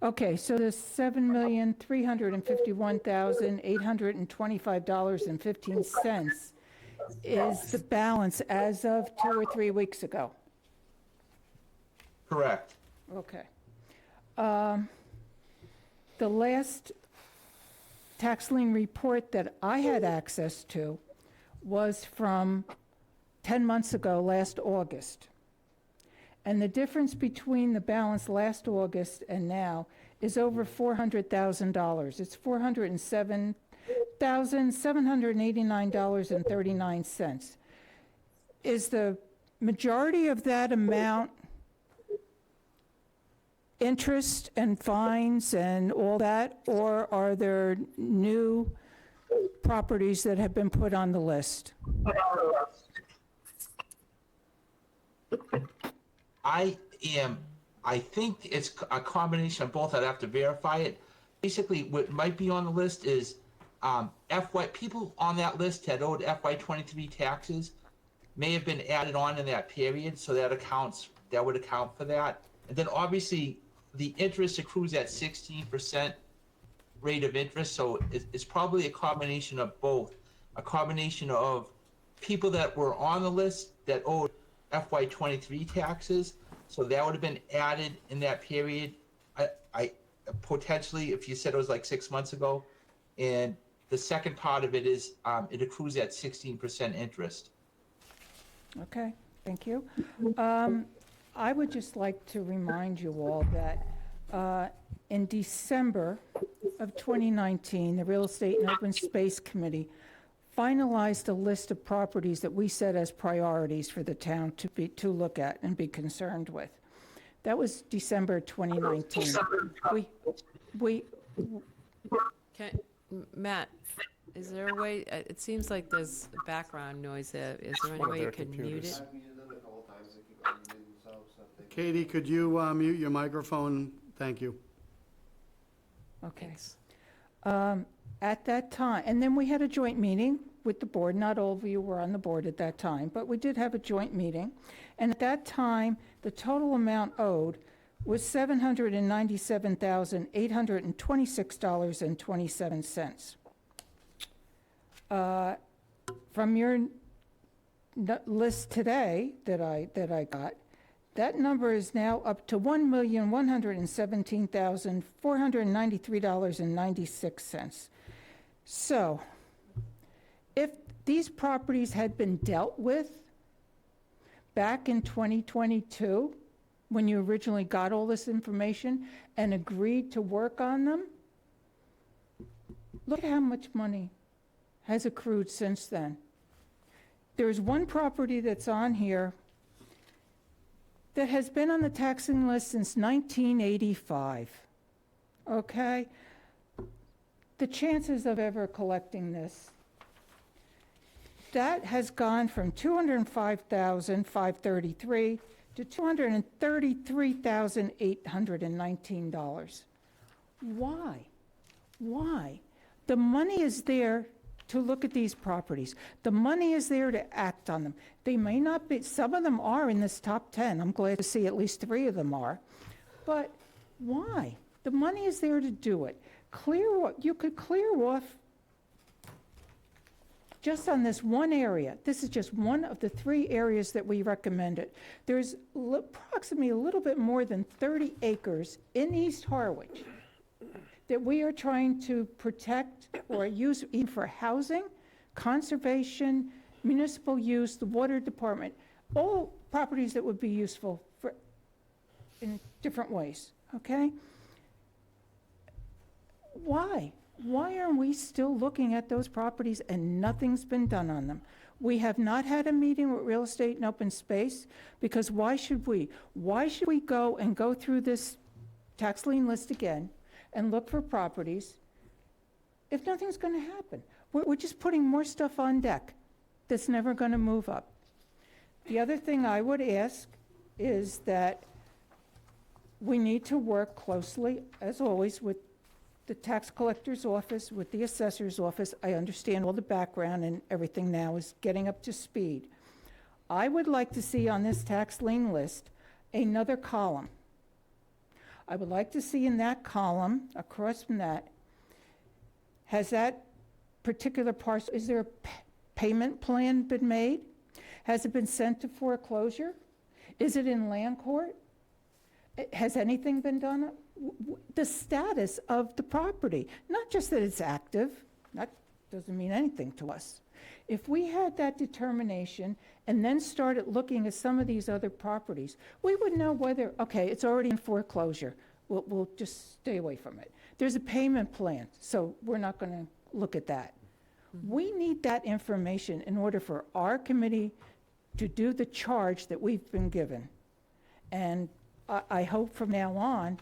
Okay, so the $7,351,825.15 is the balance as of 2 or 3 weeks ago. Correct. Okay. The last tax lien report that I had access to was from 10 months ago, last August. And the difference between the balance last August and now is over $400,000. It's $407,789.39. Is the majority of that amount interest and fines and all that, or are there new properties that have been put on the list? I think it's a combination of both. I'd have to verify it. Basically, what might be on the list is people on that list had owed FY23 taxes, may have been added on in that period, so that would account for that. And then obviously, the interest accrues at 16% rate of interest, so it's probably a combination of both. A combination of people that were on the list that owed FY23 taxes, so that would have been added in that period. I potentially, if you said it was like 6 months ago, and the second part of it is it accrues at 16% interest. Okay, thank you. I would just like to remind you all that in December of 2019, the Real Estate and Open Space Committee finalized a list of properties that we set as priorities for the town to look at and be concerned with. That was December 2019. Matt, is there a way, it seems like there's background noise there. Is there any way you can mute it? Katie, could you mute your microphone? Thank you. Okay. At that time, and then we had a joint meeting with the board. Not all of you were on the board at that time, but we did have a joint meeting. And at that time, the total amount owed was $797,826.27. From your list today that I got, that number is now up to $1,117,493.96. So, if these properties had been dealt with back in 2022, when you originally got all this information and agreed to work on them, look at how much money has accrued since then. There's one property that's on here that has been on the taxing list since 1985, okay? The chances of ever collecting this, that has gone from $205,533 to $233,819. Why? Why? The money is there to look at these properties. The money is there to act on them. They may not be, some of them are in this top 10. I'm glad to see at least 3 of them are. But why? The money is there to do it. You could clear off just on this one area. This is just one of the 3 areas that we recommended. There's approximately a little bit more than 30 acres in East Harwich that we are trying to protect or use even for housing, conservation, municipal use, the water department, all properties that would be useful for in different ways, okay? Why? Why are we still looking at those properties and nothing's been done on them? We have not had a meeting with Real Estate and Open Space, because why should we? Why should we go through this tax lien list again and look for properties if nothing's going to happen? We're just putting more stuff on deck that's never going to move up. The other thing I would ask is that we need to work closely, as always, with the tax collector's office, with the assessor's office. I understand all the background and everything now is getting up to speed. I would like to see on this tax lien list another column. I would like to see in that column, across from that, has that particular parcel, is there a payment plan been made? Has it been sent to foreclosure? Is it in land court? Has anything been done? The status of the property, not just that it's active, that doesn't mean anything to us. If we had that determination and then started looking at some of these other properties, we would know whether, okay, it's already in foreclosure, we'll just stay away from it. There's a payment plan, so we're not going to look at that. We need that information in order for our committee to do the charge that we've been given. And I hope from now on,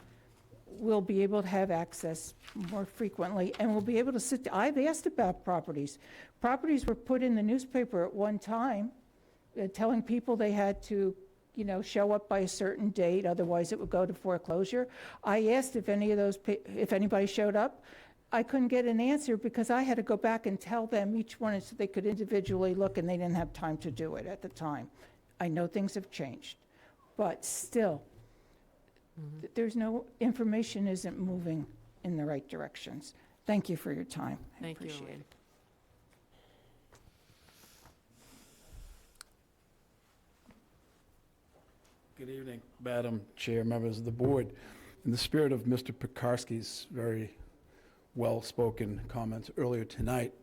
we'll be able to have access more frequently, and we'll be able to sit, I've asked about properties. Properties were put in the newspaper at one time, telling people they had to, show up by a certain date, otherwise it would go to foreclosure. I asked if if anybody showed up. I couldn't get an answer because I had to go back and tell them each one so they could individually look, and they didn't have time to do it at the time. I know things have changed, but still, there's no, information isn't moving in the right directions. Thank you for your time. I Thank you, appreciate Elaine. it. Good evening, Madam Chair, members of the board. In the spirit of Mr. Pekarsky's very well-spoken comments earlier tonight,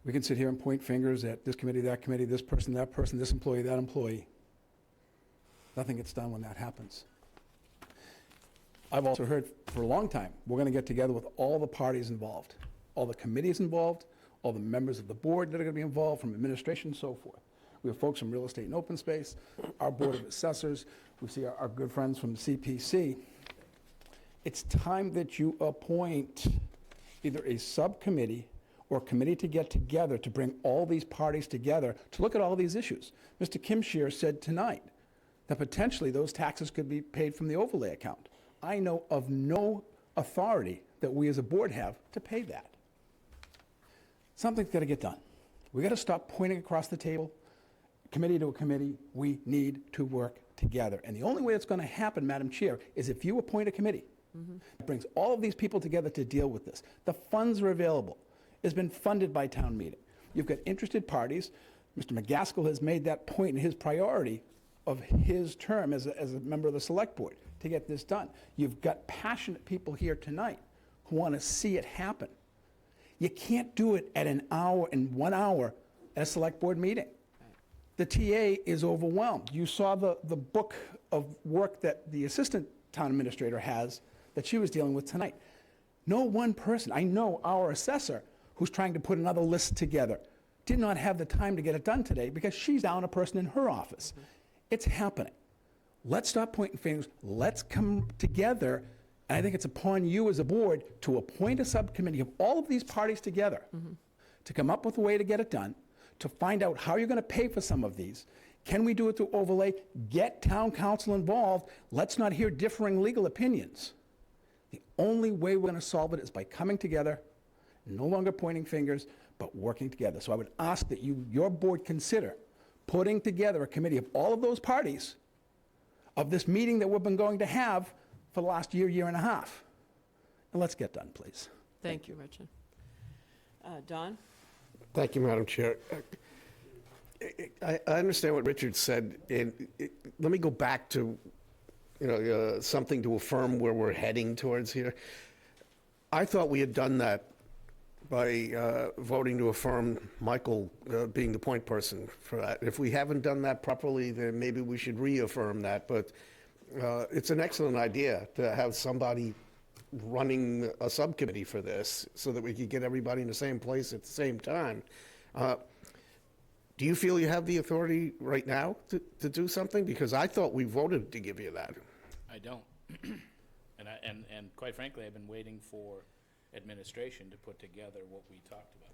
we can sit here and point fingers at this committee, this person, this employee, that employee. Nothing gets done when that happens. I've also heard for a long time, we're going to get together with all the parties involved, all the committees involved, all the members of the board that are going to be involved, from administration and so forth. We have folks from real estate and open space, our board of assessors, we see our good friends from CPC. It's time that you appoint either a subcommittee or a committee to get together to bring all these parties together to look at all these issues. Mr. Kimshire said tonight that potentially those taxes could be paid from the overlay account. I know of no authority that we as a board have to pay that. Something's got to get done. We got to stop pointing across the table, committee to a committee. We need to work together. And the only way it's going to happen, Madam Chair, is if you appoint a committee that brings all of these people together to deal with this. The funds are available. It's been funded by town meeting. You've got interested parties. Mr. McGaskill has made that point in his priority of his term as a member of the select board to get this done. You've got passionate people here tonight who want to see it happen. You can't do it at an hour and 1 hour at a select board meeting. The TA is overwhelmed. You saw the book of work that the assistant town administrator has that she was dealing with tonight. No one person, I know our assessor who's trying to put another list together, did not have the time to get it done today because she's down a person in her office. It's happening. Let's stop pointing fingers. Let's come together. And I think it's upon you as a board to appoint a subcommittee of all of these parties together to come up with a way to get it done, to find out how you're going to pay for some of these. Can we do it through overlay? Get town council involved. Let's not hear differing legal opinions. The only way we're going to solve it is by coming together, no longer pointing fingers, but working together. So I would ask that your board consider putting together a committee of all of those parties of this meeting that we've been going to have for the last year and a half. And let's get done, please. Thank you, Richard. Don? Thank you, Madam Chair. I understand what Richard said, and let me go back to, something to affirm where we're heading towards here. I thought we had done that by voting to affirm Michael being the point person for that. If we haven't done that properly, then maybe we should reaffirm that. But it's an excellent idea to have somebody running a subcommittee for this so that we could get everybody in the same place at the same time. Do you feel you have the authority right now to do something? Because I thought we voted to give you that. I don't. And quite frankly, I've been waiting for administration to put together what we talked about.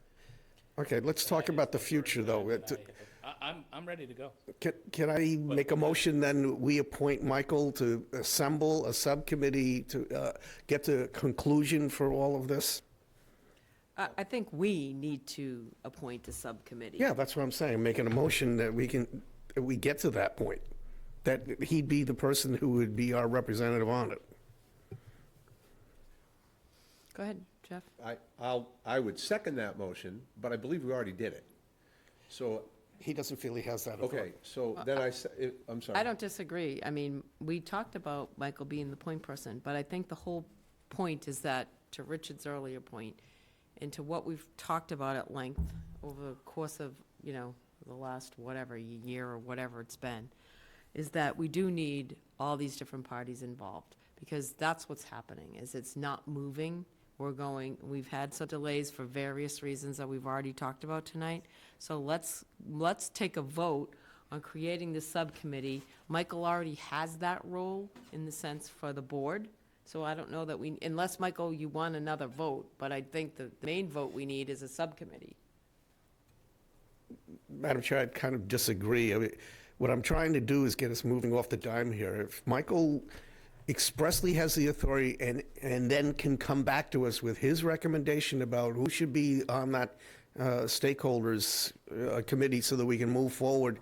Okay, let's talk about the future, though. I'm ready to go. Can I make a motion, then we appoint Michael to assemble a subcommittee to get to a conclusion for all of this? I think we need to appoint a subcommittee. Yeah, that's what I'm saying, making a motion that we get to that point, that he'd be the person who would be our representative on it. Go ahead, Jeff. I would second that motion, but I believe we already did it. So, He doesn't feel he has that authority. okay, so then I'm sorry. I don't disagree. I mean, we talked about Michael being the point person, but I think the whole point is that, to Richard's earlier point, and to what we've talked about at length over the course of, the last whatever, year or whatever it's been, is that we do need all these different parties involved, because that's what's happening, is it's not moving. We've had some delays for various reasons that we've already talked about tonight. So let's take a vote on creating the subcommittee. Michael already has that role in the sense for the board. So I don't know that unless, Michael, you want another vote, but I think the main vote we need is a subcommittee. Madam Chair, I'd kind of disagree. I mean, what I'm trying to do is get us moving off the dime here. If Michael expressly has the authority and then can come back to us with his recommendation about who should be on that stakeholders committee so that we can move forward,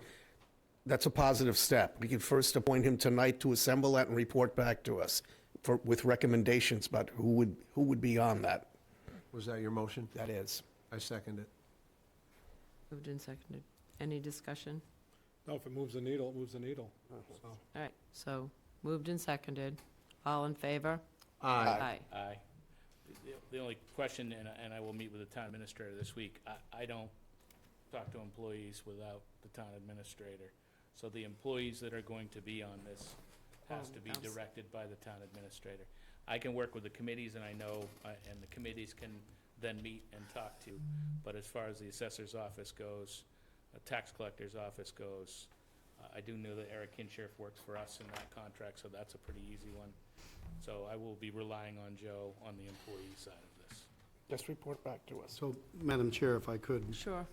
that's a positive step. We can first appoint him tonight to assemble that and report back to us with recommendations about who would be on that. Was that your motion? That is. I second it. Moved and seconded. Any discussion? No, if it moves the needle, it moves the needle. So, All right, so moved and seconded. All in favor? Aye. Aye. The only question, and I will meet with the town administrator this week, I don't talk to employees without the town administrator. So the employees that are going to be on this has to be directed by the town administrator. I can work with the committees, and I know, and the committees can then meet and talk to, but as far as the assessor's office goes, tax collector's office goes, I do know that Eric Kinshirf works for us in that contract, so that's a pretty easy one. So I will be relying on Joe on the employee side of this. Just report back to us. So, Madam Chair, if I could, Sure.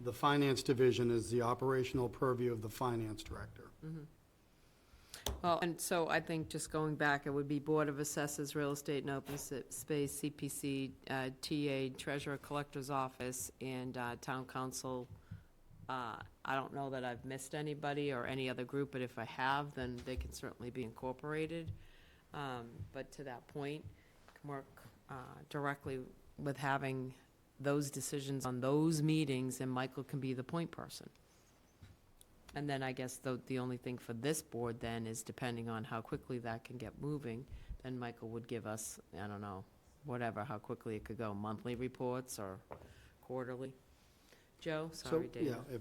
the Finance Division is the operational purview of the Finance Director. Well, and so I think just going back, it would be Board of Assessors, Real Estate and Open Space, CPC, TA, Treasurer Collector's Office, and Town Council. I don't know that I've missed anybody or any other group, but if I have, then they can certainly be incorporated. But to that point, can work directly with having those decisions on those meetings, and Michael can be the point person. And then I guess the only thing for this board then is, depending on how quickly that can get moving, then Michael would give us, I don't know, whatever, how quickly it could go, monthly reports or quarterly. Joe, sorry, So, Dana. yeah,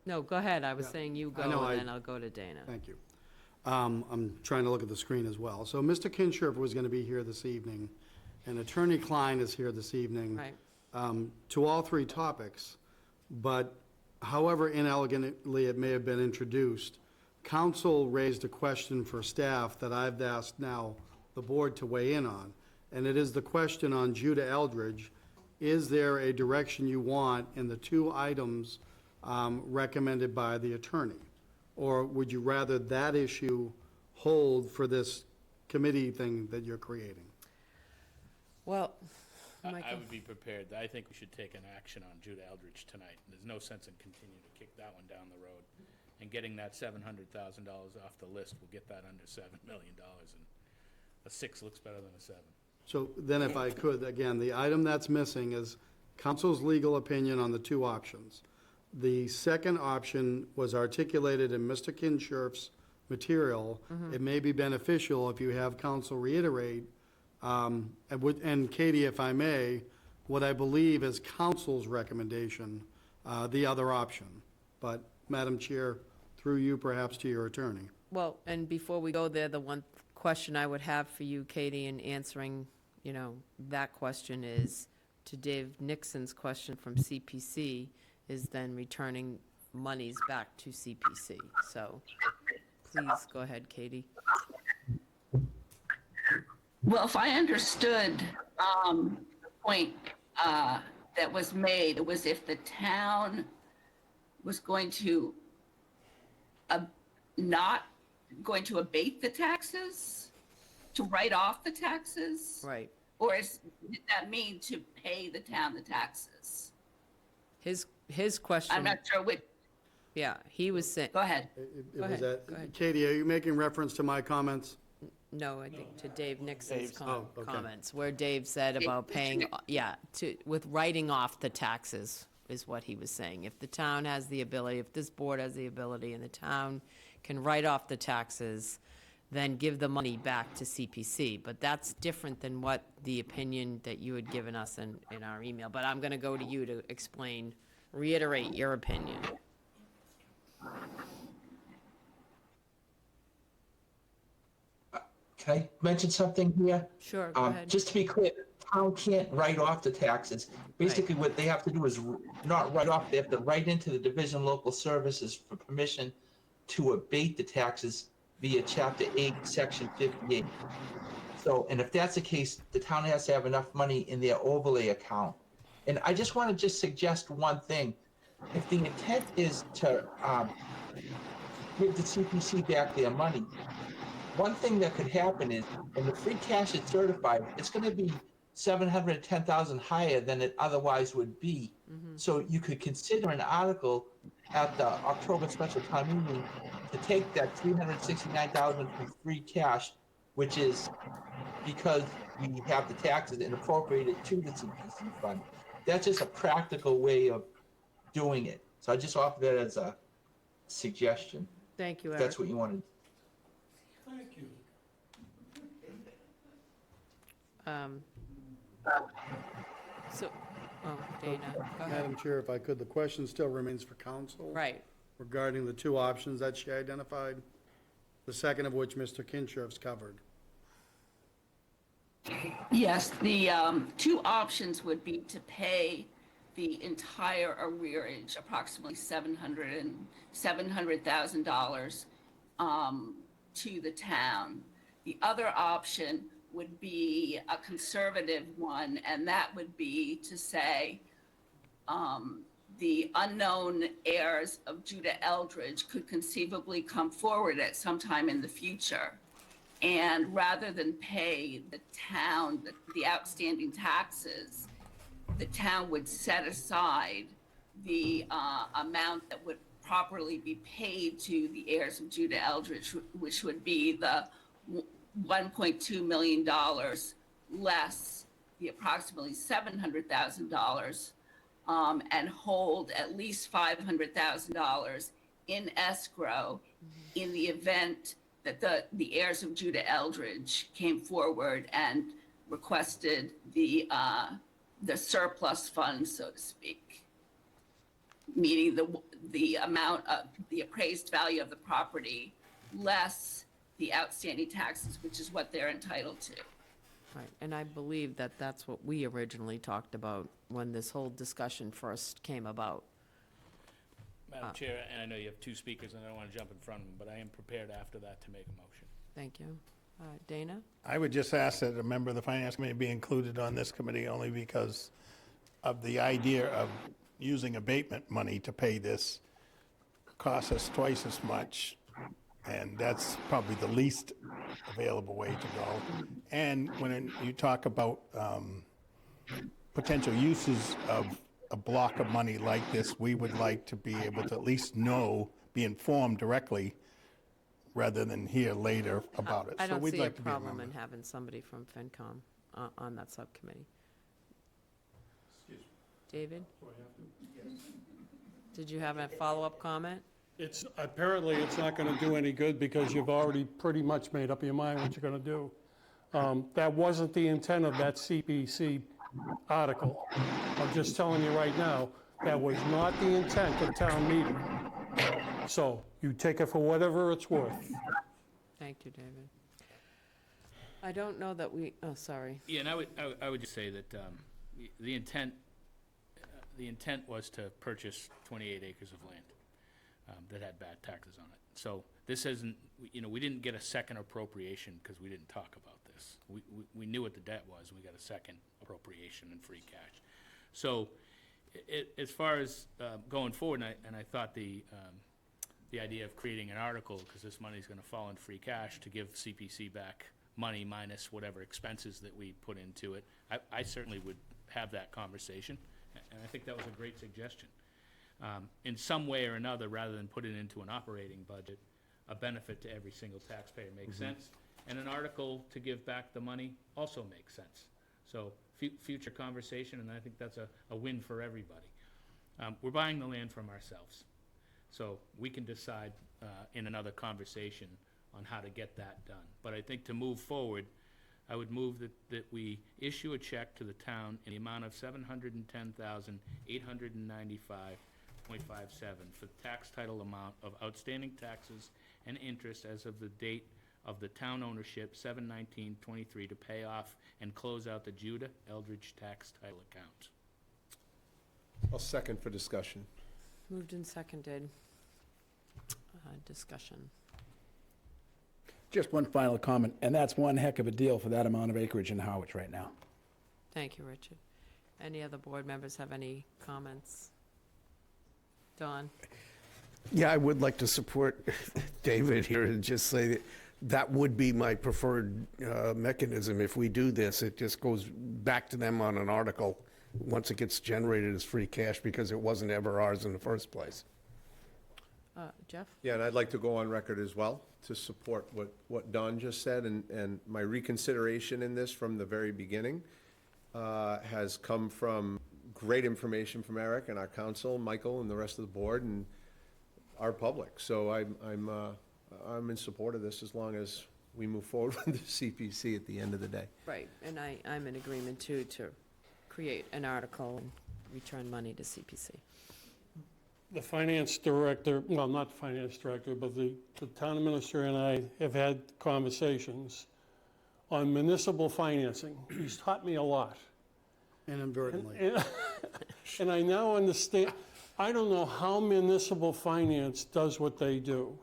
No, go ahead, I was Yeah. saying you go, I know, and then I'll go to Dana. Thank you. I'm trying to look at the screen as well. So Mr. Kinshirf was going to be here this evening, and Attorney Klein is here this evening. Right. To all three topics, but however inelegantly it may have been introduced, council raised a question for staff that I've asked now the board to weigh in on, and it is the question on Judah Eldridge. Is there a direction you want in the two items recommended by the attorney? Or would you rather that issue hold for this committee thing that you're creating? Well, I Michael, would be prepared. I think we should take an action on Judah Eldridge tonight. There's no sense in continuing to kick that one down the road. And getting that $700,000 off the list will get that under $7 million. And a 6 looks better than a 7. So then if I could, again, the item that's missing is council's legal opinion on the two options. The second option was articulated in Mr. Kinshirf's material. It may be beneficial if you have council reiterate, and Katie, if I may, what I believe is council's recommendation, the other option. But, Madam Chair, through you perhaps to your attorney. well, and before we go there, the one question I would have for you, Katie, in answering, that question is, to Dave Nixon's question from CPC, is then returning monies back to CPC. So please go ahead, Katie. Well, if I understood the point that was made, it was if the town was going to not going to abate the taxes, to write off the taxes? Right. Or did that mean to pay the town the taxes? His question. I'm not sure which. Yeah, he was saying. Go ahead. It Go was ahead, that- go ahead. Katie, are you making reference to my comments? No, I think to Dave Nixon's Dave's. Oh, okay. comments, where Dave said about paying, with writing off the taxes, is what he was saying. If the town has the ability, if this board has the ability, and the town can write off the taxes, then give the money back to CPC. But that's different than what the opinion that you had given us in our email. But I'm gonna go to you to explain, reiterate your opinion. Can I mention something here? Sure, go ahead. Just to be clear, town can't write off the taxes. Basically, what they have to do is not write off, they have to write into the Division of Local Services for permission to abate the taxes via Chapter 8, Section 58. So, and if that's the case, the town has to have enough money in their overlay account. And I just want to suggest one thing. If the intent is to give the CPC back their money, one thing that could happen is, when the free cash is certified, it's going to be $710,000 higher than it otherwise would be. So you could consider an article at the October special town meeting to take that $369,000 from free cash, which is because we have the taxes, and appropriate it to the CPC fund. That's just a practical way of doing it. So I just offer that as a suggestion. Thank you, If Eric. that's what you wanted. Thank you. So, Dana, go ahead. Madam Chair, if I could, the question still remains for council. Right. Regarding the two options that she identified, the second of which Mr. Kinshirf's covered. Yes, the two options would be to pay the entire arrearage, approximately $700,000 to the town. The other option would be a conservative one, and that would be to say the unknown heirs of Judah Eldridge could conceivably come forward at some time in the future. And rather than pay the town the outstanding taxes, the town would set aside the amount that would properly be paid to the heirs of Judah Eldridge, which would be the $1.2 million less the approximately $700,000, and hold at least $500,000 in escrow in the event that the heirs of Judah Eldridge came forward and requested the surplus funds, so to speak, meaning the amount of the appraised value of the property less the outstanding taxes, which is what they're entitled to. Right, and I believe that that's what we originally talked about when this whole discussion first came about. Madam Chair, and I know you have two speakers, and I don't want to jump in front of them, but I am prepared after that to make a motion. Thank you. Dana? I would just ask that a member of the Finance Committee be included on this committee only because of the idea of using abatement money to pay this costs us twice as much, and that's probably the least available way to go. And when you talk about potential uses of a block of money like this, we would like to be able to at least know, be informed directly, rather than hear later about it. I So don't we'd see a like to be a problem member. in having somebody from FinCom on that subcommittee. David? Did you have a follow-up comment? Apparently, it's not going to do any good because you've already pretty much made up your mind what you're going to do. That wasn't the intent of that CPC article. I'm just telling you right now, that was not the intent of town meeting. So you take it for whatever it's worth. Thank you, David. I don't know that oh, sorry. Yeah, and I would just say that the intent was to purchase 28 acres of land that had bad taxes on it. So this isn't, we didn't get a second appropriation because we didn't talk about this. We knew what the debt was, and we got a second appropriation in free cash. So as far as going forward, and I thought the idea of creating an article, because this money's going to fall in free cash, to give CPC back money minus whatever expenses that we put into it, I certainly would have that conversation, and I think that was a great suggestion. In some way or another, rather than put it into an operating budget, a benefit to every single taxpayer makes sense. And an article to give back the money also makes sense. So future conversation, and I think that's a win for everybody. We're buying the land from ourselves, so we can decide in another conversation on how to get that done. But I think to move forward, I would move that we issue a check to the town in the amount of $710,895.57 for the tax title amount of outstanding taxes and interest as of the date of the town ownership, 7/19/23, to pay off and close out the Judah Eldridge tax title account. I'll second for discussion. Moved and seconded. Discussion. Just one final comment, and that's one heck of a deal for that amount of acreage in Harwich right now. Thank you, Richard. Any other board members have any comments? Don? Yeah, I would like to support David here and just say that that would be my preferred mechanism. If we do this, it just goes back to them on an article once it gets generated as free cash because it wasn't ever ours in the first place. Jeff? Yeah, and I'd like to go on record as well to support what Don just said, and my reconsideration in this from the very beginning has come from great information from Eric and our council, Michael, and the rest of the board, and our public. So I'm in support of this as long as we move forward with the CPC at the end of the day. Right, and I'm in agreement too, to create an article and return money to CPC. The finance director, well, not the finance director, but the town administrator and I have had conversations on municipal financing. He's taught me a lot. Inadvertently. And I now understand, I don't know how municipal finance does what they do.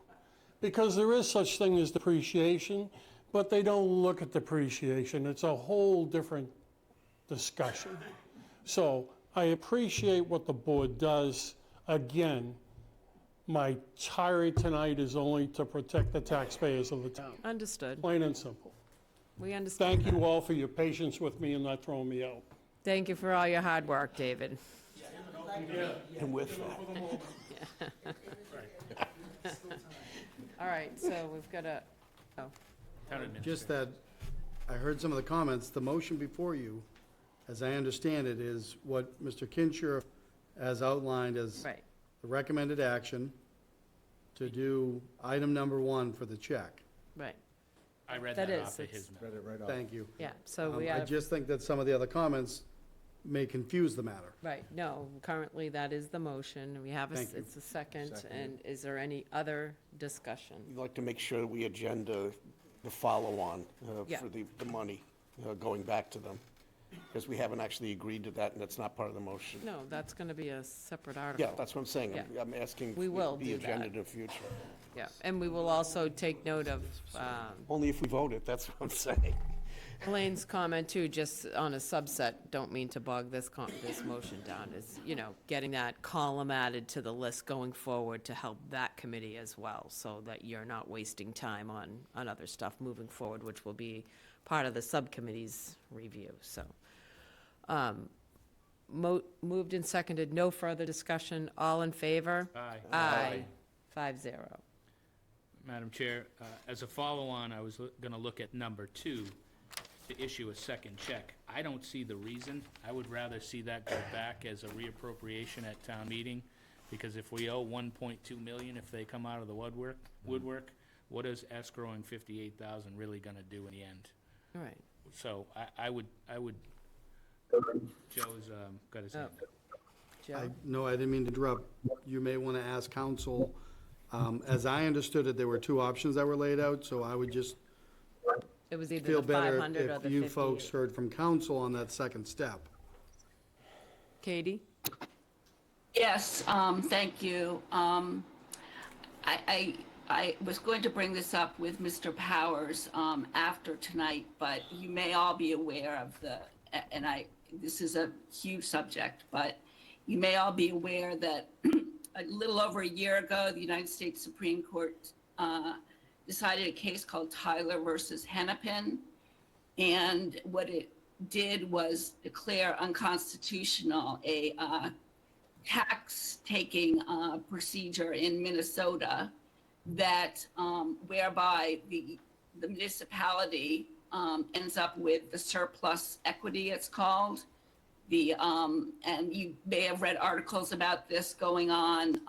Because there is such thing as depreciation, but they don't look at depreciation. It's a whole different discussion. So I appreciate what the board does. Again, my tirade tonight is only to protect the taxpayers of the town. Understood. Plain and simple. We understand. Thank you all for your patience with me and not throwing me out. Thank you for all your hard work, David. And with that. All right, so we've got a, Town administrator. Just that, I heard some of the comments. The motion before you, as I understand it, is what Mr. Kincher has outlined as right, the recommended action to do item number 1 for the check. right. I read That that is, off of it's- his note. Read it right off. Thank you. Yeah, so we I have, just think that some of the other comments may confuse the matter. right, no, currently that is the motion. We have, Thank you. it's a second, Seconded. and is there any other discussion? We'd like to make sure we agenda the follow-on Yeah. for the money going back to them. Because we haven't actually agreed to that, and that's not part of the motion. No, that's going to be a separate article. Yeah, that's what I'm saying. Yeah. I'm asking We will the do agenda that. in the future. Yeah, and we will also take note of Only if we vote it, that's what I'm saying. Elaine's comment too, just on a subset, don't mean to bog this motion down, is, getting that column added to the list going forward to help that committee as well, so that you're not wasting time on other stuff moving forward, which will be part of the subcommittee's review, so. Moved and seconded, no further discussion, all in favor? Aye. Aye. 5-0. Madam Chair, as a follow-on, I was going to look at number 2, to issue a second check. I don't see the reason. I would rather see that go back as a reappropriation at town meeting, because if we owe 1.2 million, if they come out of the woodwork, what is escrowing 58,000 really going to do in the end? All right. So I would, Joe's got his hand up. Joe? No, I didn't mean to interrupt. You may want to ask counsel. As I understood it, there were 2 options that were laid out, so I would just It was either feel the better 500 or the if you folks 58. heard from counsel on that second step. Katie? Yes, thank you. I was going to bring this up with Mr. Powers after tonight, but you may all be aware of this is a huge subject, but you may all be aware that a little over a year ago, the United States Supreme Court decided a case called Tyler versus Hennepin. And what it did was declare unconstitutional a tax-taking procedure in Minnesota that whereby the the municipality ends up with the surplus equity, it's called. And you may have read articles about this going on.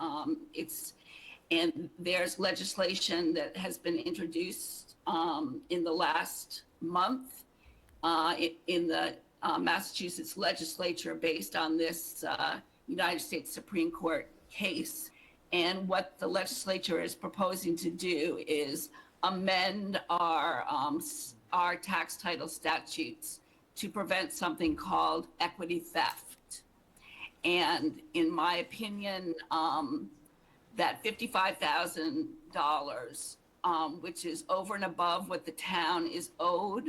And there's legislation that has been introduced in the last month in the Massachusetts legislature based on this United States Supreme Court case. And what the legislature is proposing to do is amend our tax title statutes to prevent something called equity theft. And in my opinion, that $55,000, which is over and above what the town is owed,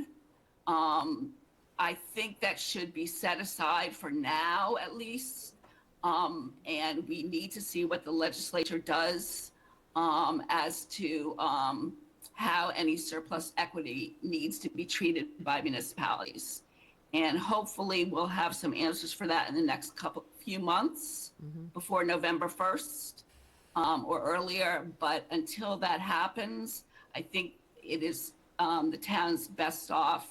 I think that should be set aside for now, at least. And we need to see what the legislature does as to how any surplus equity needs to be treated by municipalities. And hopefully we'll have some answers for that in the next few months before November 1st or earlier. But until that happens, I think it is the town's best off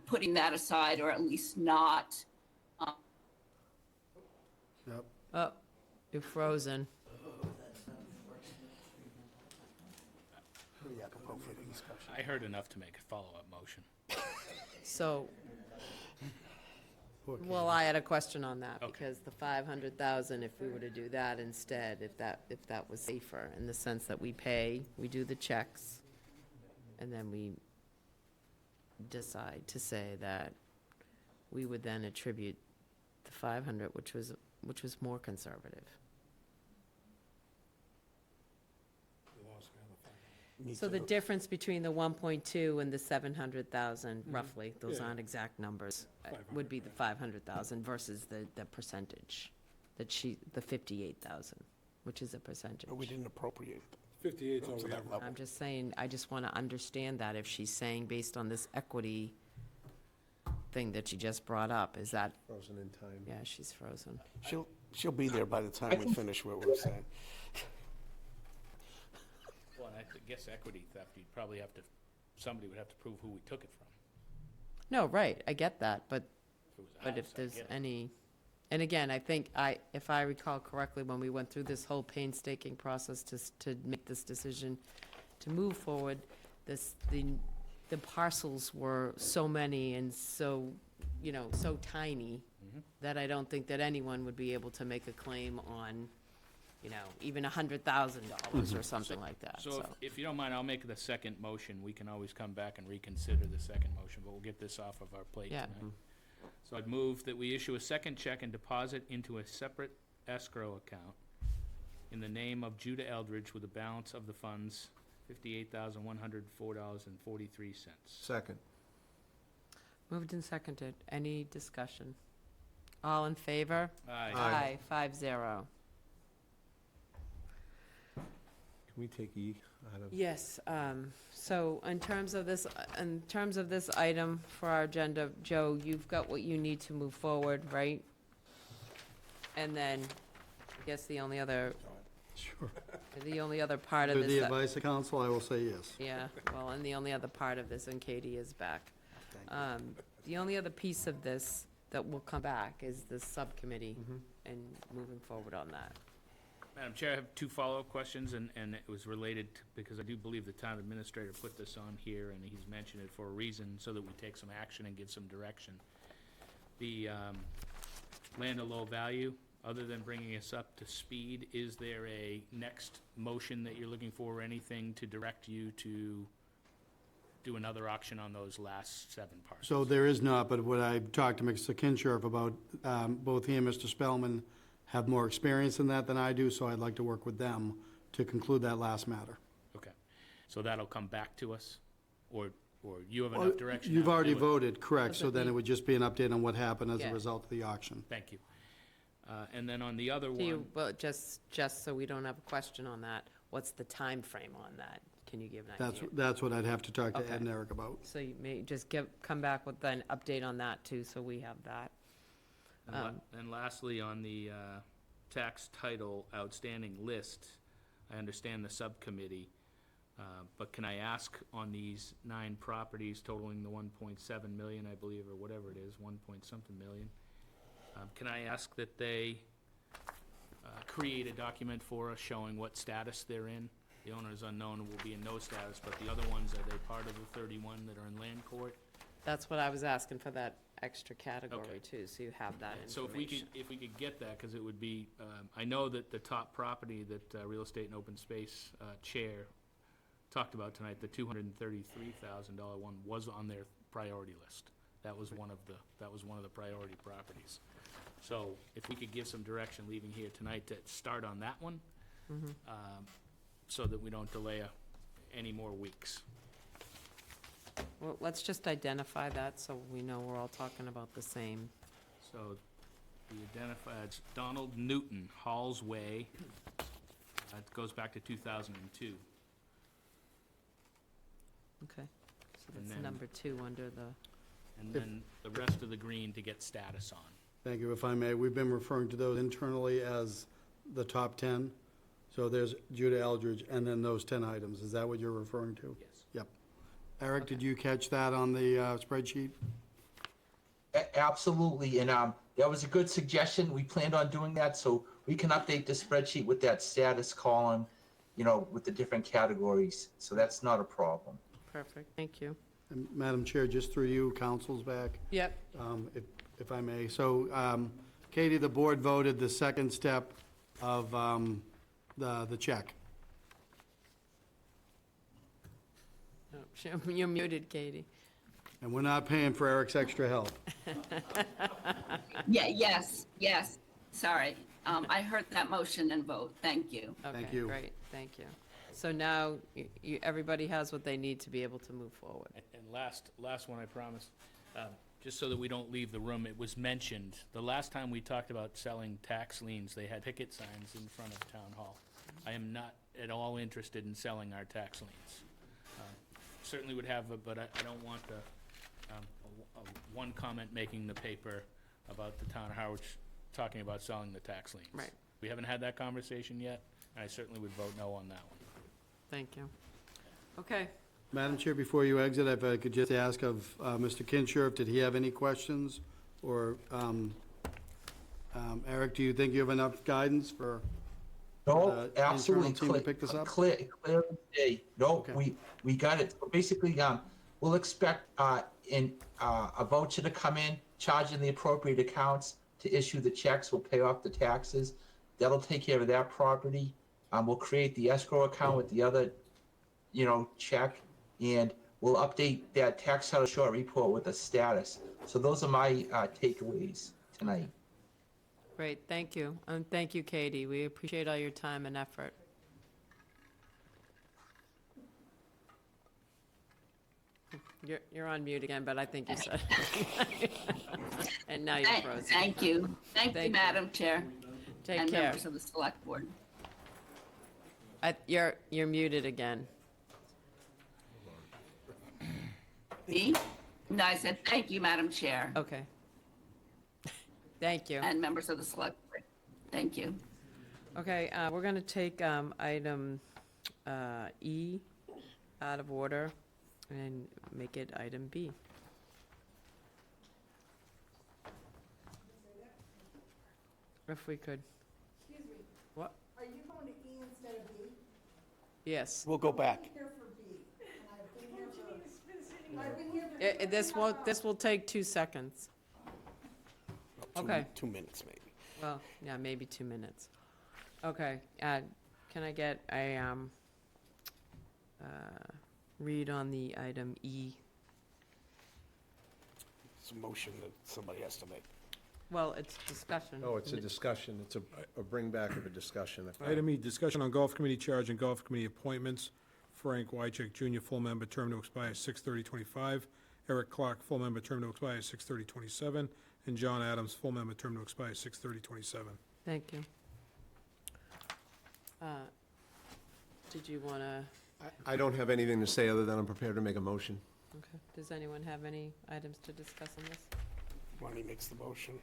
putting that aside, or at least not. Yep. Oh, you're frozen. I heard enough to make a follow-up motion. So, well, I had a question on that, because the 500,000, if we were to do that instead, if that was safer, in the sense that we do the checks, and then we decide to say that we would then attribute the 500, which was more conservative. So the difference between the 1.2 and the 700,000, roughly, those Yeah. aren't exact numbers, would be the 500,000 versus the percentage, the 58,000, which is a percentage. But we didn't appropriate 58 is all to we that have. level. I'm just saying, I just want to understand that if she's saying based on this equity thing that she just brought up, is that, Frozen in time. yeah, she's frozen. She'll be there by the time we finish what we're saying. Well, and I guess equity theft, you'd probably have to, somebody would have to prove who we took it from. No, right, I get that, but If it was But ours, if I there's get it. any, and again, I think if I recall correctly, when we went through this whole painstaking process to make this decision to move forward, the parcels were so many and so, so tiny that I don't think that anyone would be able to make a claim on, even $100,000 or something like that, So if you don't mind, I'll make the second motion. We can always come back and reconsider the second motion, but we'll get this off of our plate Yeah. tonight. So I'd move that we issue a second check and deposit into a separate escrow account in the name of Judah Eldridge with a balance of the funds, $58,104.43. Second. Moved and seconded. Any discussion? All in favor? Aye. Aye, 5-0. Can we take E out of? Yes, so in terms of this item for our agenda, Joe, you've got what you need to move forward, right? And then, I guess the only other Sure. part of With the this, advice of counsel, I will say yes. yeah, well, and the only other part of this, and Katie is back. The only other piece of this that will come back is the subcommittee and moving forward on that. Madam Chair, I have two follow-up questions, and it was related, because I do believe the town administrator put this on here, and he's mentioned it for a reason, so that we take some action and give some direction. The land of low value, other than bringing us up to speed, is there a next motion that you're looking for, or anything to direct you to do another auction on those last 7 parcels? So there is not, but what I've talked to Mr. Kinshirf about, both he and Mr. Spellman have more experience in that than I do, so I'd like to work with them to conclude that last matter. Okay, so that'll come back to us, or you have enough direction? You've now to already do it? voted, correct, so then it would just be an update on what happened as Yeah. a result of the auction. Thank you. And then on the other Do you, one, well, just so we don't have a question on that, what's the time frame on that? Can you give an idea? That's what I'd have to talk to Okay. Ed and Eric about. So you may just come back with an update on that too, so we have that. and lastly, on the tax title outstanding list, I understand the subcommittee But can I ask on these 9 properties totaling the 1.7 million, I believe, or whatever it is, 1 point something million, can I ask that they create a document for us showing what status they're in? The owner is unknown and will be in no status, but the other ones, are they part of the 31 that are in land court? That's what I was asking for, that extra category Okay. too, so you have that So information. if we could get that, because it would be, I know that the top property that Real Estate and Open Space Chair talked about tonight, the $233,000 one, was on their priority list. That was one of the priority properties. So if we could give some direction leaving here tonight to start on that one, so that we don't delay any more weeks. Well, let's just identify that so we know we're all talking about the same. So we identified, it's Donald Newton, Halls Way. It goes back to 2002. Okay, so And that's then- number 2 under the, And then the rest of the green to get status on. Thank you, if I may. We've been referring to those internally as the top 10. So there's Judah Eldridge and then those 10 items. Is that what you're referring to? Yes. Yep. Eric, did you catch that on the spreadsheet? Absolutely, and that was a good suggestion. We planned on doing that, so we can update the spreadsheet with that status column, with the different categories. So that's not a problem. perfect, thank you. And Madam Chair, just through you, council's back. Yep. If I may. So, Katie, the board voted the second step of the check. Oh, you're muted, Katie. And we're not paying for Eric's extra help. Yeah, yes, sorry. I heard that motion and vote, thank you. Thank Okay, you. great, thank you. So now, everybody has what they need to be able to move forward. And last one, I promise, just so that we don't leave the room, it was mentioned, the last time we talked about selling tax liens, they had picket signs in front of Town Hall. I am not at all interested in selling our tax liens. Certainly would have, but I don't want one comment making the paper about the town of Harwich talking about selling the tax liens. Right. We haven't had that conversation yet, and I certainly would vote no on that one. Thank you. Okay, Madam Chair, before you exit, if I could just ask of Mr. Kinshirf, did he have any questions? Or, Eric, do you think you have enough guidance for No, the absolutely. internal team to pick this up? Clear as day. No, Okay. we got it. So basically, we'll expect a voucher to come in, charging the appropriate accounts to issue the checks. We'll pay off the taxes. That'll take care of that property. We'll create the escrow account with the other, check, and we'll update that tax title short report with a status. So those are my takeaways tonight. great, thank you. And thank you, Katie. We appreciate all your time and effort. You're on mute again, but I think you said. And now you're frozen. Thank you. Thank Thank you, you. Madam Chair. Take And care. members of the Select Board. You're muted again. Me? No, I said, thank you, Madam Chair. Okay. Thank you. And members of the Select Board. Thank you. Okay, we're going to take item E out of order and make it item B. If we could. Excuse me, What? are you going to E instead of B? Yes. We'll go back. Here for B, and I've been here for, This will take 2 seconds. Okay. 2 minutes, maybe. Well, yeah, maybe 2 minutes. Okay, can I get a read on the item E? It's a motion that somebody has to make. Well, it's discussion. No, it's a discussion, it's a bring back of a discussion. Item E, discussion on golf committee charge and golf committee appointments. Frank Wycheck Jr., full member, term to expire 6/30/25. Eric Clark, full member, term to expire 6/30/27. And John Adams, full member, term to expire 6/30/27. Thank you. Did you want to, I don't have anything to say other than I'm prepared to make a motion. okay, does anyone have any items to discuss on this? Ronnie makes the motion.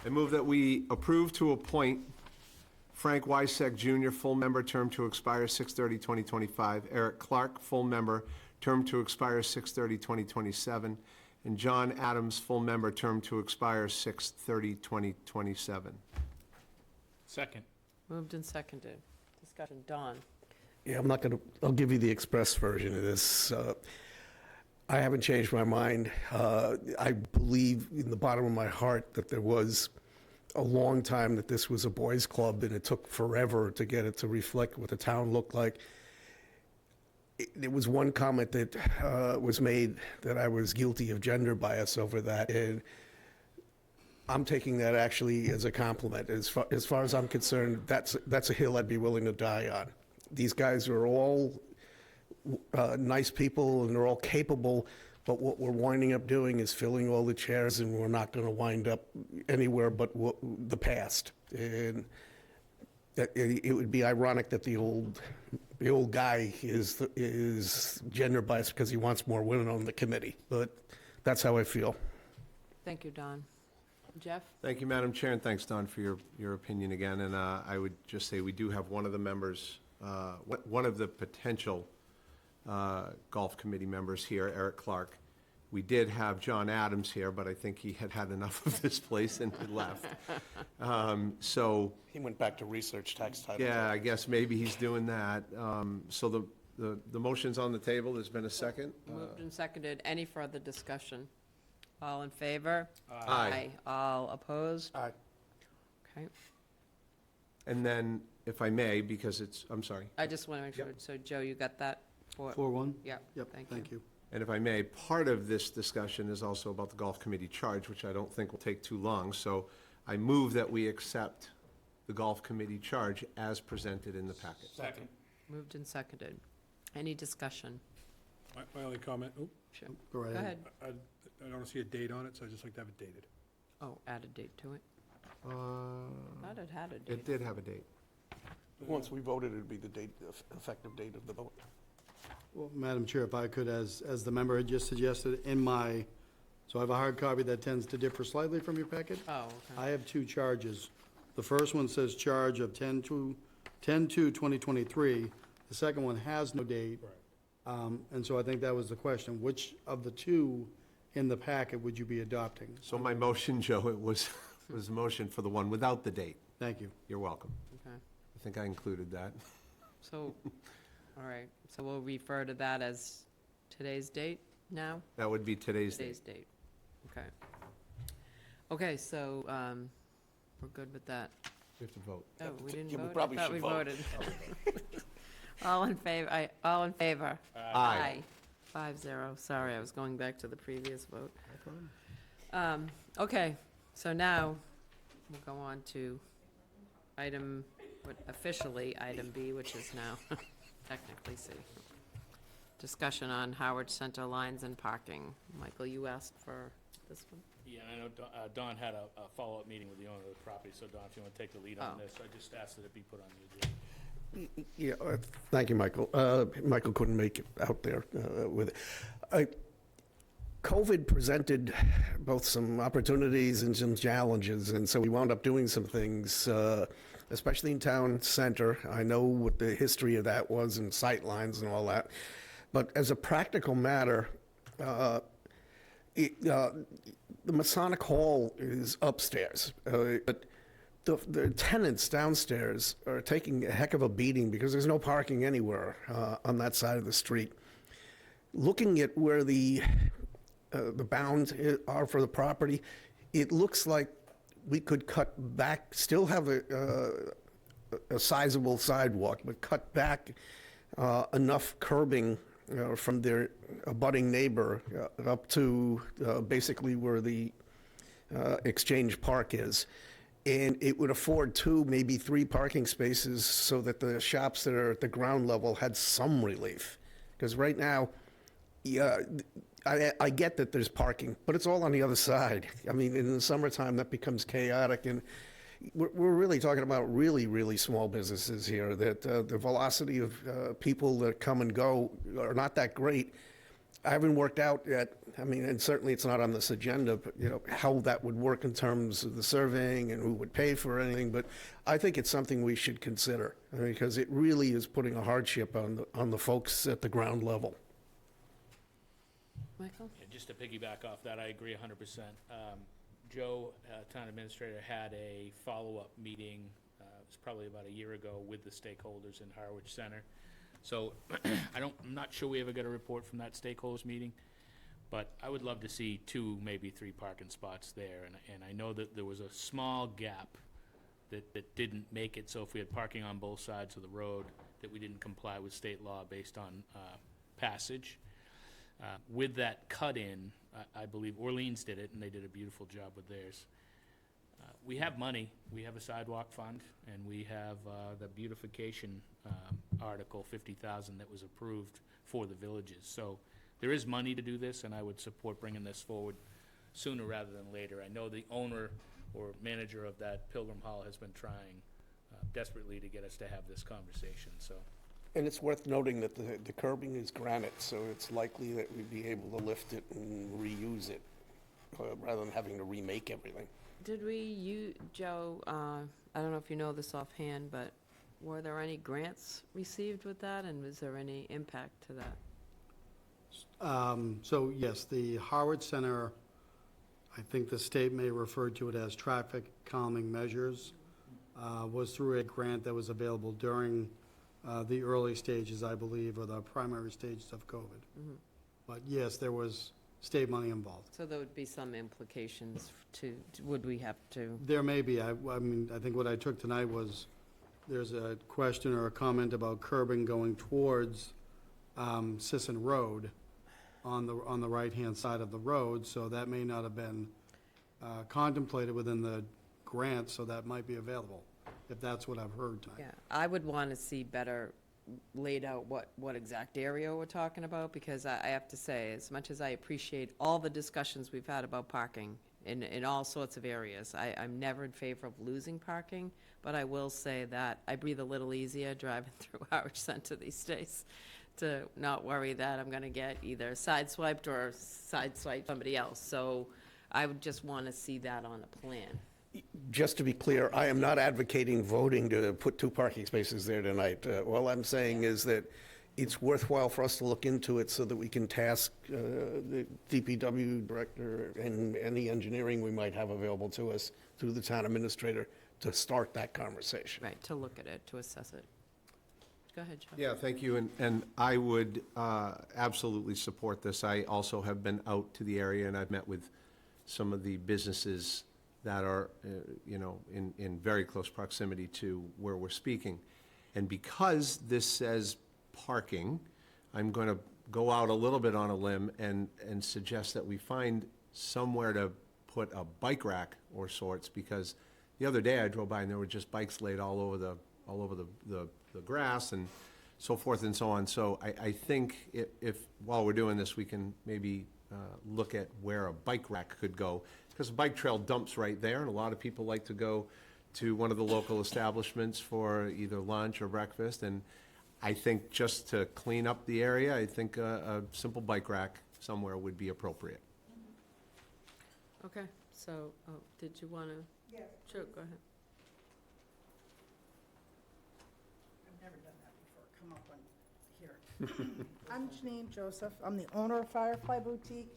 I move that we approve to appoint Frank Wysek Jr., full member, term to expire 6/30/2025. Eric Clark, full member, term to expire 6/30/2027. And John Adams, full member, term to expire 6/30/2027. Second. Moved and seconded. Discussion, Dawn. Yeah, I'm not going to, I'll give you the express version of this. I haven't changed my mind. I believe in the bottom of my heart that there was a long time that this was a boys' club, and it took forever to get it to reflect what the town looked like. There was one comment that was made that I was guilty of gender bias over that, and I'm taking that actually as a compliment. As far as I'm concerned, that's a hill I'd be willing to die on. These guys are all nice people, and they're all capable, but what we're winding up doing is filling all the chairs, and we're not going to wind up anywhere but the past. And it would be ironic that the old guy is gender biased because he wants more women on the committee, but that's how I feel. Thank you, Don. Jeff? Thank you, Madam Chair, and thanks, Don, for your opinion again. And I would just say we do have one of the members, one of the potential golf committee members here, Eric Clark. We did have John Adams here, but I think he had had enough of this place and had left. So He went back to research tax titles. yeah, I guess maybe he's doing that. So the motion's on the table. There's been a second. Moved and seconded. Any further discussion? All in favor? Aye. All opposed? Aye. Okay. And then, if I may, because I'm sorry. I just want to make sure, so Joe, you got that? 4-1? Yeah. Yep, thank you. And if I may, part of this discussion is also about the golf committee charge, which I don't think will take too long. So I move that we accept the golf committee charge as presented in the packet. Second. Moved and seconded. Any discussion? My only comment, Sure. Go right Go ahead. ahead. I don't see a date on it, so I'd just like to have it dated. Oh, add a date to it. Thought it had a date. It did have a date. Once we voted, it'd be the date, effective date of the vote. Well, Madam Chair, if I could, as the member had just suggested, so I have a hard copy that tends to differ slightly from your packet. Oh, okay. I have two charges. The first one says charge of 10/2/2023. The second one has no date. And so I think that was the question. Which of the two in the packet would you be adopting? So my motion, Joe, it was a motion for the one without the date. Thank you. You're welcome. Okay. I think I included that. So, all right, so we'll refer to that as today's date now? That would be today's date. Today's date, okay. Okay, so, we're good with that. We have to vote. Oh, we didn't Yeah, we vote? probably I thought should we vote. voted. All in favor, all in favor? Aye. 5-0, sorry, I was going back to the previous vote. Okay, so now, we'll go on to officially item B, which is now technically C. Discussion on Howard Center lines and parking. Michael, you asked for this one? Yeah, I know Don had a follow-up meeting with the owner of the property, so Don, if you want to take the lead on Oh. this, I just asked that it be put on the agenda. Yeah, thank you, Michael. Michael couldn't make it out there with it. COVID presented both some opportunities and some challenges, and so we wound up doing some things, especially in town center. I know what the history of that was and sight lines and all that, but as a practical matter, the Masonic Hall is upstairs, but the tenants downstairs are taking a heck of a beating because there's no parking anywhere on that side of the street. Looking at where the bounds are for the property, it looks like we could cut back, still have a sizable sidewalk, but cut back enough curbing from their abutting neighbor up to basically where the Exchange Park is. And it would afford 2, maybe 3 parking spaces so that the shops that are at the ground level had some relief. Because right now, yeah, I get that there's parking, but it's all on the other side. I mean, in the summertime, that becomes chaotic, and we're really talking about really, really small businesses here, that the velocity of people that come and go are not that great. I haven't worked out yet, I mean, and certainly it's not on this agenda, but, you know, how that would work in terms of the surveying and who would pay for anything, but I think it's something we should consider, I mean, because it really is putting a hardship on the folks at the ground level. Michael? Yeah, just to piggyback off that, I agree 100%. Joe, Town Administrator, had a follow-up meeting, it was probably about a year ago, with the stakeholders in Harwich Center. So I'm not sure we ever got a report from that stakeholders meeting, but I would love to see 2, maybe 3 parking spots there. And I know that there was a small gap that didn't make it, so if we had parking on both sides of the road, that we didn't comply with state law based on passage. With that cut-in, I believe Orleans did it, and they did a beautiful job with theirs. We have money, we have a sidewalk fund, and we have the beautification article, 50,000, that was approved for the villages. So there is money to do this, and I would support bringing this forward sooner rather than later. I know the owner or manager of that Pilgrim Hall has been trying desperately to get us to have this conversation, so. And it's worth noting that the curbing is granite, so it's likely that we'd be able to lift it and reuse it, rather than having to remake everything. Did Joe, I don't know if you know this offhand, but were there any grants received with that, and was there any impact to that? So yes, the Harwich Center, I think the state may refer to it as traffic calming measures, was through a grant that was available during the early stages, I believe, or the primary stages of COVID. But yes, there was state money involved. So there would be some implications would we have to? There may be. I mean, I think what I took tonight was, there's a question or a comment about curbing going towards Sisson Road on the right-hand side of the road, so that may not have been contemplated within the grant, so that might be available, if that's what I've heard tonight. Yeah, I would want to see better laid out what exact area we're talking about, because I have to say, as much as I appreciate all the discussions we've had about parking in all sorts of areas, I'm never in favor of losing parking, but I will say that I breathe a little easier driving through Harwich Center these days, to not worry that I'm going to get either sideswiped or sideswipe somebody else. So I would just want to see that on a plan. Just to be clear, I am not advocating voting to put 2 parking spaces there tonight. All I'm saying is that it's worthwhile for us to look into it so that we can task the DPW director and any engineering we might have available to us through the town administrator to start that conversation. Right, to look at it, to assess it. Go ahead, Joe. Yeah, thank you, and I would absolutely support this. I also have been out to the area, and I've met with some of the businesses that are, in very close proximity to where we're speaking. And because this says parking, I'm going to go out a little bit on a limb and suggest that we find somewhere to put a bike rack or sorts, because the other day I drove by and there were just bikes laid all over the grass and so forth and so on. So I think if while we're doing this, we can maybe look at where a bike rack could go, because the bike trail dumps right there, and a lot of people like to go to one of the local establishments for either lunch or breakfast, and I think just to clean up the area, I think a simple bike rack somewhere would be appropriate. Okay, so, did you want to? Yes. Sure, go ahead. I've never done that before, come up on here. I'm Janine Joseph, I'm the owner of Firefly Boutique,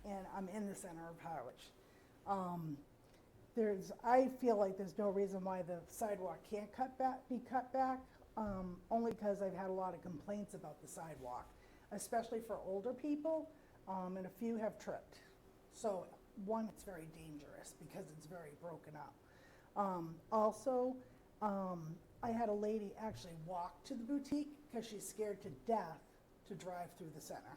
and I'm in the center of Harwich. I feel like there's no reason why the sidewalk can't be cut back, only because I've had a lot of complaints about the sidewalk, especially for older people, and a few have tripped. So, one, it's very dangerous because it's very broken up. Also, I had a lady actually walk to the boutique because she's scared to death to drive through the center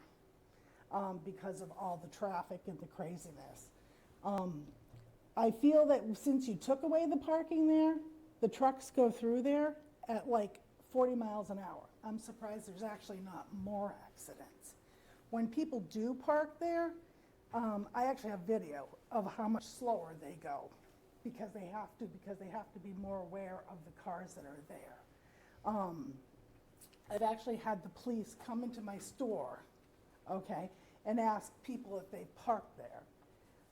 because of all the traffic and the craziness. I feel that since you took away the parking there, the trucks go through there at like 40 miles an hour. I'm surprised there's actually not more accidents. When people do park there, I actually have video of how much slower they go because they have to be more aware of the cars that are there. I've actually had the police come into my store, okay, and ask people if they parked there.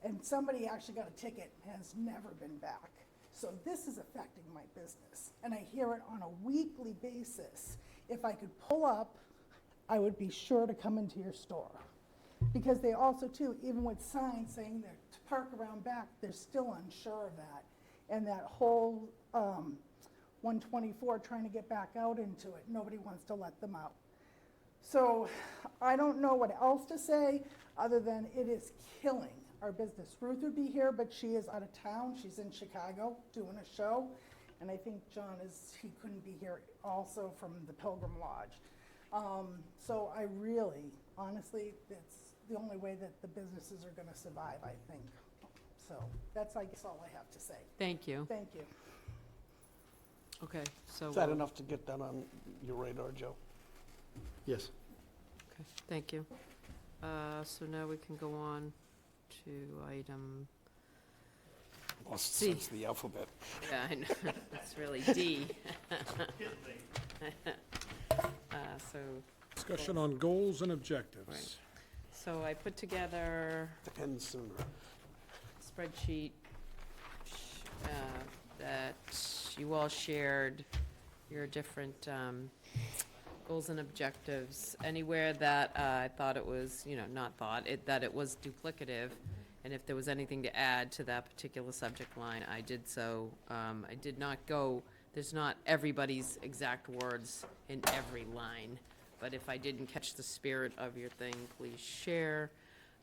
And somebody actually got a ticket and has never been back. So this is affecting my business, and I hear it on a weekly basis. If I could pull up, I would be sure to come into your store. Because they also too, even with signs saying that to park around back, they're still unsure of that. And that whole 124 trying to get back out into it, nobody wants to let them out. So I don't know what else to say other than it is killing our business. Ruth would be here, but she is out of town. She's in Chicago doing a show. And I think John he couldn't be here also from the Pilgrim Lodge. So I really, honestly, it's the only way that the businesses are going to survive, I think. So that's, I guess, all I have to say. Thank you. Thank you. Okay, so. Is that enough to get done on your radar, Joe? Yes. Okay, thank you. So now we can go on to item, Lost C. sense of the alphabet. yeah, I know, it's really D. So, Discussion on goals and objectives. Right. So I put together The end sooner. a spreadsheet that you all shared, your different goals and objectives. Anywhere that I thought it was, that it was duplicative, and if there was anything to add to that particular subject line, I did so. I did not go, there's not everybody's exact words in every line, but if I didn't catch the spirit of your thing, please share.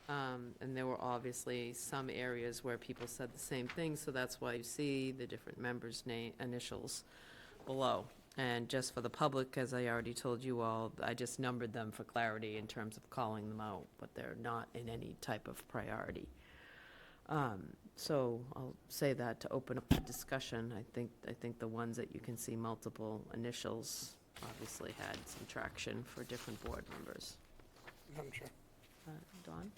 And there were obviously some areas where people said the same thing, so that's why you see the different members' initials below. And just for the public, as I already told you all, I just numbered them for clarity in terms of calling them out, but they're not in any type of priority. So I'll say that to open up the discussion. I think the ones that you can see multiple initials obviously had some traction for different board members. Madam Chair. Don?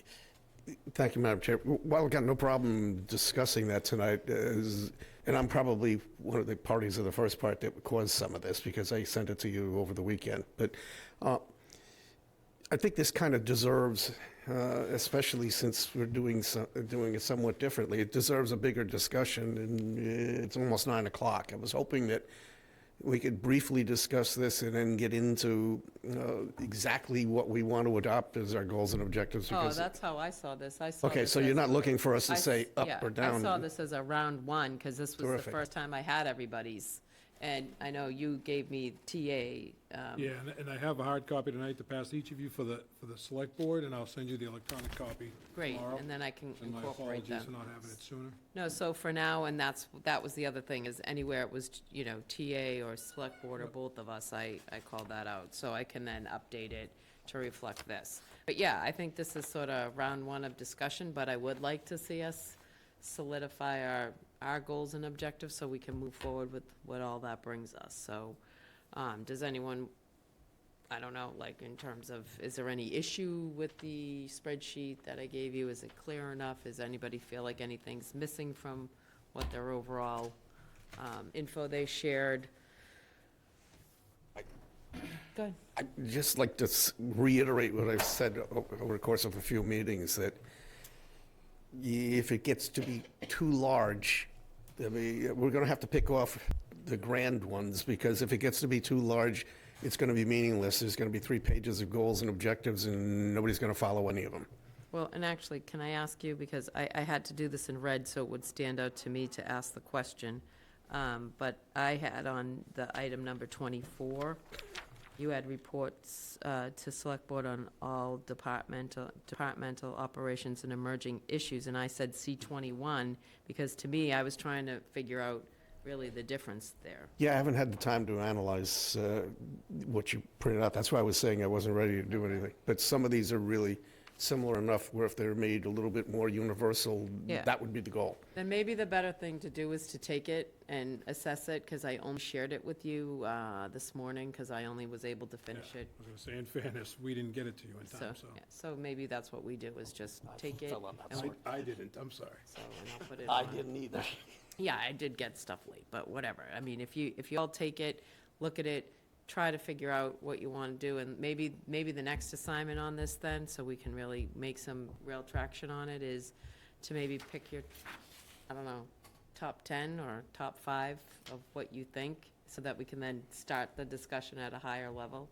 Thank you, Madam Chair. Well, I've got no problem discussing that tonight, and I'm probably one of the parties of the first part that caused some of this, because I sent it to you over the weekend. But I think this kind of deserves, especially since we're doing it somewhat differently, it deserves a bigger discussion, and it's almost 9 o'clock. I was hoping that we could briefly discuss this and then get into exactly what we want to adopt as our goals and objectives. Oh, Because that's how I saw this. I saw okay, this so you're as- not looking for us to I say s- up yeah, or down? I saw this as a round one, because this was the Terrific. first time I had everybody's. And I know you gave me TA. Yeah, and I have a hard copy tonight to pass each of you for the select board, and I'll send you the electronic copy Great, tomorrow. and then I can And my incorporate apologies that. for not having it sooner. No, so for now, and that was the other thing, is anywhere it was, TA or select board or both of us, I called that out. So I can then update it to reflect this. But yeah, I think this is sort of round one of discussion, but I would like to see us solidify our goals and objectives so we can move forward with what all that brings us. So, does anyone, I don't know, like in terms of, is there any issue with the spreadsheet that I gave you? Is it clear enough? Does anybody feel like anything's missing from what their overall info they shared? Go ahead. I'd just like to reiterate what I've said over the course of a few meetings, that if it gets to be too large, I mean, we're going to have to pick off the grand ones, because if it gets to be too large, it's going to be meaningless. There's going to be 3 pages of goals and objectives, and nobody's going to follow any of them. Well, and actually, can I ask you, because I had to do this in red so it would stand out to me to ask the question, but I had on the item number 24, you had reports to Select Board on all departmental operations and emerging issues, and I said C21, because to me, I was trying to figure out really the difference there. Yeah, I haven't had the time to analyze what you printed out. That's why I was saying I wasn't ready to do anything. But some of these are really similar enough where if they're made a little bit more universal, Yeah. that would be the goal. Then maybe the better thing to do is to take it and assess it, because I only shared it with you this morning, because I only was able to finish it. I was going to say, in fairness, we didn't get it to you in So, time, so. yeah, so maybe that's what we do, is just take it. fell on that and sword. I didn't, I'm sorry. So, and I'll put it I on. didn't either. Yeah, I did get stuff late, but whatever. I mean, if you all take it, look at it, try to figure out what you want to do, and maybe the next assignment on this then, so we can really make some real traction on it, is to maybe pick your, I don't know, top 10 or top 5 of what you think, so that we can then start the discussion at a higher level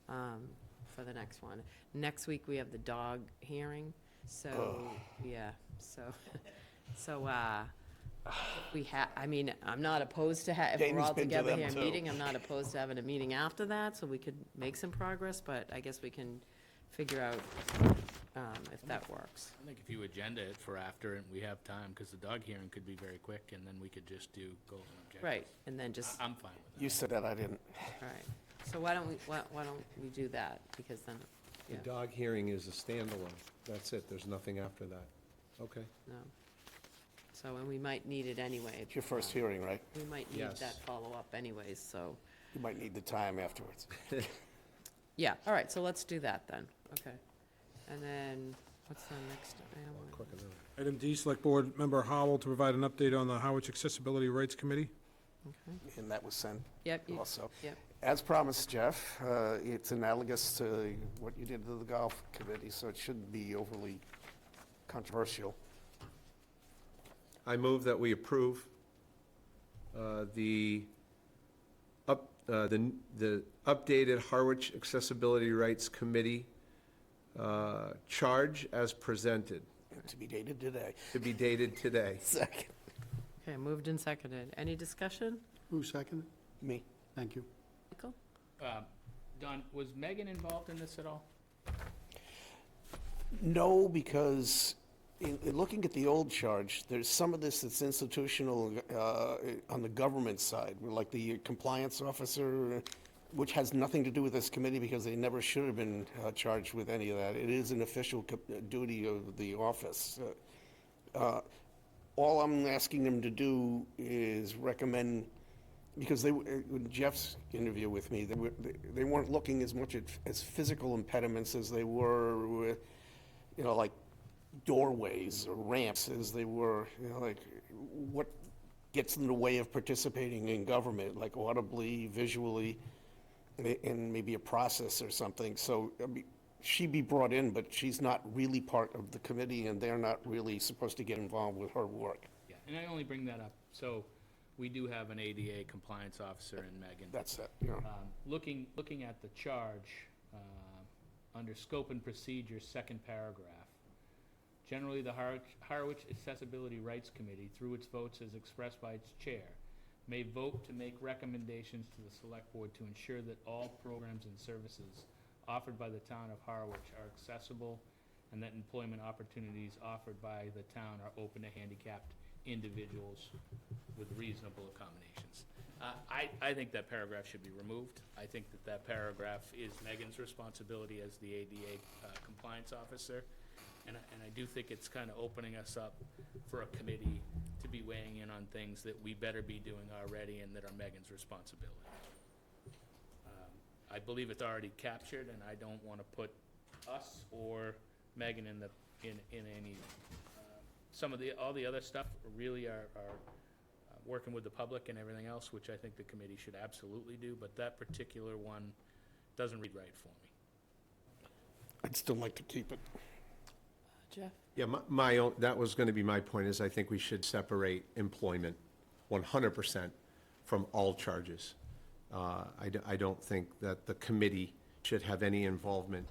for the next one. Next week, we have the dog hearing, so, yeah, so I mean, I'm not opposed to if we're Dana's all been to together them, here too. meeting, I'm not opposed to having a meeting after that, so we could make some progress, but I guess we can figure out if that works. I think if you agenda it for after and we have time, because the dog hearing could be very quick, and then we could just do goals and objectives. Right, and then just, I'm fine with that. You said that, I didn't. all right. So why don't we do that, because then, The yeah, dog hearing is a standalone. That's it. There's nothing after that. Okay. no. So, and we might need it anyway. It's your first hearing, right? We might need Yes. that follow-up anyways, so, You might need the time afterwards. yeah, all right, so let's do that then, okay. And then, what's the next item? Quick enough. Item D, Select Board Member Howell to provide an update on the Harwich Accessibility Rights Committee. Okay, And that was sent yep, also. yep. As promised, Jeff, it's analogous to what you did to the golf committee, so it shouldn't be overly controversial. I move that we approve the updated Harwich Accessibility Rights Committee charge as presented, To be dated today. to be dated today. Second. Okay, moved and seconded. Any discussion? Who seconded? Me. Thank you. Michael? Don, was Megan involved in this at all? No, because in looking at the old charge, there's some of this that's institutional on the government side, like the compliance officer, which has nothing to do with this committee because they never should have been charged with any of that. It is an official duty of the office. All I'm asking them to do is recommend, because in Jeff's interview with me, they weren't looking as much as physical impediments as they were with, like doorways or ramps, as they were, like what gets in the way of participating in government, like audibly, visually, and maybe a process or something. So she'd be brought in, but she's not really part of the committee, and they're not really supposed to get involved with her work. Yeah, and I only bring that up, so we do have an ADA compliance officer in Megan. That's it, Looking at the charge, under scope and procedure, second paragraph. Generally, the Harwich Accessibility Rights Committee, through its votes as expressed by its chair, may vote to make recommendations to the Select Board to ensure that all programs and services offered by the town of Harwich are accessible, and that employment opportunities offered by the town are open to handicapped individuals with reasonable accommodations. I think that paragraph should be removed. I think that paragraph is Megan's responsibility as the ADA compliance officer. And I do think it's kind of opening us up for a committee to be weighing in on things that we better be doing already and that are Megan's responsibility. I believe it's already captured, and I don't want to put us or Megan in any, all the other stuff really are working with the public and everything else, which I think the committee should absolutely do, but that particular one doesn't read right for me. I'd still like to keep it. Jeff? Yeah, that was going to be my point, is I think we should separate employment 100% from all charges. I don't think that the committee should have any involvement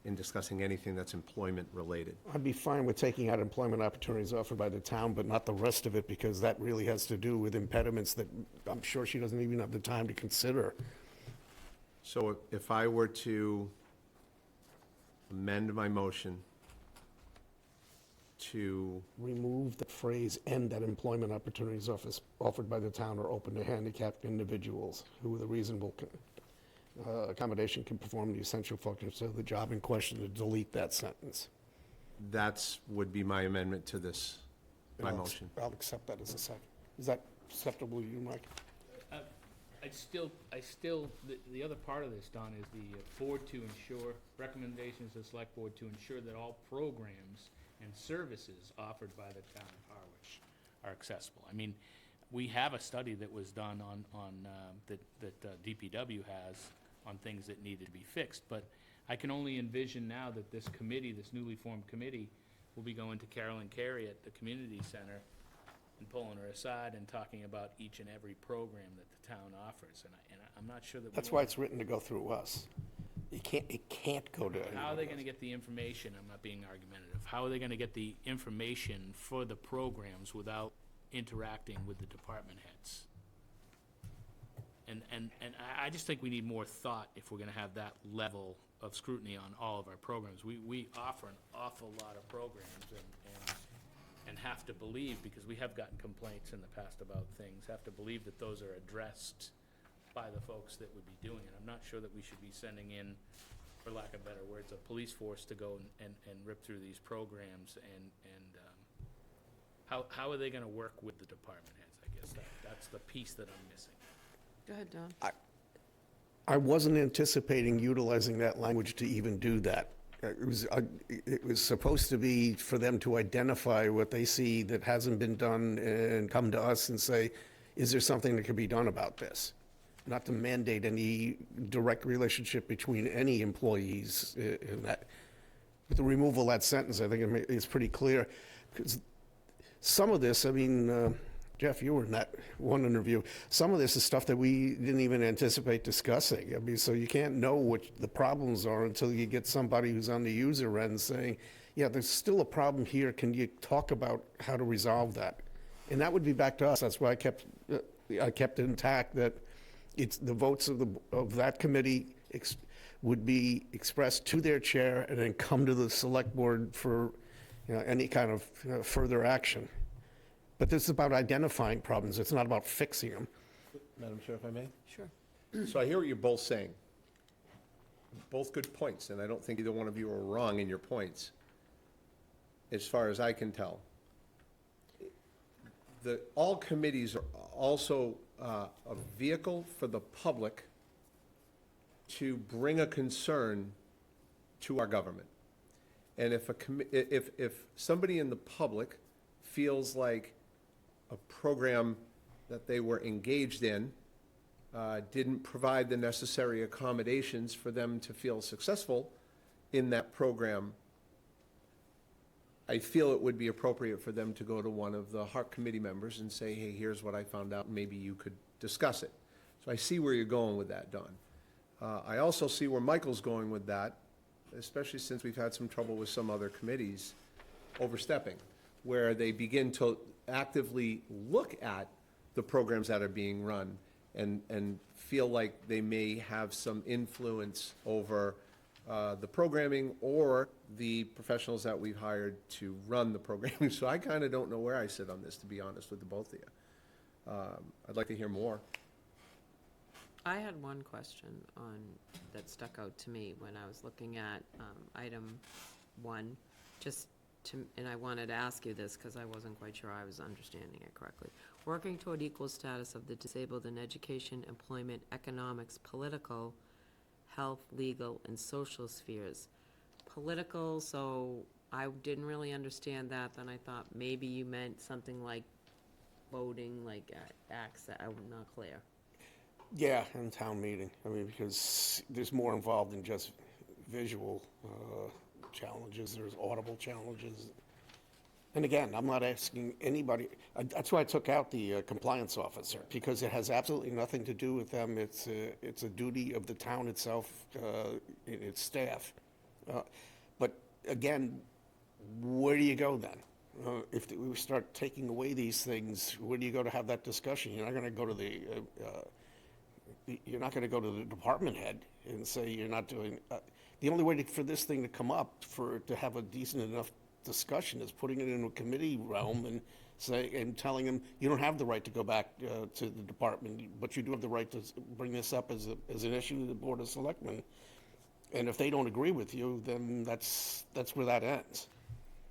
in discussing anything that's employment-related. I'd be fine with taking out employment opportunities offered by the town, but not the rest of it, because that really has to do with impediments that I'm sure she doesn't even have the time to consider. So if I were to amend my motion to Remove the phrase "and that employment opportunities offered by the town are open to handicapped individuals who with a reasonable accommodation can perform the essential functions of the job in question," to delete that sentence. would be my amendment to this, my And motion. I'll accept that as a second. Is that acceptable to you, Mike? The other part of this, Don, is the board to ensure, recommendations to the select board to ensure that all programs and services offered by the town of Harwich are accessible. I mean, we have a study that was done that DPW has on things that needed to be fixed, but I can only envision now that this committee, this newly formed committee, will be going to Carolyn Carey at the community center and pulling her aside and talking about each and every program that the town offers, and I'm not sure that. That's why it's written to go through us. It can't go to anyone How are they else. gonna get the information? I'm not being argumentative. How are they gonna get the information for the programs without interacting with the department heads? And I just think we need more thought if we're gonna have that level of scrutiny on all of our programs. We offer an awful lot of programs and have to believe, because we have gotten complaints in the past about things, have to believe that those are addressed by the folks that would be doing it. I'm not sure that we should be sending in, for lack of better words, a police force to go and rip through these programs, and how are they gonna work with the department heads? I guess that's the piece that I'm missing. Go ahead, Don. I wasn't anticipating utilizing that language to even do that. It was supposed to be for them to identify what they see that hasn't been done and come to us and say, is there something that could be done about this? Not to mandate any direct relationship between any employees in that. With the removal of that sentence, I think it's pretty clear. Because some of this, I mean, Jeff, you were in that one interview. Some of this is stuff that we didn't even anticipate discussing. I mean, so you can't know what the problems are until you get somebody who's on the user end saying, yeah, there's still a problem here. Can you talk about how to resolve that? And that would be back to us. That's why I kept it intact, that it's the votes of that committee would be expressed to their chair and then come to the select board for any kind of further action. But this is about identifying problems. It's not about fixing them. Madam Chair, if I may? Sure. So I hear what you're both saying. Both good points, and I don't think either one of you are wrong in your points, as far as I can tell. All committees are also a vehicle for the public to bring a concern to our government. And if somebody in the public feels like a program that they were engaged in didn't provide the necessary accommodations for them to feel successful in that program, I feel it would be appropriate for them to go to one of the HARC committee members and say, hey, here's what I found out, and maybe you could discuss it. So I see where you're going with that, Don. I also see where Michael's going with that, especially since we've had some trouble with some other committees overstepping, where they begin to actively look at the programs that are being run and feel like they may have some influence over the programming or the professionals that we've hired to run the programming. So I kind of don't know where I sit on this, to be honest with the both of you. I'd like to hear more. I had one question that stuck out to me when I was looking at item 1, and I wanted to ask you this because I wasn't quite sure I was understanding it correctly. Working toward equal status of the disabled in education, employment, economics, political, health, legal, and social spheres. Political, so I didn't really understand that. Then I thought maybe you meant something like voting, like acts that I'm not clear. Yeah, in town meeting. I mean, because there's more involved than just visual challenges. There's audible challenges. And again, I'm not asking anybody. That's why I took out the compliance officer, because it has absolutely nothing to do with them. It's a duty of the town itself, and its staff. But again, where do you go then? If we start taking away these things, where do you go to have that discussion? You're not going to go to the department head and say you're not doing. The only way for this thing to come up, to have a decent enough discussion, is putting it in a committee realm and telling them you don't have the right to go back to the department, but you do have the right to bring this up as an issue to the Board of Selectmen. And if they don't agree with you, then that's where that ends.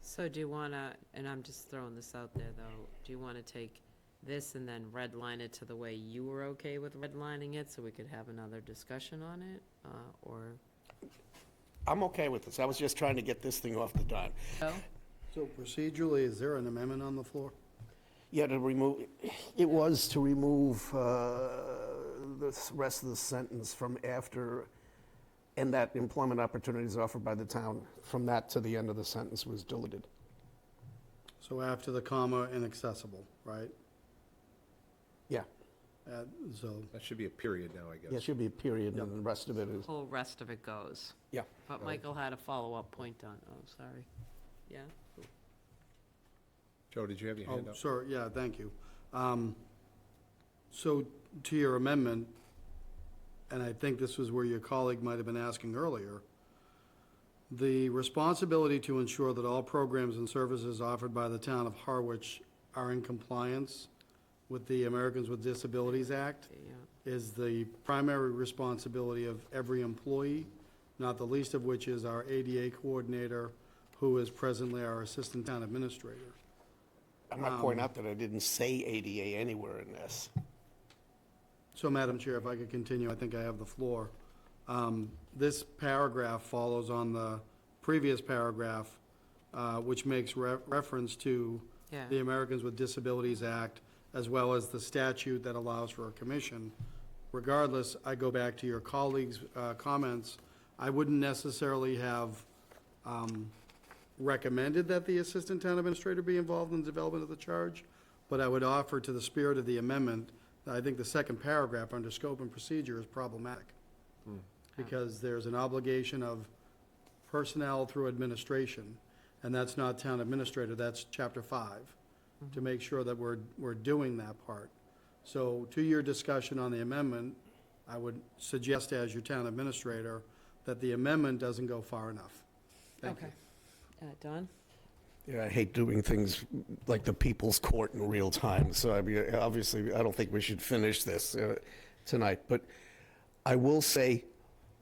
So do you want to, and I'm just throwing this out there though, do you want to take this and then redline it to the way you were okay with redlining it so we could have another discussion on it, or? I'm okay with this. I was just trying to get this thing off the dime. No? So procedurally, is there an amendment on the floor? Yeah, it was to remove the rest of the sentence from after, and that employment opportunities offered by the town, from that to the end of the sentence was deleted. So after the comma, inaccessible, right? Yeah. So, That should be a period now, I guess. Yeah, it should be a period, and the rest of it is, The whole rest of it goes. yeah. But Michael had a follow-up point on, oh, sorry. Yeah? Joe, did you have your hand oh, up? sorry, yeah, thank you. So to your amendment, and I think this was where your colleague might have been asking earlier, the responsibility to ensure that all programs and services offered by the town of Harwich are in compliance with the Americans with Disabilities Act is the primary responsibility of every employee, not the least of which is our ADA coordinator, who is presently our assistant town administrator. I might point out that I didn't say ADA anywhere in this. So, Madam Chair, if I could continue, I think I have the floor. This paragraph follows on the previous paragraph, which makes reference to Yeah. the Americans with Disabilities Act, as well as the statute that allows for a commission. Regardless, I go back to your colleagues' comments. I wouldn't necessarily have recommended that the assistant town administrator be involved in the development of the charge, but I would offer, to the spirit of the amendment, that I think the second paragraph under scope and procedure is problematic. Because there's an obligation of personnel through administration, and that's not town administrator, that's chapter 5, to make sure that we're doing that part. So to your discussion on the amendment, I would suggest as your town administrator that the amendment doesn't go far enough. Thank you. Okay. Don? Yeah, I hate doing things like the people's court in real time, so I mean, obviously, I don't think we should finish this tonight, but I will say,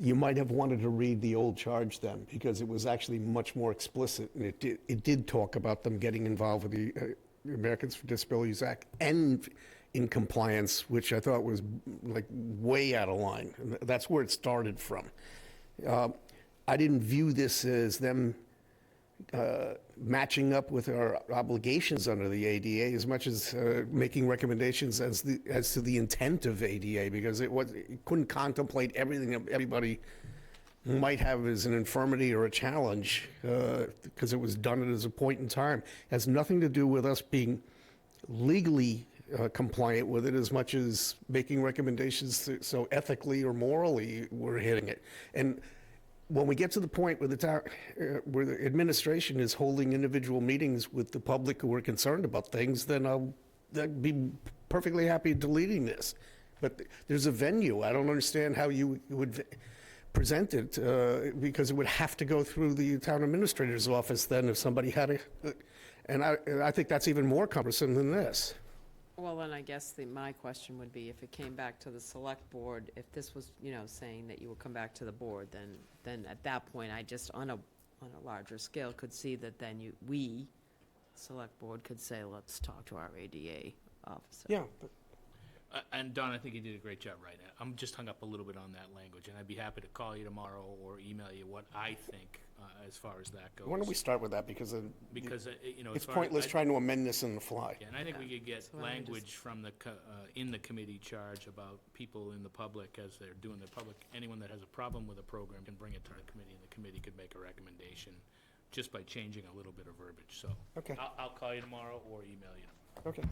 you might have wanted to read the old charge then, because it was actually much more explicit, and it did talk about them getting involved with the Americans with Disabilities Act and in compliance, which I thought was like way out of line. And that's where it started from. I didn't view this as them matching up with our obligations under the ADA as much as making recommendations as to the intent of ADA, because it couldn't contemplate everything that everybody might have as an infirmity or a challenge, because it was done as a point in time. It has nothing to do with us being legally compliant with it as much as making recommendations so ethically or morally we're hitting it. And when we get to the point where where the administration is holding individual meetings with the public who are concerned about things, then I'd be perfectly happy deleting this. But there's a venue. I don't understand how you would present it, because it would have to go through the town administrator's office then if somebody had and I think that's even more cumbersome than this. Well, then I guess my question would be, if it came back to the select board, if this was, saying that you would come back to the board, then at that point, I just, on a larger scale, could see that then we, select board, could say, let's talk to our ADA officer. Yeah, but And Don, I think you did a great job writing it. I'm just hung up a little bit on that language, and I'd be happy to call you tomorrow or email you what I think as far as that goes. why don't we start with that, because Because, it's pointless trying to amend this on the fly. Yeah, and I think we could get So why don't we language from in the committee charge about people in the public as they're doing the public. Anyone that has a problem with a program can bring it to the committee, and the committee could make a recommendation just by changing a little bit of verbiage. So Okay. I'll call you tomorrow or email you. Okay.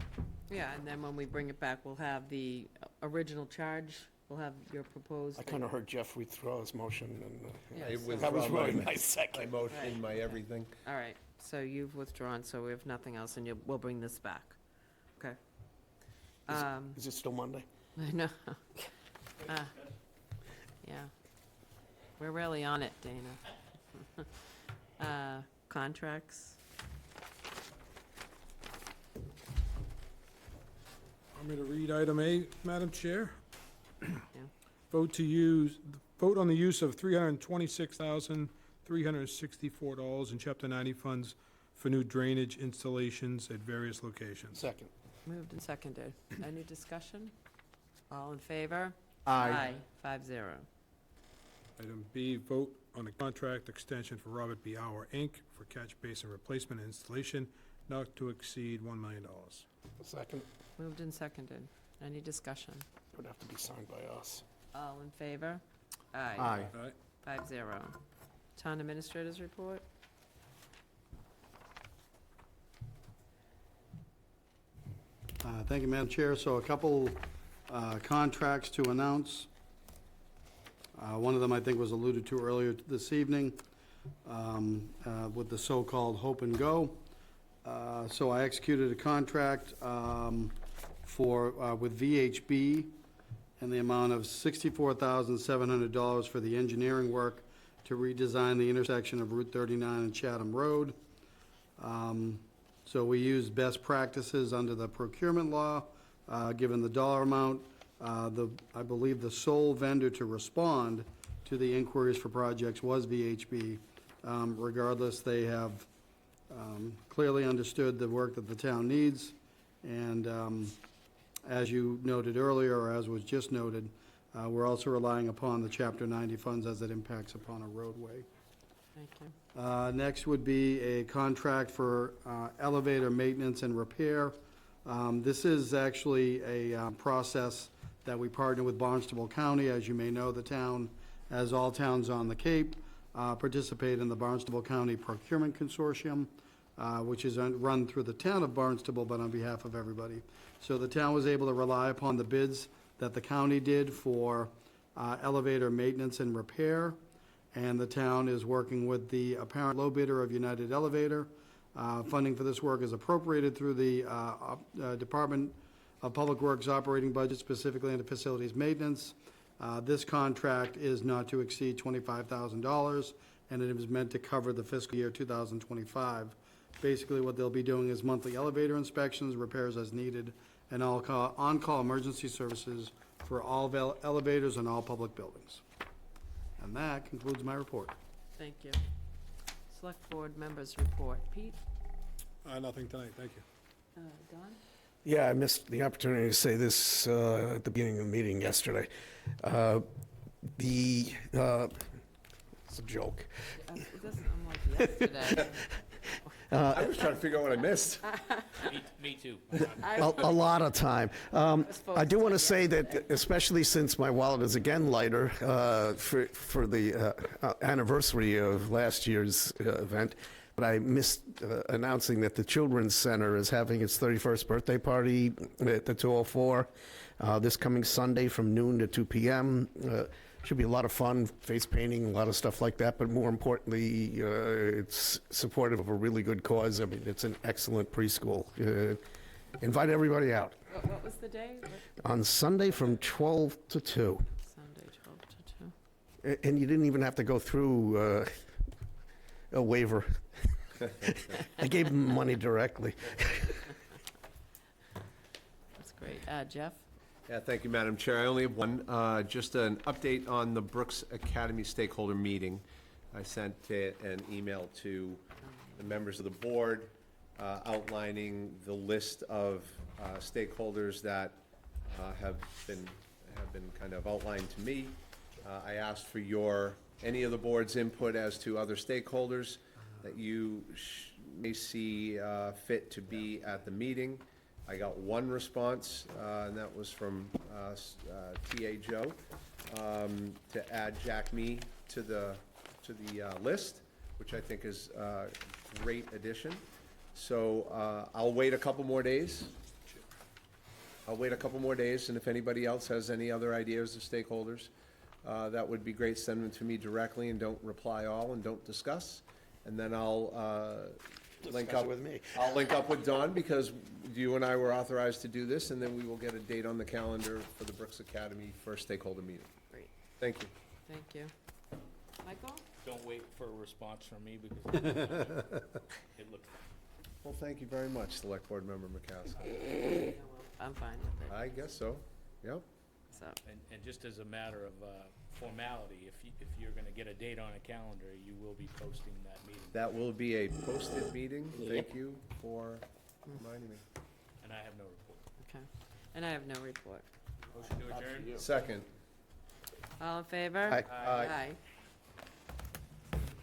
Yeah, and then when we bring it back, we'll have the original charge, we'll have your proposed. I kind of heard Jeff withdraw his motion, and Yeah, I so- that was withdraw really my my second. motion, my everything. All right, so you've withdrawn, so we have nothing else, and we'll bring this back. Okay. Is it still Monday? I know. Yeah. We're really on it, Dana. Contracts? Want me to read item A, Madam Chair? Yeah. Vote on the use of $326,364 in Chapter 90 funds for new drainage installations at various locations. Second. Moved and seconded. Any discussion? All in favor? Aye. 5-0. Item B, vote on a contract extension for Robert B. Hour, Inc. for catch basin replacement and installation not to exceed $1 million. Second, Moved and seconded. Any discussion? it would have to be signed by us. All in favor? Aye. Aye. All right? 5-0. Town administrators report? Thank you, Madam Chair. So a couple contracts to announce. One of them, I think, was alluded to earlier this evening with the so-called Hope and Go. So I executed a contract with VHB in the amount of $64,700 for the engineering work to redesign the intersection of Route 39 and Chatham Road. So we used best practices under the procurement law, given the dollar amount. I believe the sole vendor to respond to the inquiries for projects was VHB. Regardless, they have clearly understood the work that the town needs. And as you noted earlier, or as was just noted, we're also relying upon the Chapter 90 funds as it impacts upon a roadway. Thank you. Next would be a contract for elevator maintenance and repair. This is actually a process that we partner with Barnstable County. As you may know, the town, as all towns on the Cape, participate in the Barnstable County Procurement Consortium, which is run through the town of Barnstable, but on behalf of everybody. So the town was able to rely upon the bids that the county did for elevator maintenance and repair. And the town is working with the apparent low bidder of United Elevator. Funding for this work is appropriated through the Department of Public Works operating budget, specifically into facilities maintenance. This contract is not to exceed $25,000, and it is meant to cover the fiscal year 2025. Basically, what they'll be doing is monthly elevator inspections, repairs as needed, and on-call emergency services for all elevators and all public buildings. And that concludes my report. Thank you. Select Board members report. Pete? Nothing tonight, thank you. Don? Yeah, I missed the opportunity to say this at the beginning of the meeting yesterday. It's a joke. I'm like yesterday. I was trying to figure out what I missed. Me too. A lot of time. I do want to say that, especially since my wallet is again lighter for the anniversary of last year's event, but I missed announcing that the Children's Center is having its 31st birthday party at the 204 this coming Sunday from noon to 2 p.m. Should be a lot of fun, face painting, a lot of stuff like that, but more importantly, it's supportive of a really good cause. I mean, it's an excellent preschool. Invite everybody out. What was the day? On Sunday from 12 to 2. Sunday, 12 to 2. And you didn't even have to go through a waiver. I gave them money directly. That's great. Jeff? Yeah, thank you, Madam Chair. I only have one, just an update on the Brooks Academy stakeholder meeting. I sent an email to the members of the board outlining the list of stakeholders that have been kind of outlined to me. I asked for any of the board's input as to other stakeholders that you may see fit to be at the meeting. I got one response, and that was from TA Joe, to add Jack Mee to the list, which I think is a great addition. So I'll wait a couple more days. And if anybody else has any other ideas of stakeholders, that would be great. Send them to me directly, and don't reply all, and don't discuss. And then I'll link up with me. I'll link up with Don, because you and I were authorized to do this, and then we will get a date on the calendar for the Brooks Academy first stakeholder meeting. Great. Thank you. Thank you. Michael? Don't wait for a response from me because it looked. Well, thank you very much, Select Board Member McCaskill. I'm fine with it. I guess so, yep. So, And just as a matter of formality, if you're going to get a date on a calendar, you will be posting that meeting. That will be a posted meeting. Thank you for reminding me. And I have no report. okay. And I have no report. Motion to adjourn? Second. All in favor? Aye. Aye. Aye.